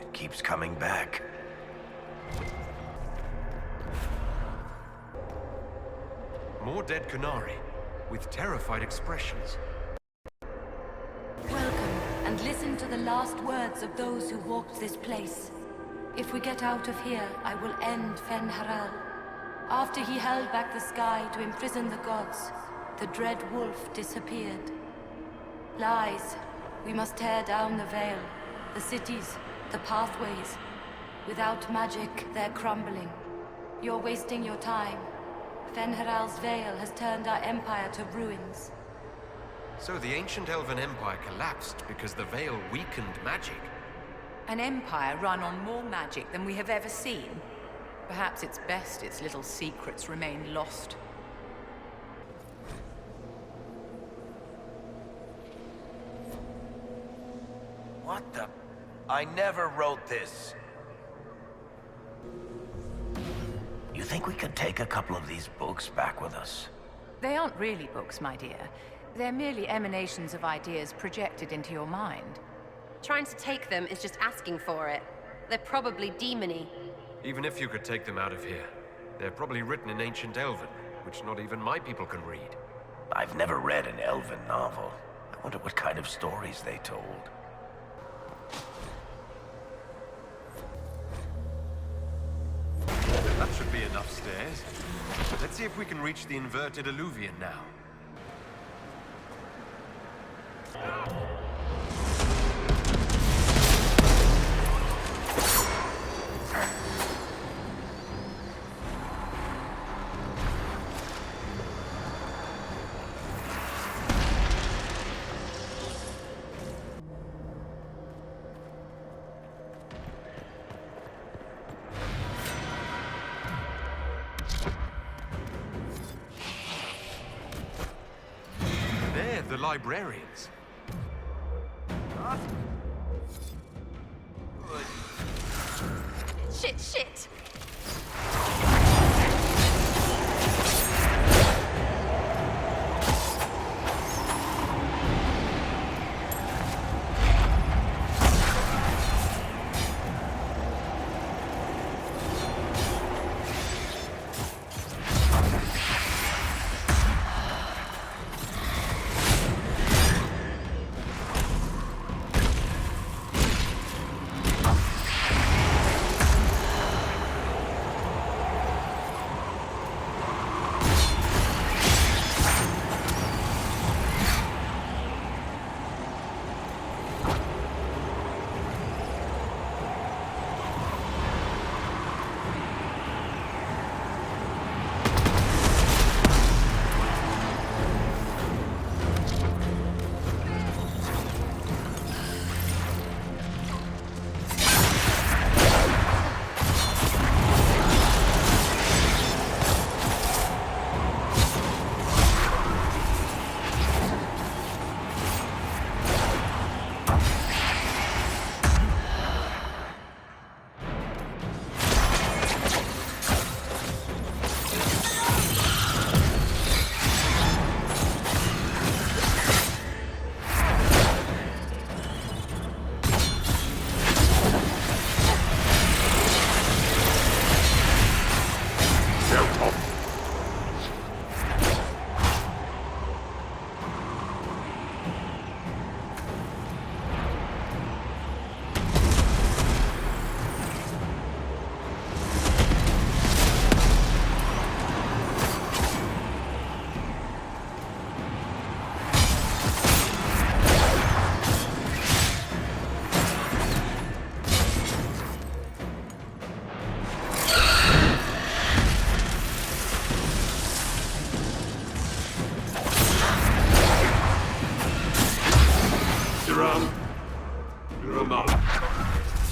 It keeps coming back. More dead Kunari, with terrified expressions. Welcome, and listen to the last words of those who walked this place. If we get out of here, I will end Fen Haral. After he held back the sky to imprison the gods, the dread wolf disappeared. Lies. We must tear down the veil, the cities, the pathways. Without magic, they're crumbling. You're wasting your time. Fen Haral's veil has turned our empire to ruins. So the ancient Elven Empire collapsed because the veil weakened magic. An empire run on more magic than we have ever seen. Perhaps it's best its little secrets remain lost. What the? I never wrote this. You think we could take a couple of these books back with us? They aren't really books, my dear. They're merely emanations of ideas projected into your mind. Trying to take them is just asking for it. They're probably demony. Even if you could take them out of here, they're probably written in ancient Elven, which not even my people can read. I've never read an Elven novel. I wonder what kind of stories they told. That should be enough stairs. Let's see if we can reach the inverted alluvion now. They're the librarians. Shit!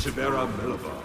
Severa Melivar.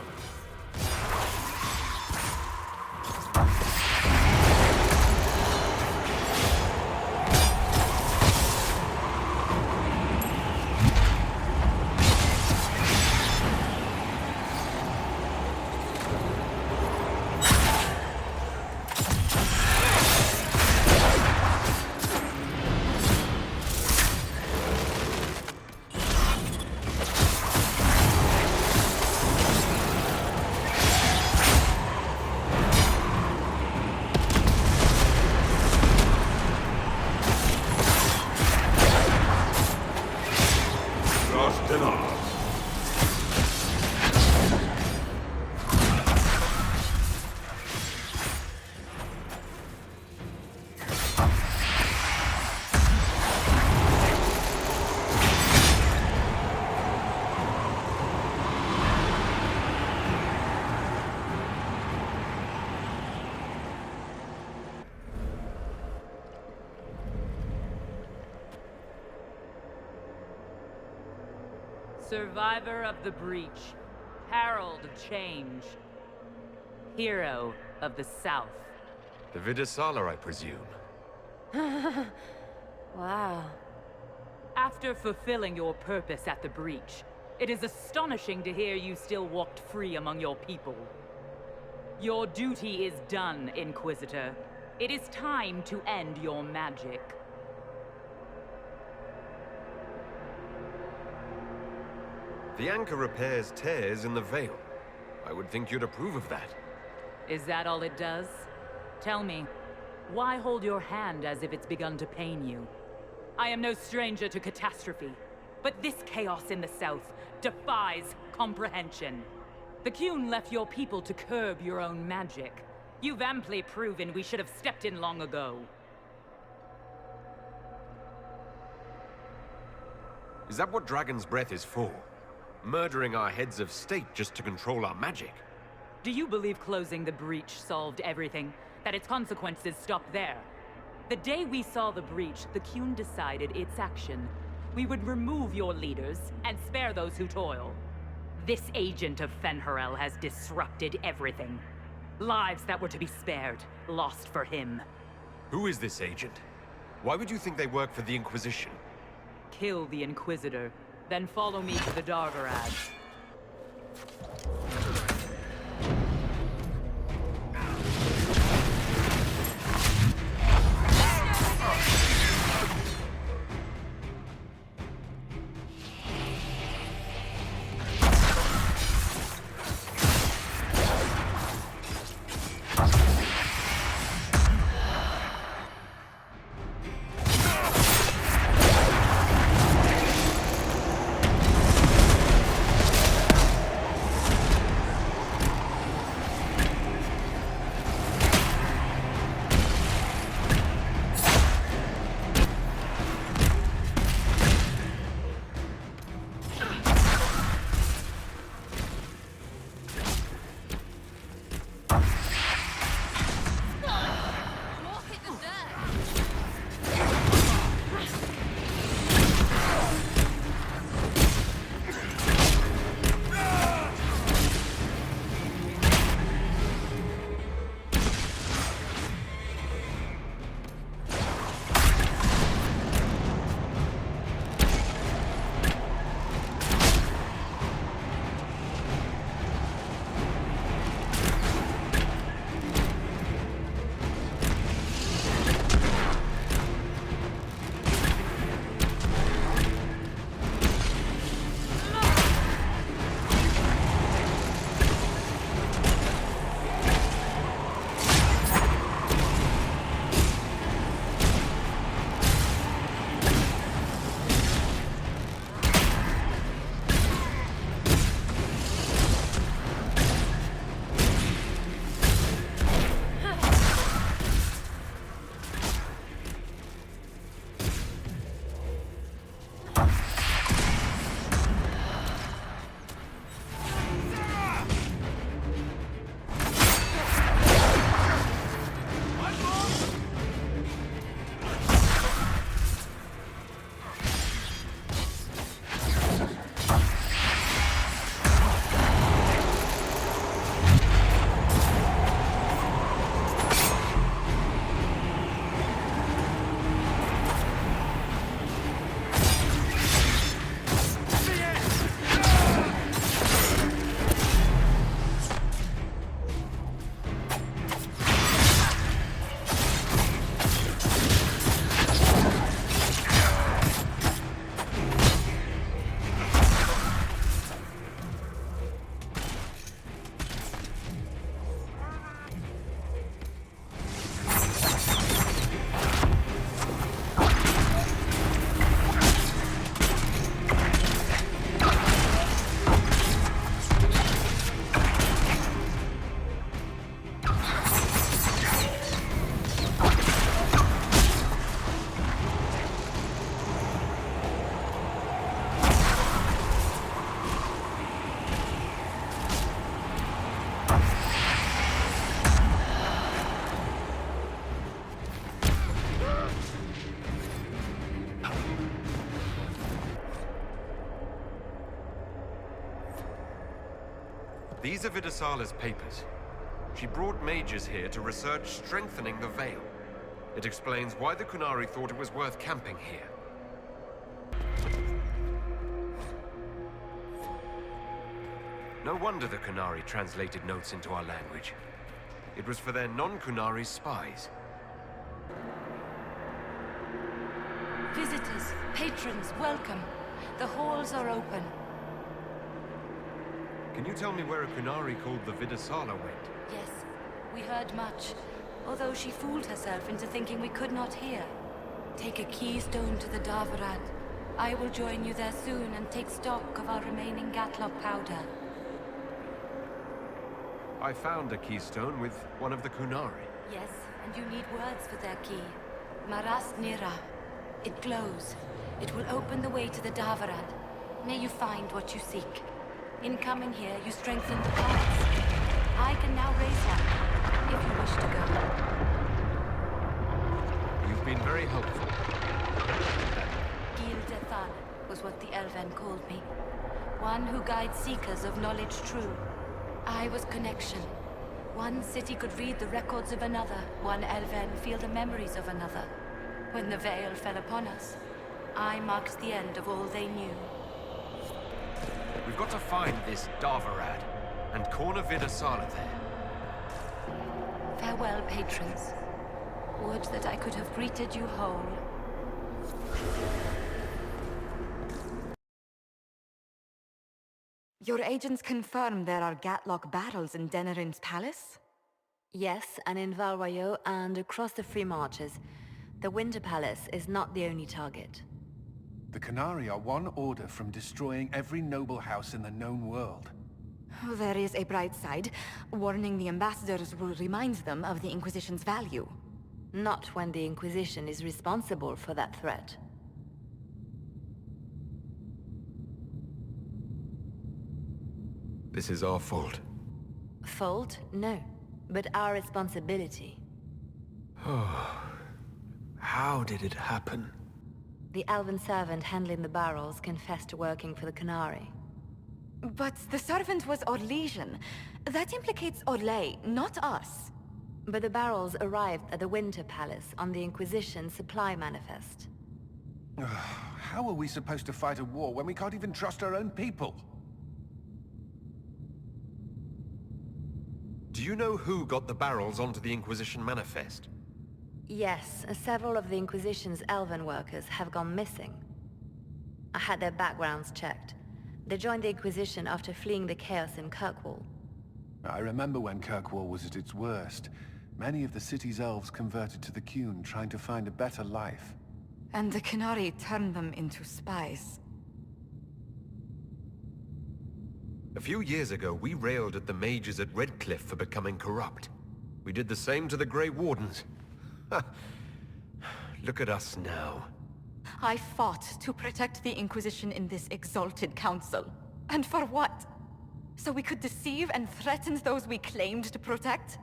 Survivor of the breach. Herald of change. Hero of the South. The Vidisala, I presume. Wow. After fulfilling your purpose at the breach, it is astonishing to hear you still walked free among your people. Your duty is done, Inquisitor. It is time to end your magic. The anchor repairs tears in the veil. I would think you'd approve of that. Is that all it does? Tell me, why hold your hand as if it's begun to pain you? I am no stranger to catastrophe, but this chaos in the South defies comprehension. The Qun left your people to curb your own magic. You've amply proven we should have stepped in long ago. Is that what Dragon's Breath is for? Murdering our heads of state just to control our magic? Do you believe closing the breach solved everything? That its consequences stopped there? The day we saw the breach, the Qun decided its action. We would remove your leaders and spare those who toil. This agent of Fen'Harel has disrupted everything. Lives that were to be spared, lost for him. Who is this agent? Why would you think they work for the Inquisition? Kill the Inquisitor, then follow me to the Dargarad. These are Vidasala's papers. She brought mages here to research strengthening the Veil. It explains why the Kunari thought it was worth camping here. No wonder the Kunari translated notes into our language. It was for their non-Kunari spies. Visitors, patrons, welcome. The halls are open. Can you tell me where a Kunari called the Vidasala went? Yes, we heard much. Although she fooled herself into thinking we could not hear. Take a keystone to the Davarad. I will join you there soon and take stock of our remaining Gatlock powder. I found a keystone with one of the Kunari. Yes, and you need words for their key. Maras Nira. It glows. It will open the way to the Davarad. May you find what you seek. In coming here, you strengthen the paths. I can now raise her, if you wish to go. You've been very helpful. Gildethal was what the Elven called me. One who guides seekers of knowledge true. I was connection. One city could read the records of another, one Elven feel the memories of another. When the veil fell upon us, I marked the end of all they knew. We've got to find this Davarad and corner Vidasala there. Farewell, patrons. Would that I could have greeted you whole. Your agents confirm there are Gatlock battles in Denerim's palace? Yes, and in Valroyo and across the Free Marches. The Winter Palace is not the only target. The Kunari are one order from destroying every noble house in the known world. Oh, there is a bright side. Warning the ambassadors will remind them of the Inquisition's value. Not when the Inquisition is responsible for that threat. This is our fault. Fault? No. But our responsibility. How did it happen? The elven servant handling the barrels confessed to working for the Kunari. But the servant was Orlesian. That implicates Orlais, not us. But the barrels arrived at the Winter Palace on the Inquisition supply manifest. How are we supposed to fight a war when we can't even trust our own people? Do you know who got the barrels onto the Inquisition manifest? Yes, several of the Inquisition's elven workers have gone missing. I had their backgrounds checked. They joined the Inquisition after fleeing the chaos in Kirkwall. I remember when Kirkwall was at its worst. Many of the city's elves converted to the Qun, trying to find a better life. And the Kunari turned them into spies. A few years ago, we railed at the mages at Redcliffe for becoming corrupt. We did the same to the Grey Wardens. Look at us now. I fought to protect the Inquisition in this exalted council. And for what? So we could deceive and threaten those we claimed to protect?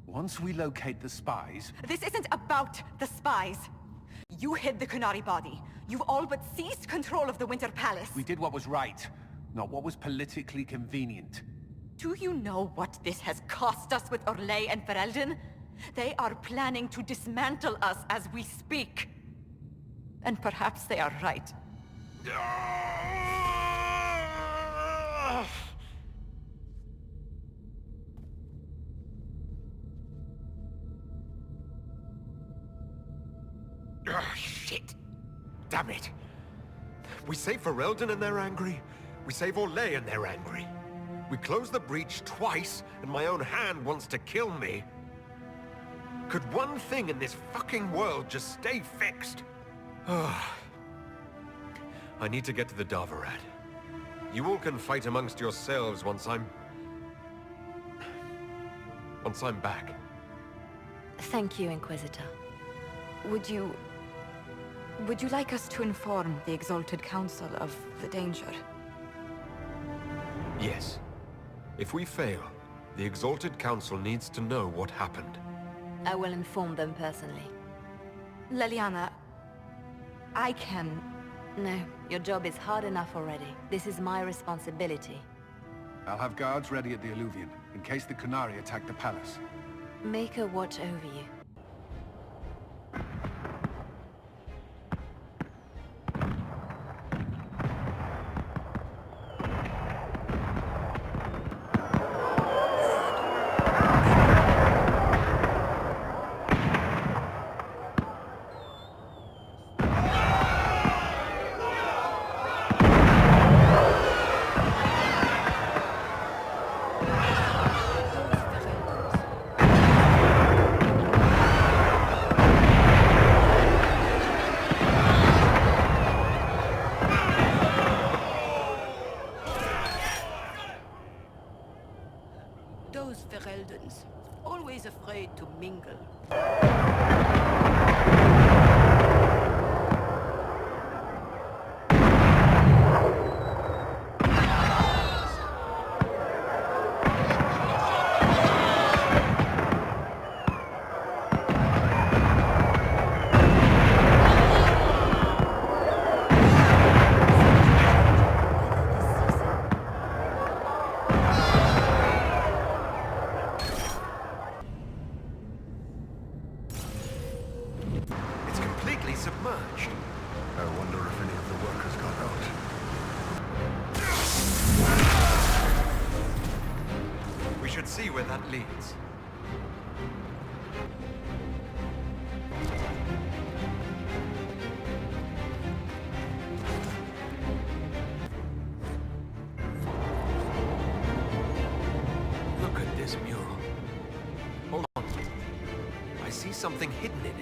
Once we locate the spies... This isn't about the spies. You hid the Kunari body. You've all but seized control of the Winter Palace. We did what was right, not what was politically convenient. Do you know what this has cost us with Orlais and Ferelden? They are planning to dismantle us as we speak. And perhaps they are right. Shit! Damn it! We save Ferelden and they're angry. We save Orlais and they're angry. We close the breach twice, and my own hand wants to kill me. Could one thing in this fucking world just stay fixed? I need to get to the Davarad. You all can fight amongst yourselves once I'm back. Thank you, Inquisitor. Would you like us to inform the Exalted Council of the danger? Yes. If we fail, the Exalted Council needs to know what happened. I will inform them personally. Leliana, I can... No, your job is hard enough already. This is my responsibility. I'll have guards ready at the Alluvion, in case the Qunari attack the palace. Make her watch over you. Those Fereldans, always afraid to mingle. It's completely submerged. I wonder if any of the workers got out. We should see where that leads. Look at this mural. Hold on. I see something hidden in it.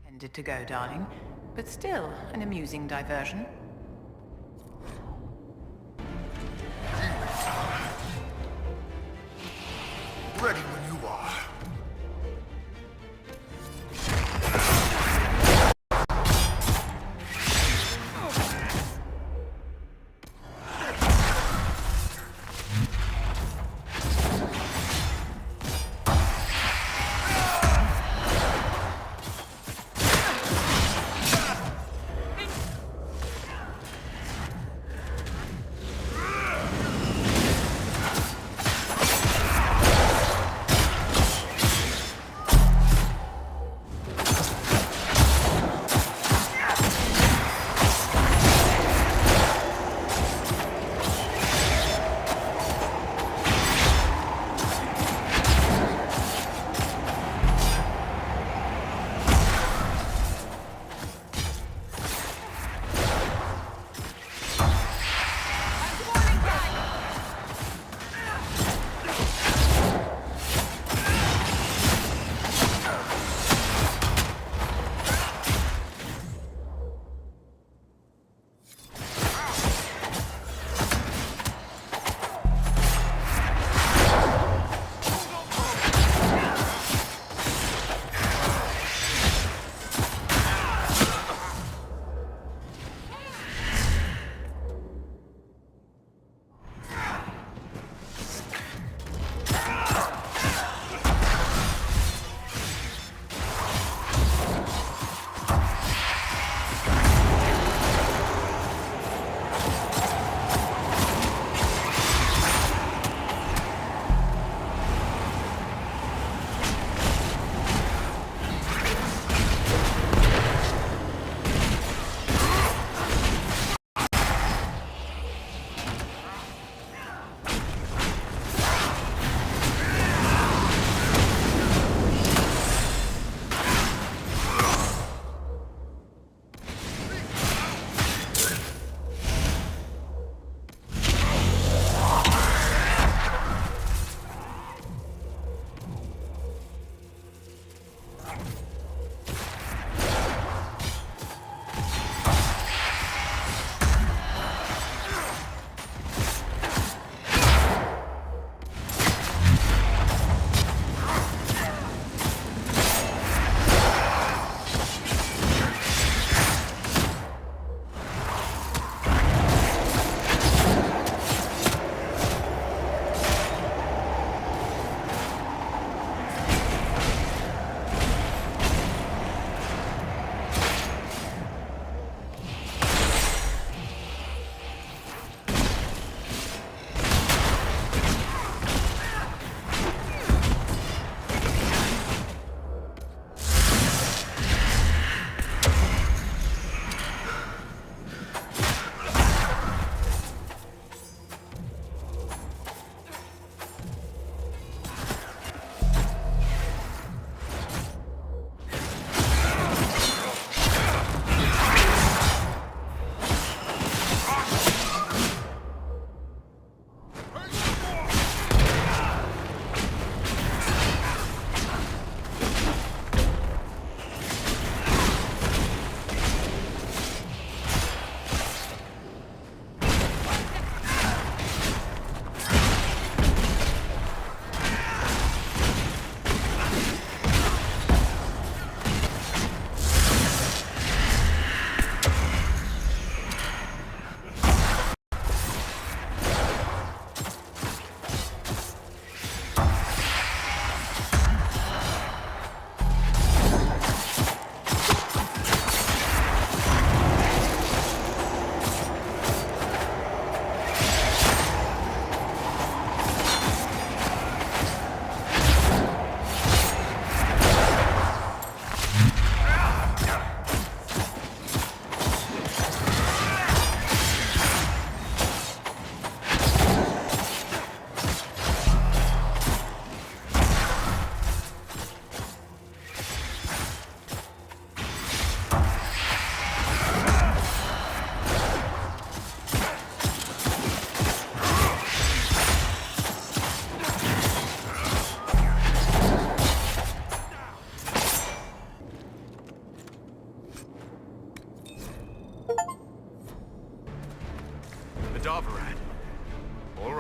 Ended to go, darling, but still an amusing diversion. Ready when you are.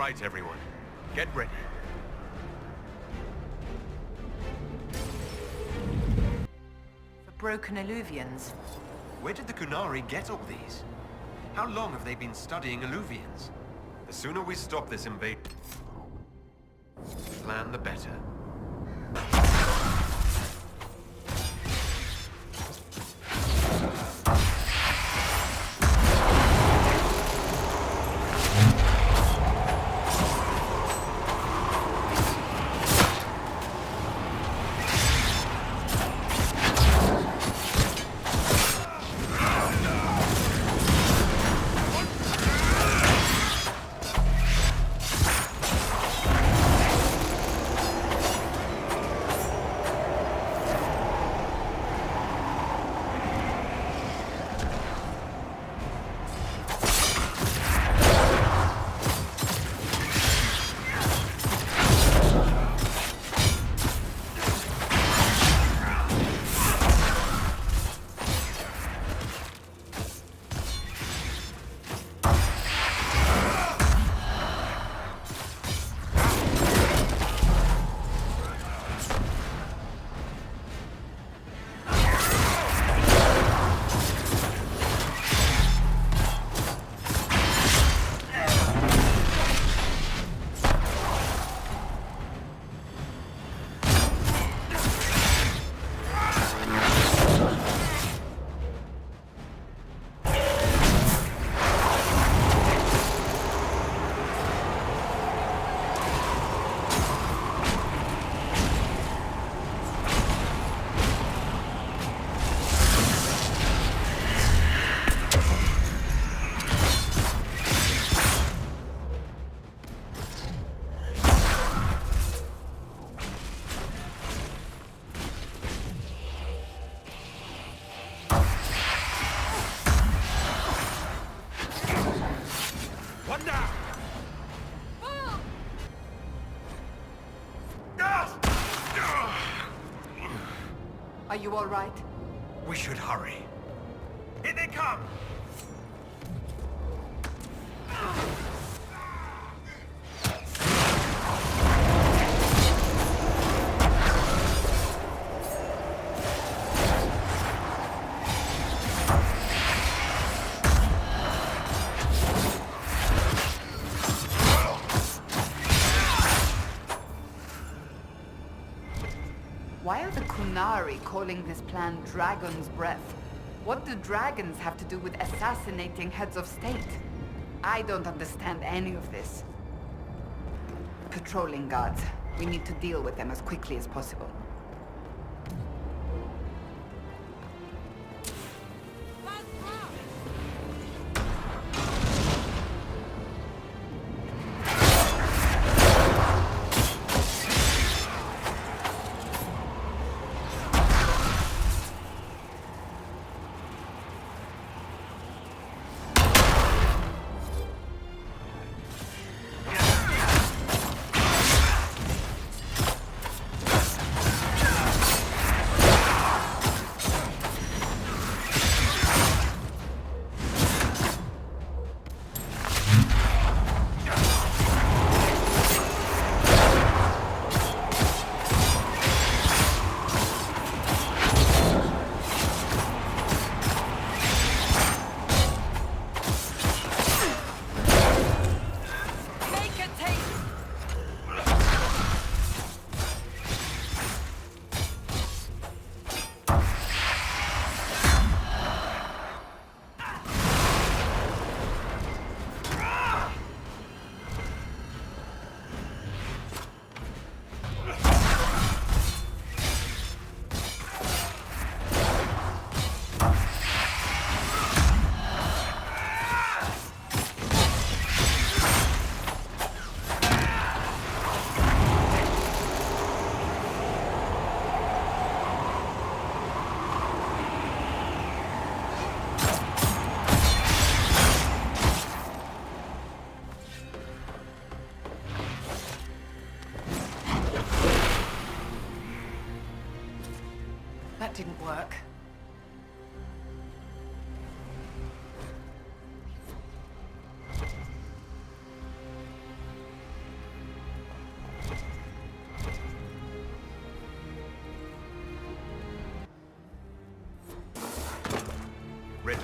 right, everyone. Get ready. For broken alluvians. Where did the Kunari get all these? How long have they been studying alluvians? The sooner we stop this invasion plan, the better. Are you all right? We should hurry. Here they come! Why are the Kunari calling this plan Dragon's Breath? What do dragons have to do with assassinating heads of state? I don't understand any of this. Patrolling guards. We need to deal with them as quickly as possible. That didn't work.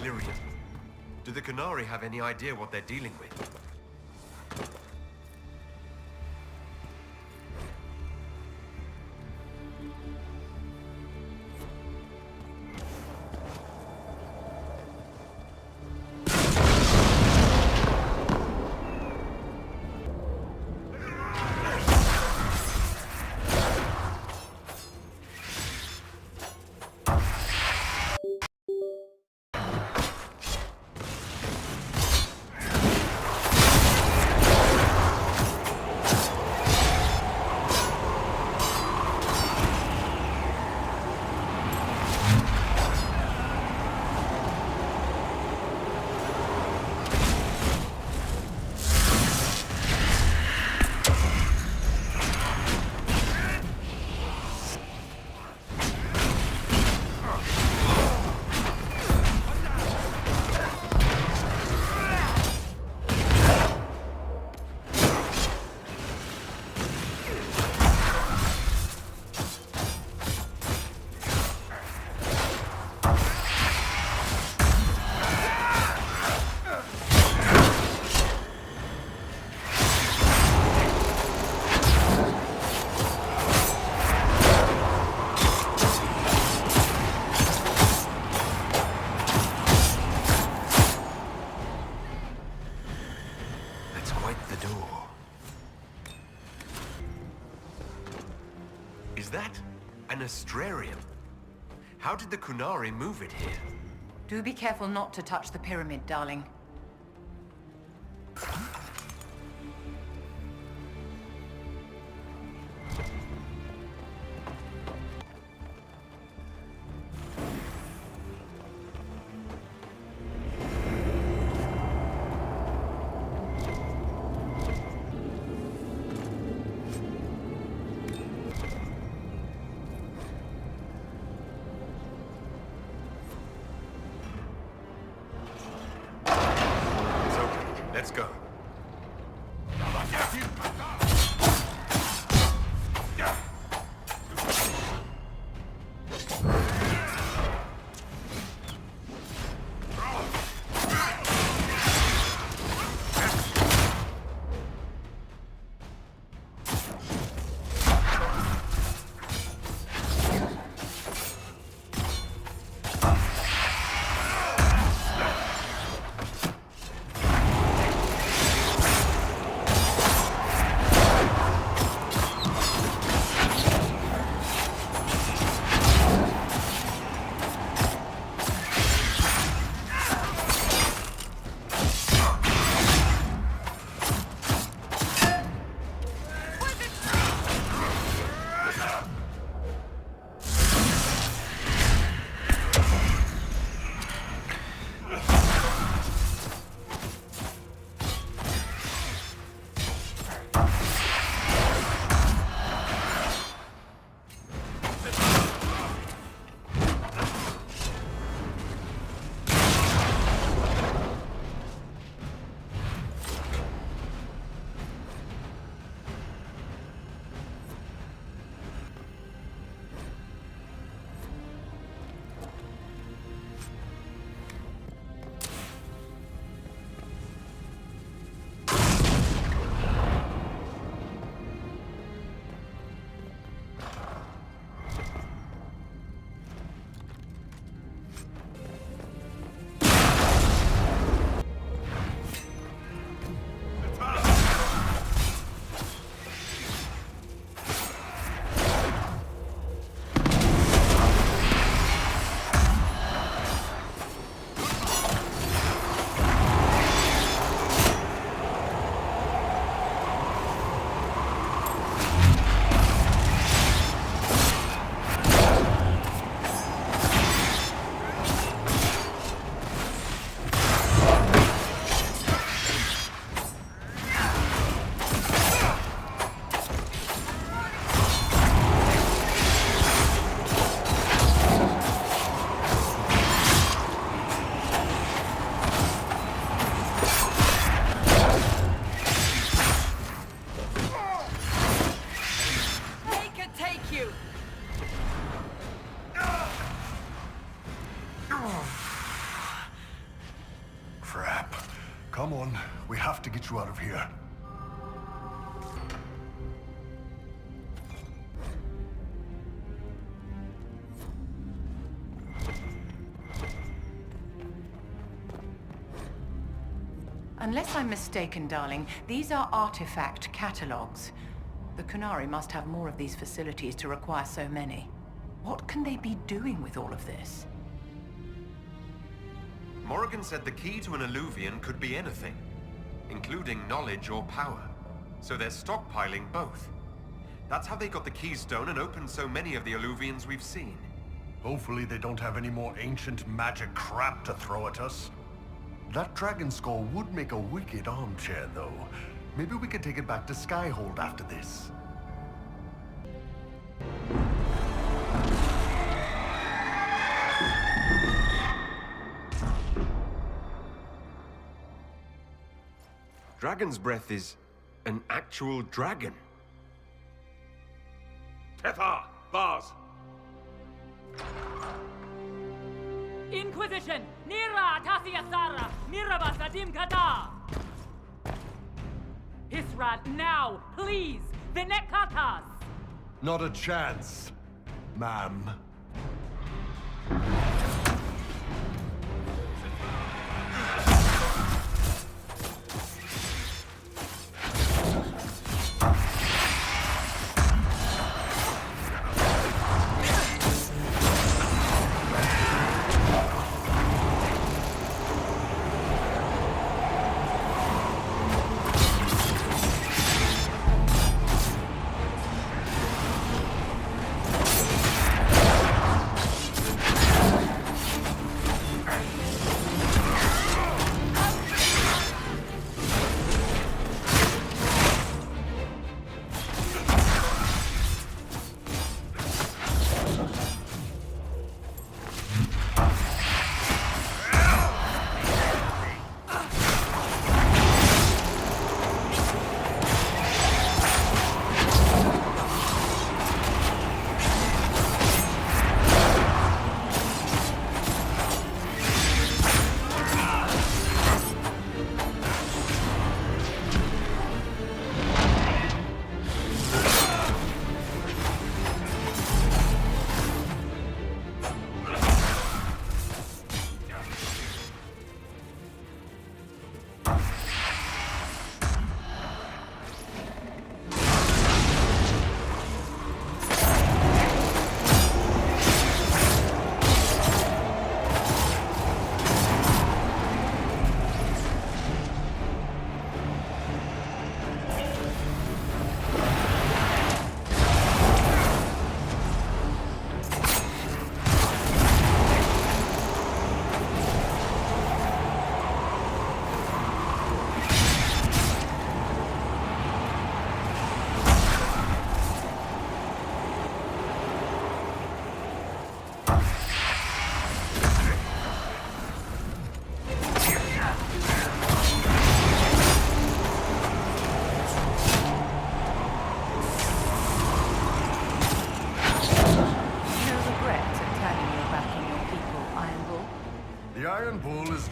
Lyrium. Do the Qunari have any idea what they're dealing with? Is that an astrarium? How did the Qunari move it here? Do be careful not to touch the pyramid, darling. Let's go. Come on, we have to get you out of here. Unless I'm mistaken, darling, these are artifact catalogs. The Kunari must have more of these facilities to require so many. What can they be doing with all of this? Morrigan said the key to an Illuvian could be anything, including knowledge or power. So they're stockpiling both. That's how they got the keystone and opened so many of the Illuvians we've seen. Hopefully they don't have any more ancient magic crap to throw at us. That dragon skull would make a wicked armchair, though. Maybe we could take it back to Skyhold after this. Dragon's breath is an actual dragon. Tethar! Bars! Inquisition! Nira Tasiasara! Miraba Sadim Kata! Hisrat, now! Please! Vinet Katas! Not a chance, ma'am.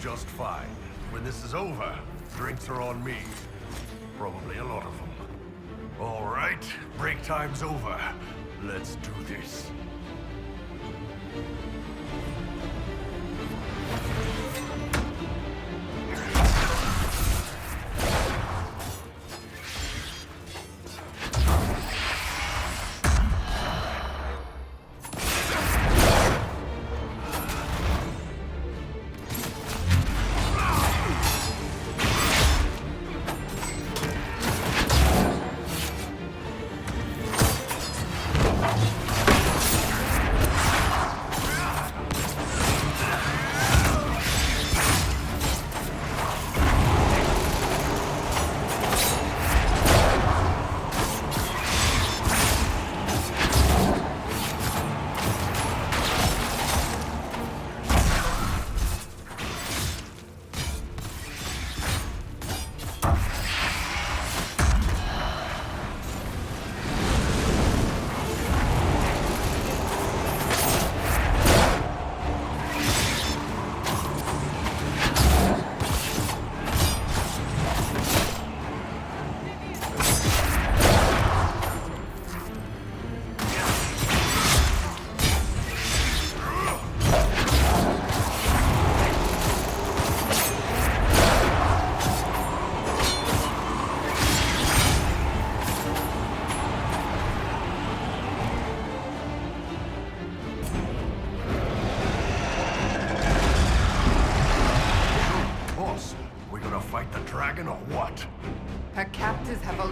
Just fine. When this is over, drinks are on me. Probably a lot of them. All right, break time's over. Let's do this.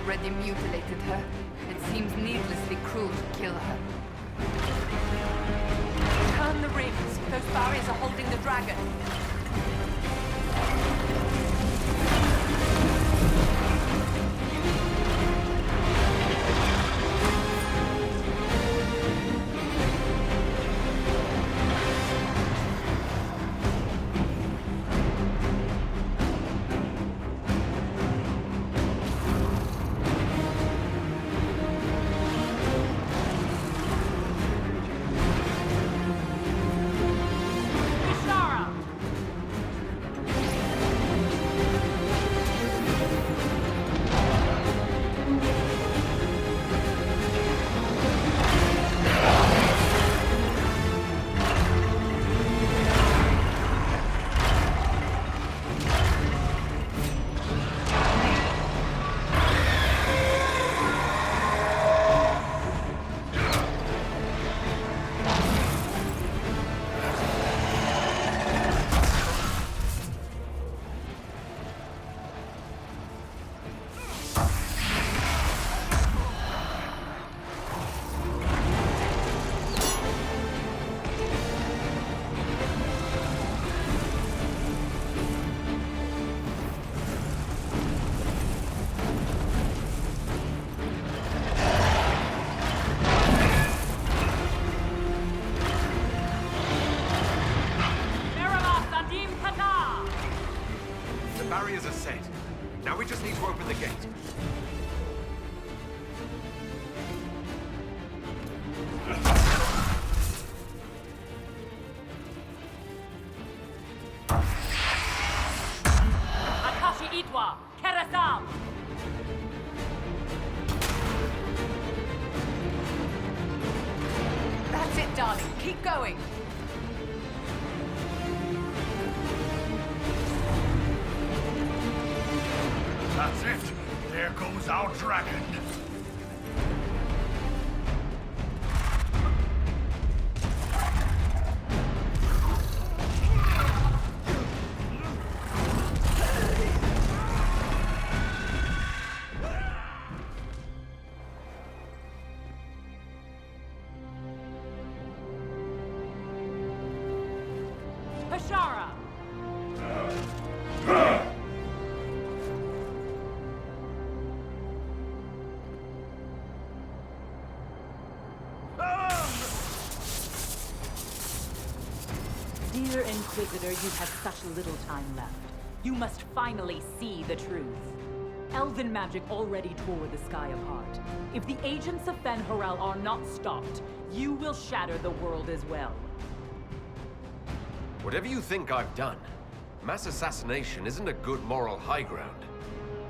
already mutilated her. It seems needlessly cruel to kill her. Turn the rings. Those barriers are holding the dragon. barriers are set. Now we just need to open the gate. Akashi Itwa, Kerasam! That's it, darling. Keep going. That's it. There goes our dragon. Pashara! Dear Inquisitor, you have such little time left. You must finally see the truth. Elven magic already tore the sky apart. If the agents of Fen-Harel are not stopped, you will shatter the world as well. Whatever you think I've done, mass assassination isn't a good moral high ground.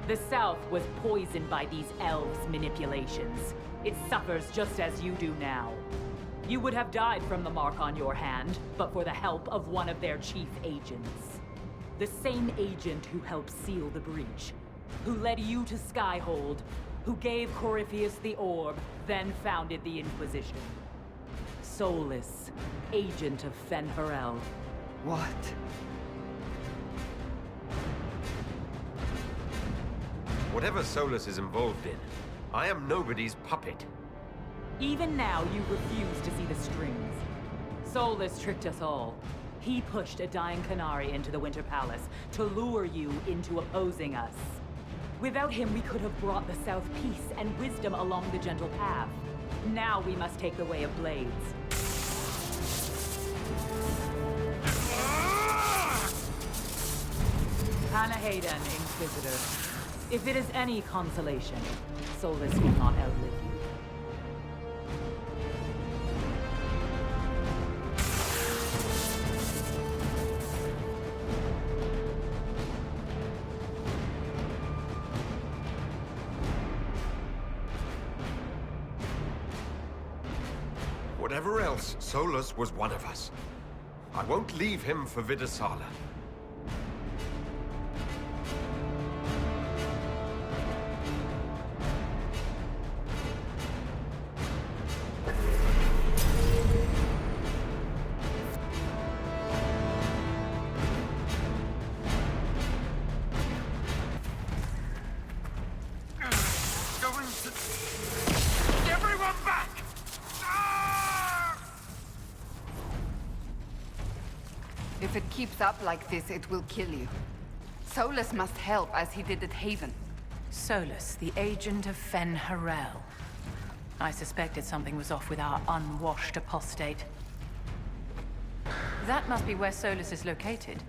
The South was poisoned by these elves' manipulations. It suffers just as you do now. You would have died from the mark on your hand, but for the help of one of their chief agents. The same agent who helped seal the breach, who led you to Skyhold, who gave Corypheus the orb, then founded the Inquisition. Solus, agent of Fen-Harel. What? Whatever Solus is involved in, I am nobody's puppet. Even now, you refuse to see the strings. Solus tricked us all. He pushed a dying Canary into the Winter Palace to lure you into opposing us. Without him, we could have brought the South peace and wisdom along the gentle path. Now we must take the way of blades. Panahayden, Inquisitor. If it is any consolation, Solus will not outlive you. Whatever else, Solus was one of us. I won't leave him for Vidasala. If it keeps up like this, it will kill you. Solus must help, as he did at Haven. Solus, the agent of Fen Harel. I suspected something was off with our unwashed apostate. That must be where Solus is located.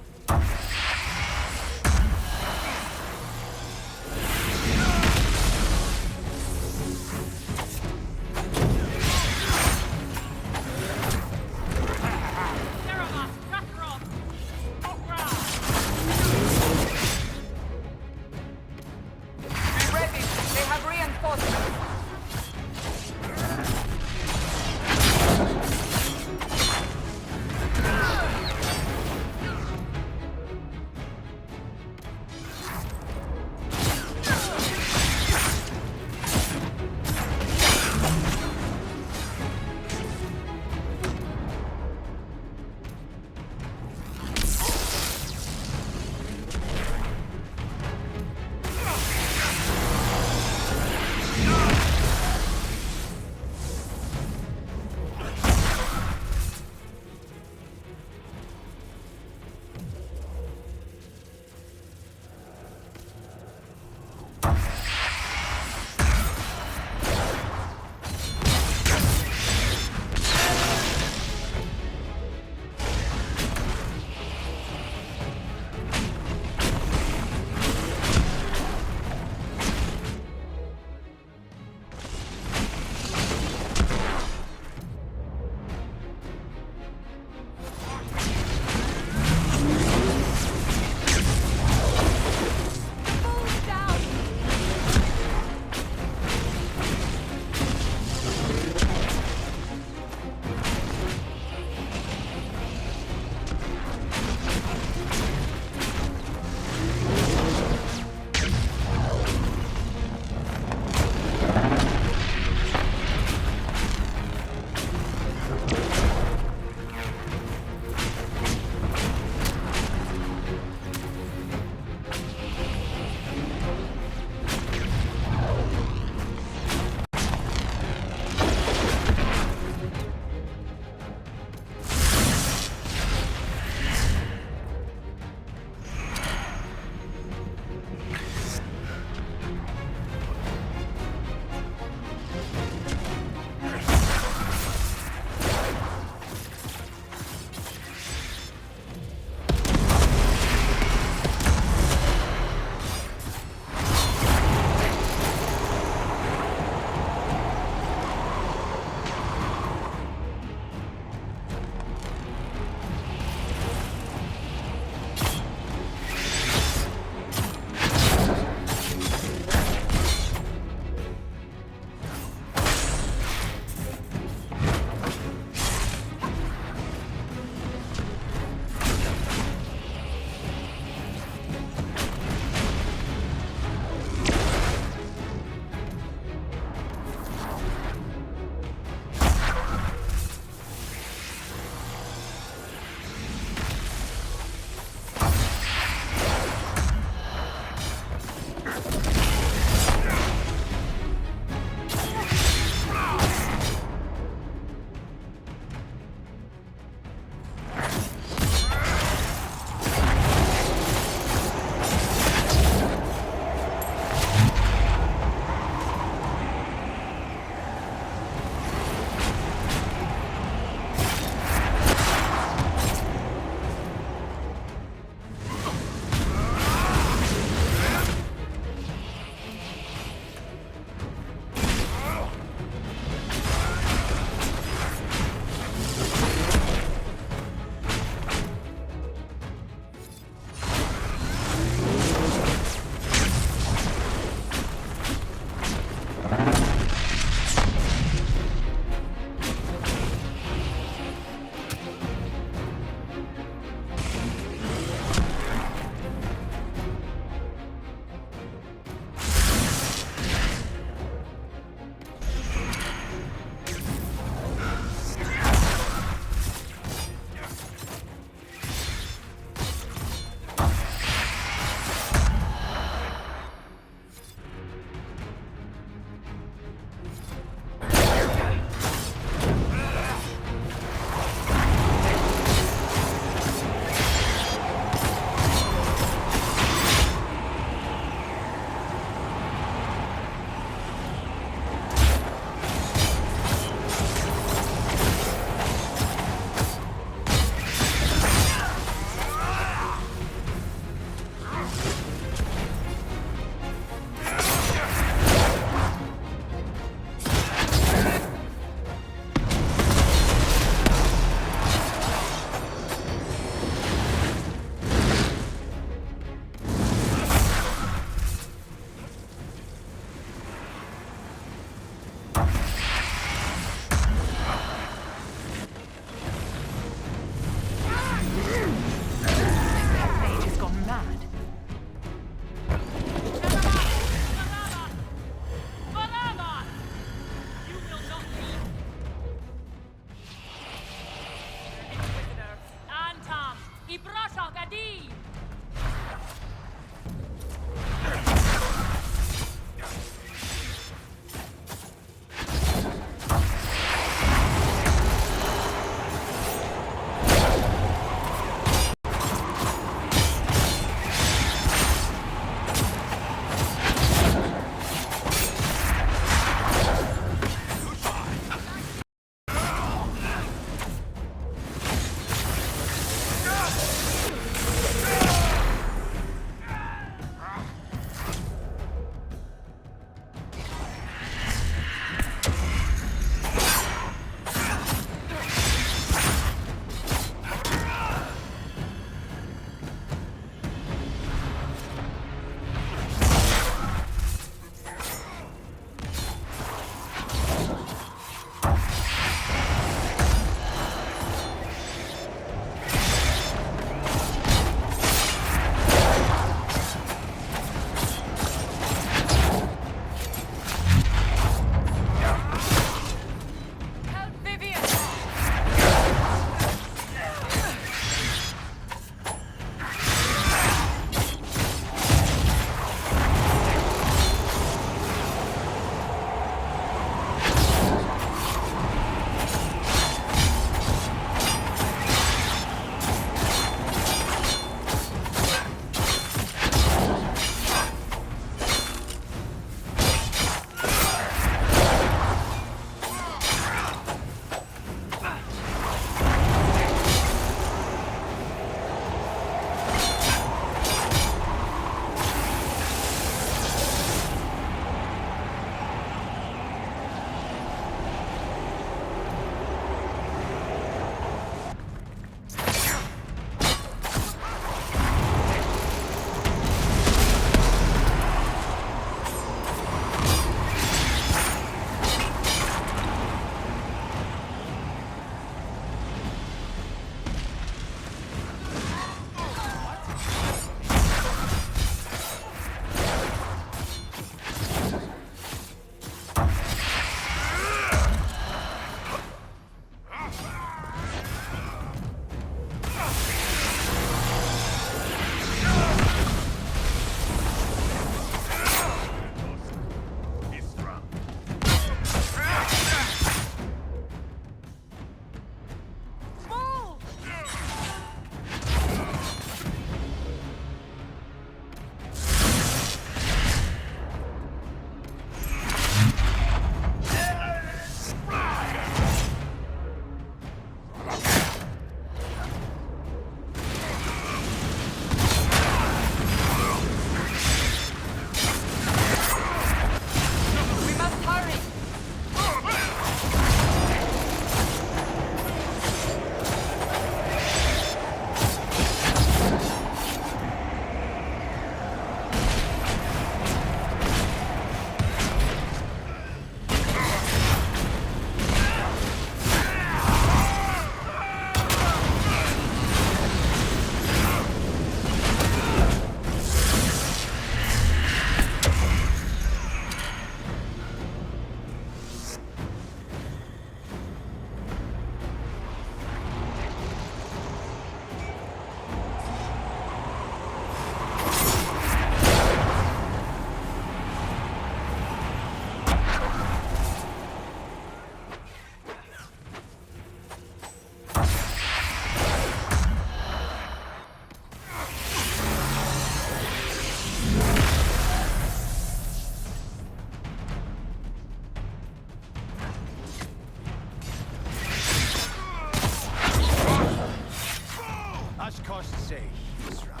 cost say he's right.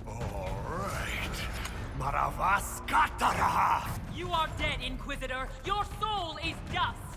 All right. Maravaskatara! You are dead, Inquisitor! Your soul is dust!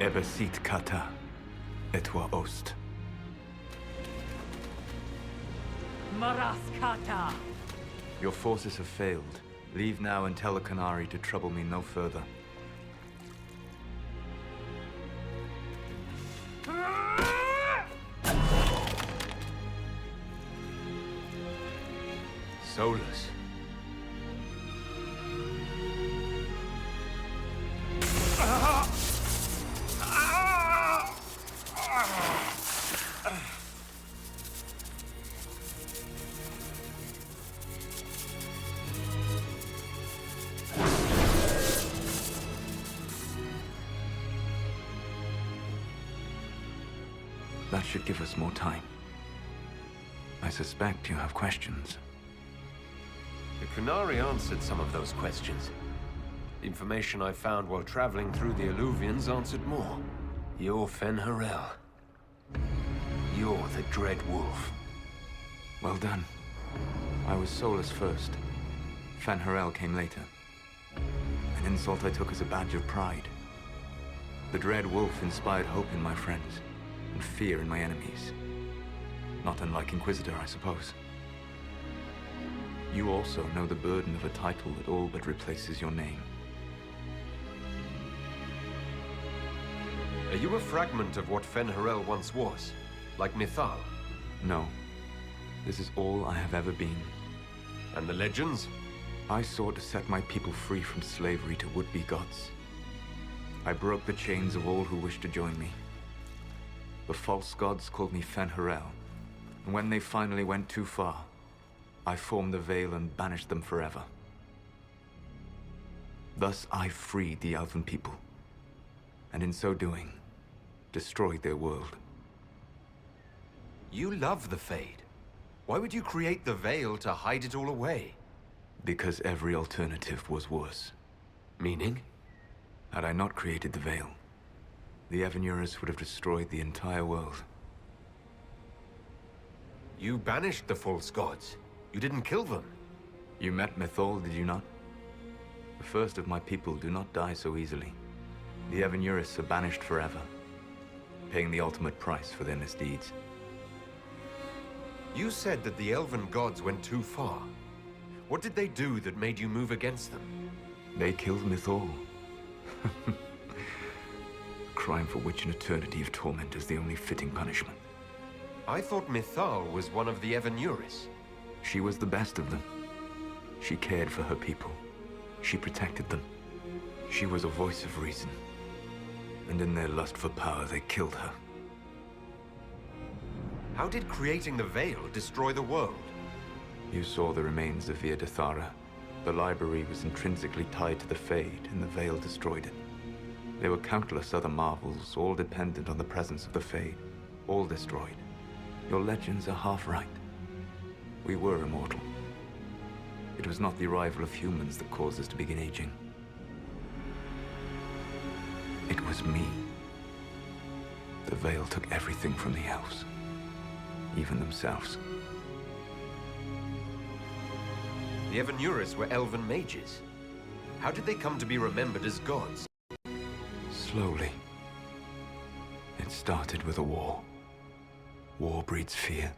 Ebesit kata, etwa ost. Maraskata! Your forces have failed. Leave now and tell the Canary to trouble me no further. Solus. That should give us more time. I suspect you have questions. The Canary answered some of those questions. The information I found while traveling through the Alluvians answered more. You're Fen'Harel. You're the Dread Wolf. Well done. I was Solus first. Fen'Harel came later. An insult I took as a badge of pride. The Dread Wolf inspired hope in my friends, and fear in my enemies. Not unlike Inquisitor, I suppose. You also know the burden of a title that all but replaces your name. Are you a fragment of what Fen'Harel once was? Like Mythal? No. This is all I have ever been. And the legends? I sought to set my people free from slavery to would-be gods. I broke the chains of all who wished to join me. The false gods called me Fen'Harel, and when they finally went too far, I formed the Veil and banished them forever. Thus I freed the Elven people, and in so doing, destroyed their world. You love the Fade. Why would you create the Veil to hide it all away? Because every alternative was worse. Meaning? Had I not created the Veil, the Evanurus would have destroyed the entire world. You banished the false gods. You didn't kill them. You met Mythal, did you not? The first of my people do not die so easily. The Evanurus are banished forever, paying the ultimate price for their misdeeds. You said that the Elven gods went too far. What did they do that made you move against them? They killed Mythal. Crime for which an eternity of torment is the only fitting punishment. I thought Mythal was one of the Evanurus. She was the best of them. She cared for her people. She protected them. She was a voice of reason. And in their lust for power, they killed her. How did creating the Veil destroy the world? You saw the remains of Via Dethara. The library was intrinsically tied to the Fade, and the Veil destroyed it. There were countless other marvels, all dependent on the presence of the Fade, all destroyed. Your legends are half right. We were immortal. It was not the arrival of humans that caused us to begin aging. It was me. The Veil took everything from the elves, even themselves. The Evanurus were elven mages. How did they come to be remembered as gods? Slowly. It started with a war. War breeds fear.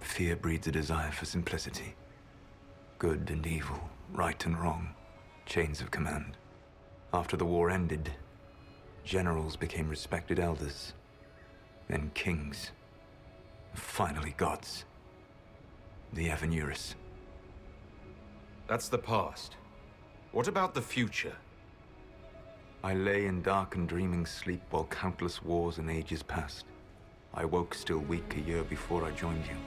Fear breeds a desire for simplicity. Good and evil, right and wrong, chains of command. After the war ended, generals became respected elders, then kings, finally gods. The Evanurus. That's the past. What about the future? I lay in dark and dreaming sleep while countless wars and ages passed. I woke still weak a year before I joined you.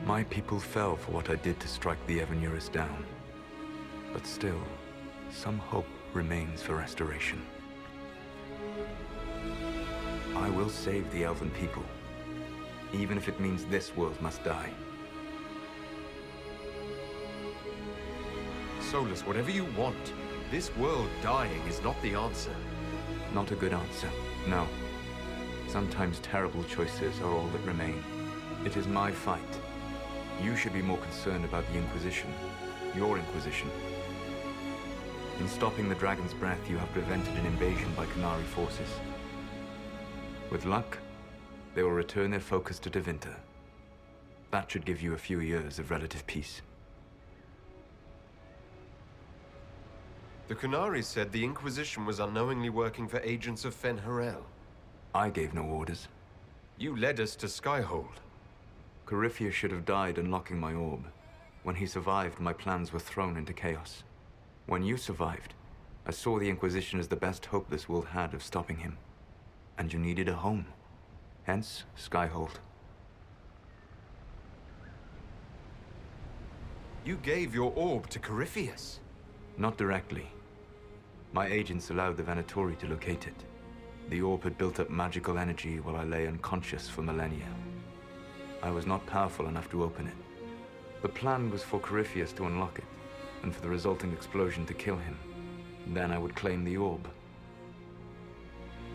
My people fell for what I did to strike the Evanurus down. But still, some hope remains for restoration. I will save the elven people, even if it means this world must die. Solus, whatever you want, this world dying is not the answer. Not a good answer, no. Sometimes terrible choices are all that remain. It is my fight. You should be more concerned about the Inquisition, your Inquisition. In stopping the Dragon's Breath, you have prevented an invasion by Qunari forces. With luck, they will return their focus to Tevinter. That should give you a few years of relative peace. The Qunari said the Inquisition was unknowingly working for agents of Fen-Harel. I gave no orders. You led us to Skyhold. Corypheus should have died unlocking my orb. When he survived, my plans were thrown into chaos. When you survived, I saw the Inquisition as the best hope this world had of stopping him. And you needed a home. Hence, Skyhold. You gave your orb to Corypheus? Not directly. My agents allowed the Venatori to locate it. The orb had built up magical energy while I lay unconscious for millennia. I was not powerful enough to open it. The plan was for Corypheus to unlock it, and for the resulting explosion to kill him. Then I would claim the orb.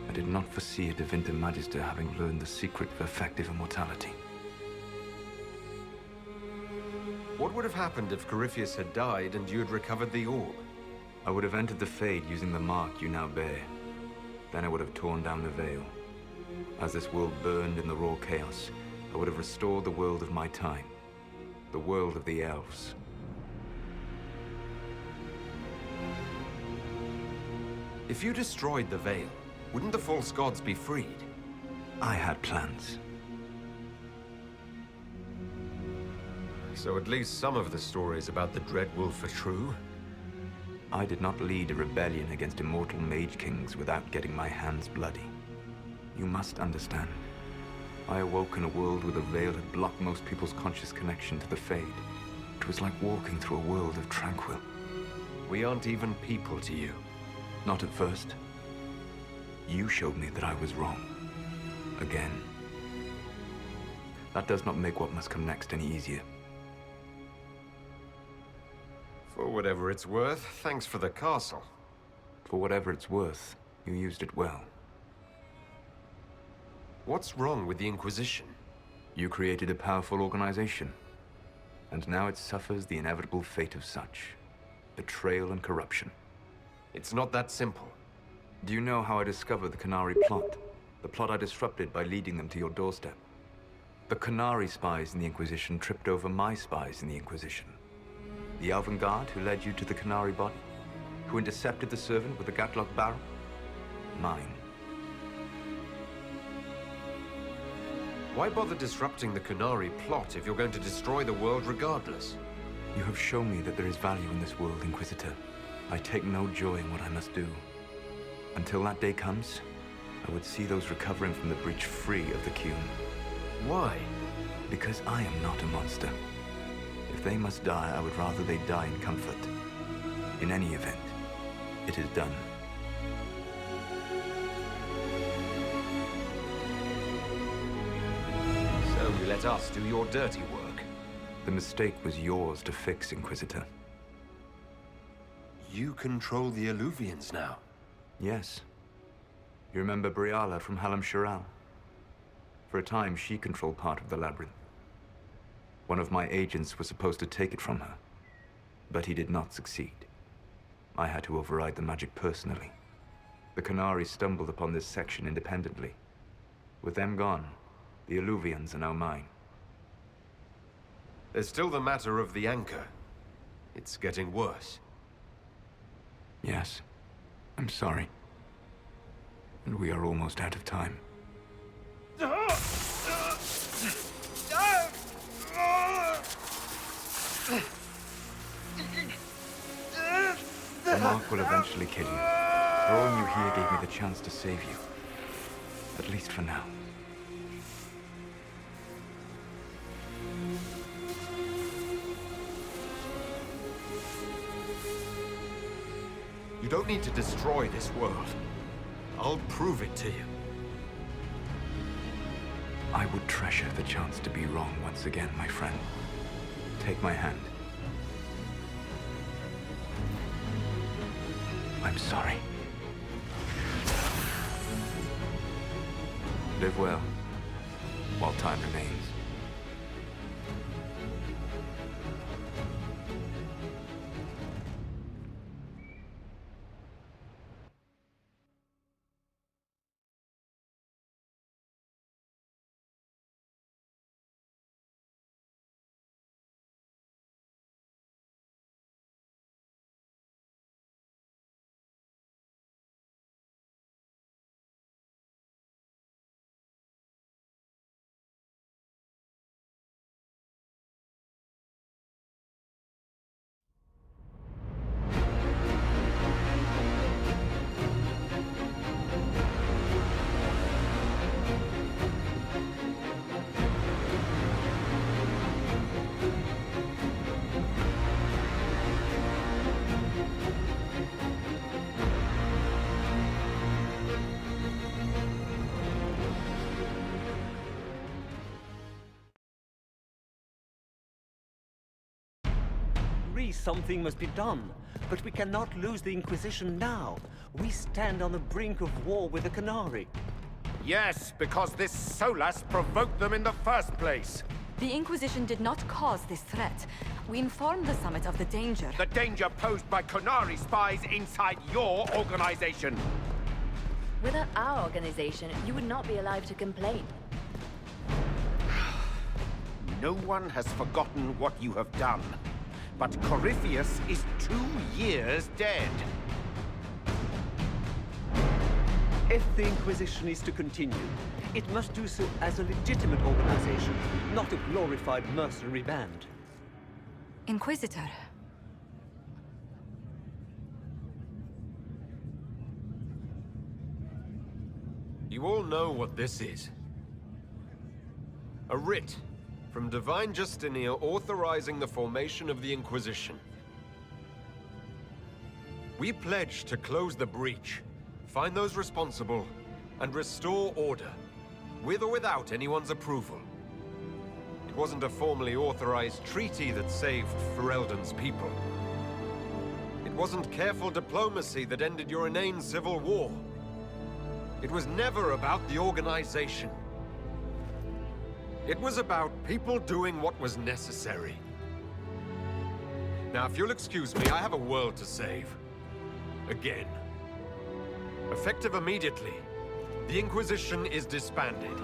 I did not foresee a Tevinter Magister having learned the secret of effective immortality. What would have happened if Corypheus had died and you had recovered the orb? I would have entered the Fade using the mark you now bear. Then I would have torn down the veil. As this world burned in the raw chaos, I would have restored the world of my time. The world of the elves. If you destroyed the veil, wouldn't the false gods be freed? I had plans. So at least some of the stories about the Dread Wolf are true? I did not lead a rebellion against immortal mage kings without getting my hands bloody. You must understand. I awoke in a world where the veil had blocked most people's conscious connection to the Fade. It was like walking through a world of tranquil. We aren't even people to you. Not at first. You showed me that I was wrong. Again. That does not make what must come next any easier. For whatever it's worth, thanks for the castle. For whatever it's worth, you used it well. What's wrong with the Inquisition? You created a powerful organization, and now it suffers the inevitable fate of such. Betrayal and corruption. It's not that simple. Do you know how I discovered the Qunari plot? The plot I disrupted by leading them to your doorstep. The Qunari spies in the Inquisition tripped over my spies in the Inquisition. The Elven Guard who led you to the Qunari body? Who intercepted the servant with the Gatlock barrel? Mine. Why bother disrupting the Qunari plot if you're going to destroy the world regardless? You have shown me that there is value in this world, Inquisitor. I take no joy in what I must do. Until that day comes, I would see those recovering from the breach free of the Qun. Why? Because I am not a monster. If they must die, I would rather they die in comfort. In any event, it is done. So you let us do your dirty work? The mistake was yours to fix, Inquisitor. You control the Alluvians now? Yes. You remember Briala from Hallam Shiral? For a time, she controlled part of the labyrinth. One of my agents was supposed to take it from her, but he did not succeed. I had to override the magic personally. The Qunari stumbled upon this section independently. With them gone, the Alluvians are now mine. There's still the matter of the anchor. It's getting worse. Yes, I'm sorry. And we are almost out of time. The mark will eventually kill you. Throwing you here gave me the chance to save you. At least for now. You don't need to destroy this world. I'll prove it to you. I would treasure the chance to be wrong once again, my friend. Take my hand. I'm sorry. Live well, while time remains. Something must be done, but we cannot lose the Inquisition now. We stand on the brink of war with the Canary. Yes, because this Solas provoked them in the first place. The Inquisition did not cause this threat. We informed the Summit of the danger. The danger posed by Canary spies inside your organization. Without our organization, you would not be alive to complain. No one has forgotten what you have done. But Corypheus is 2 years dead. If the Inquisition is to continue, it must do so as a legitimate organization, not a glorified mercenary band. Inquisitor. You all know what this is. A writ from Divine Justinia authorizing the formation of the Inquisition. We pledge to close the breach, find those responsible, and restore order, with or without anyone's approval. It wasn't a formally authorized treaty that saved Ferelden's people. It wasn't careful diplomacy that ended your inane civil war. It was never about the organization. It was about people doing what was necessary. Now, if you'll excuse me, I have a world to save. Again. Effective immediately, the Inquisition is disbanded.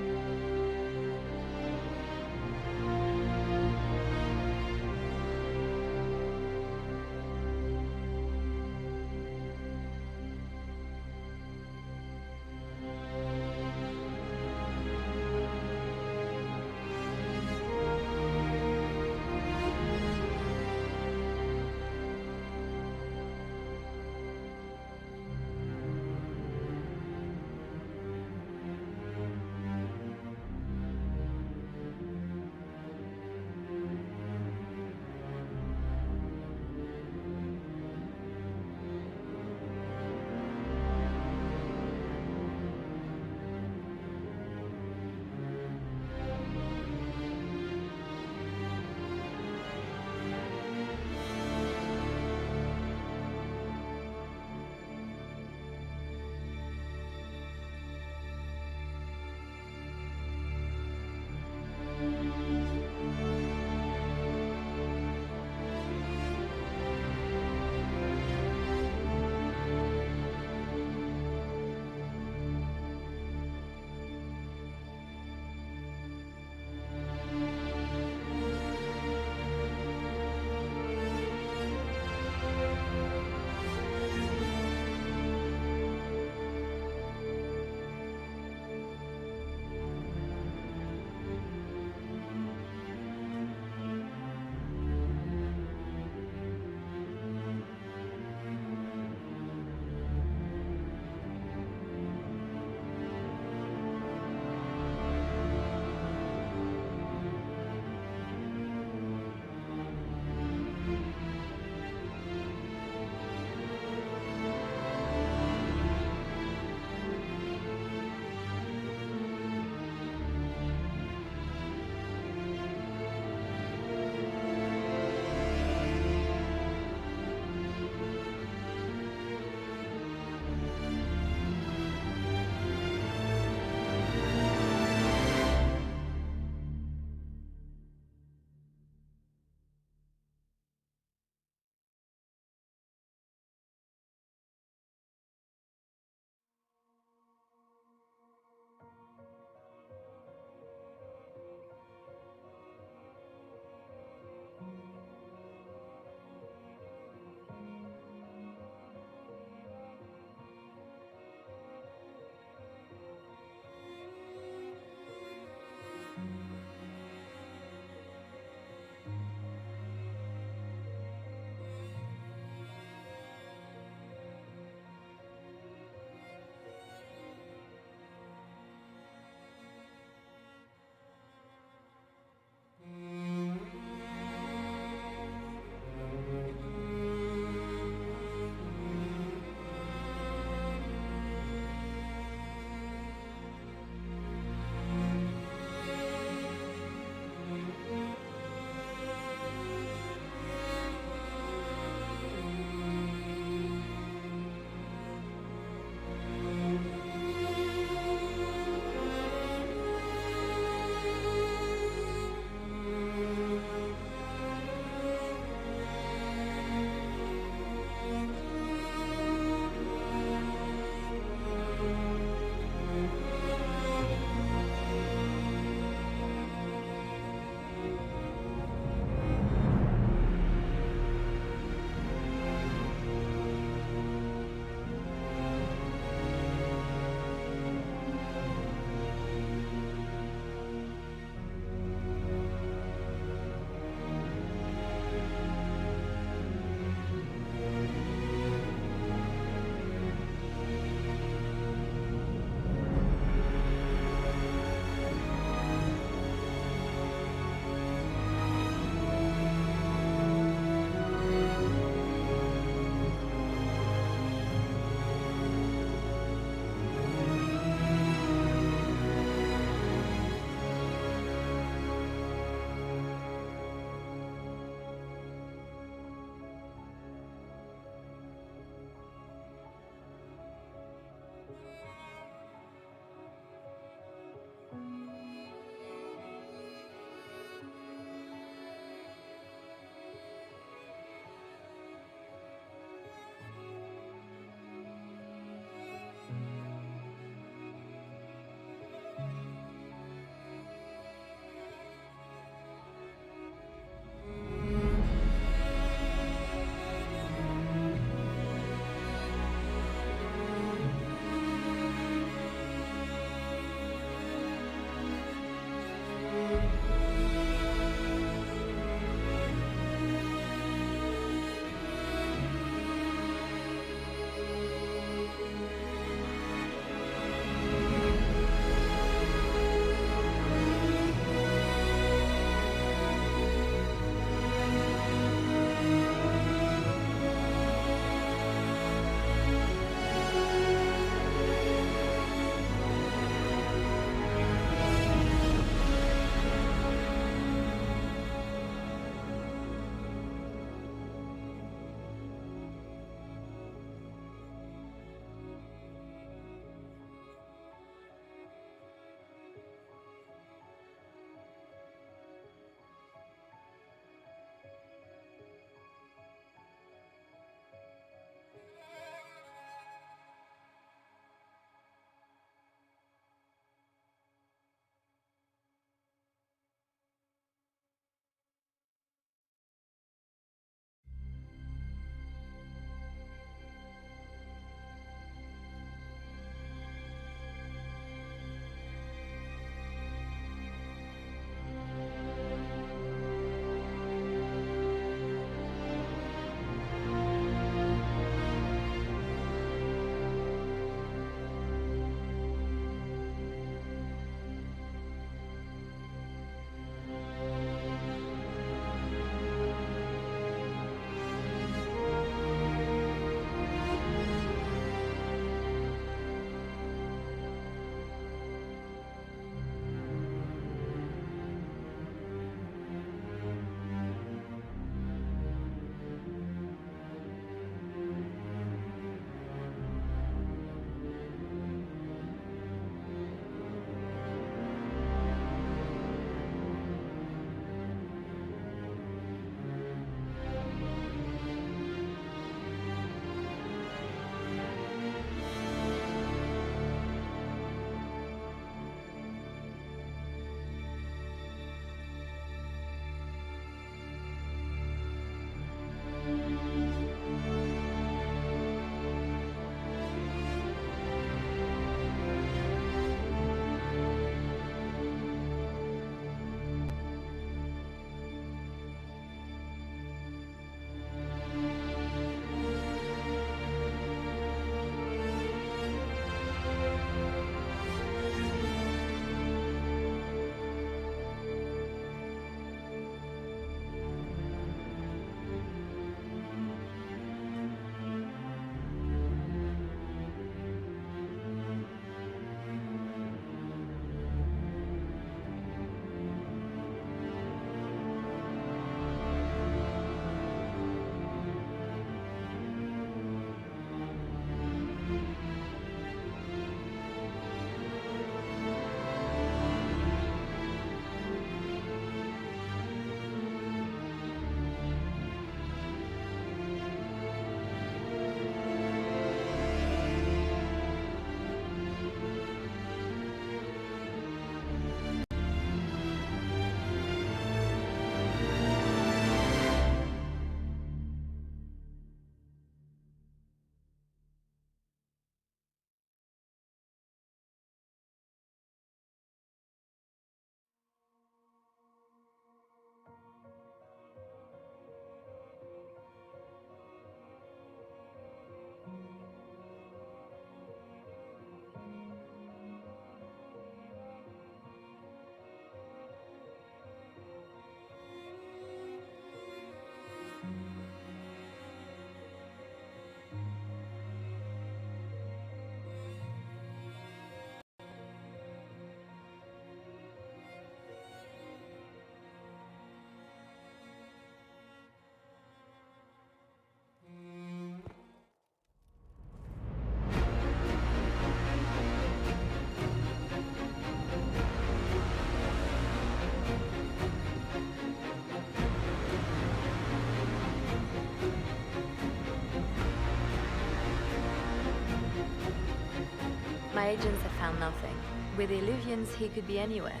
agents have found nothing. With the Illuvians, he could be anywhere.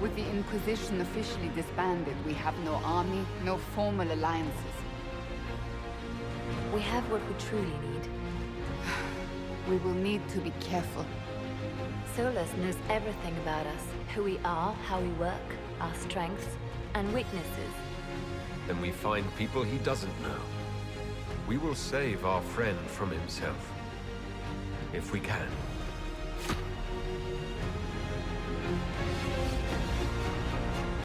With the Inquisition officially disbanded, we have no army, no formal alliances. We have what we truly need. We will need to be careful. Solus knows everything about us. Who we are, how we work, our strengths and weaknesses. Then we find people he doesn't know. We will save our friend from himself. If we can.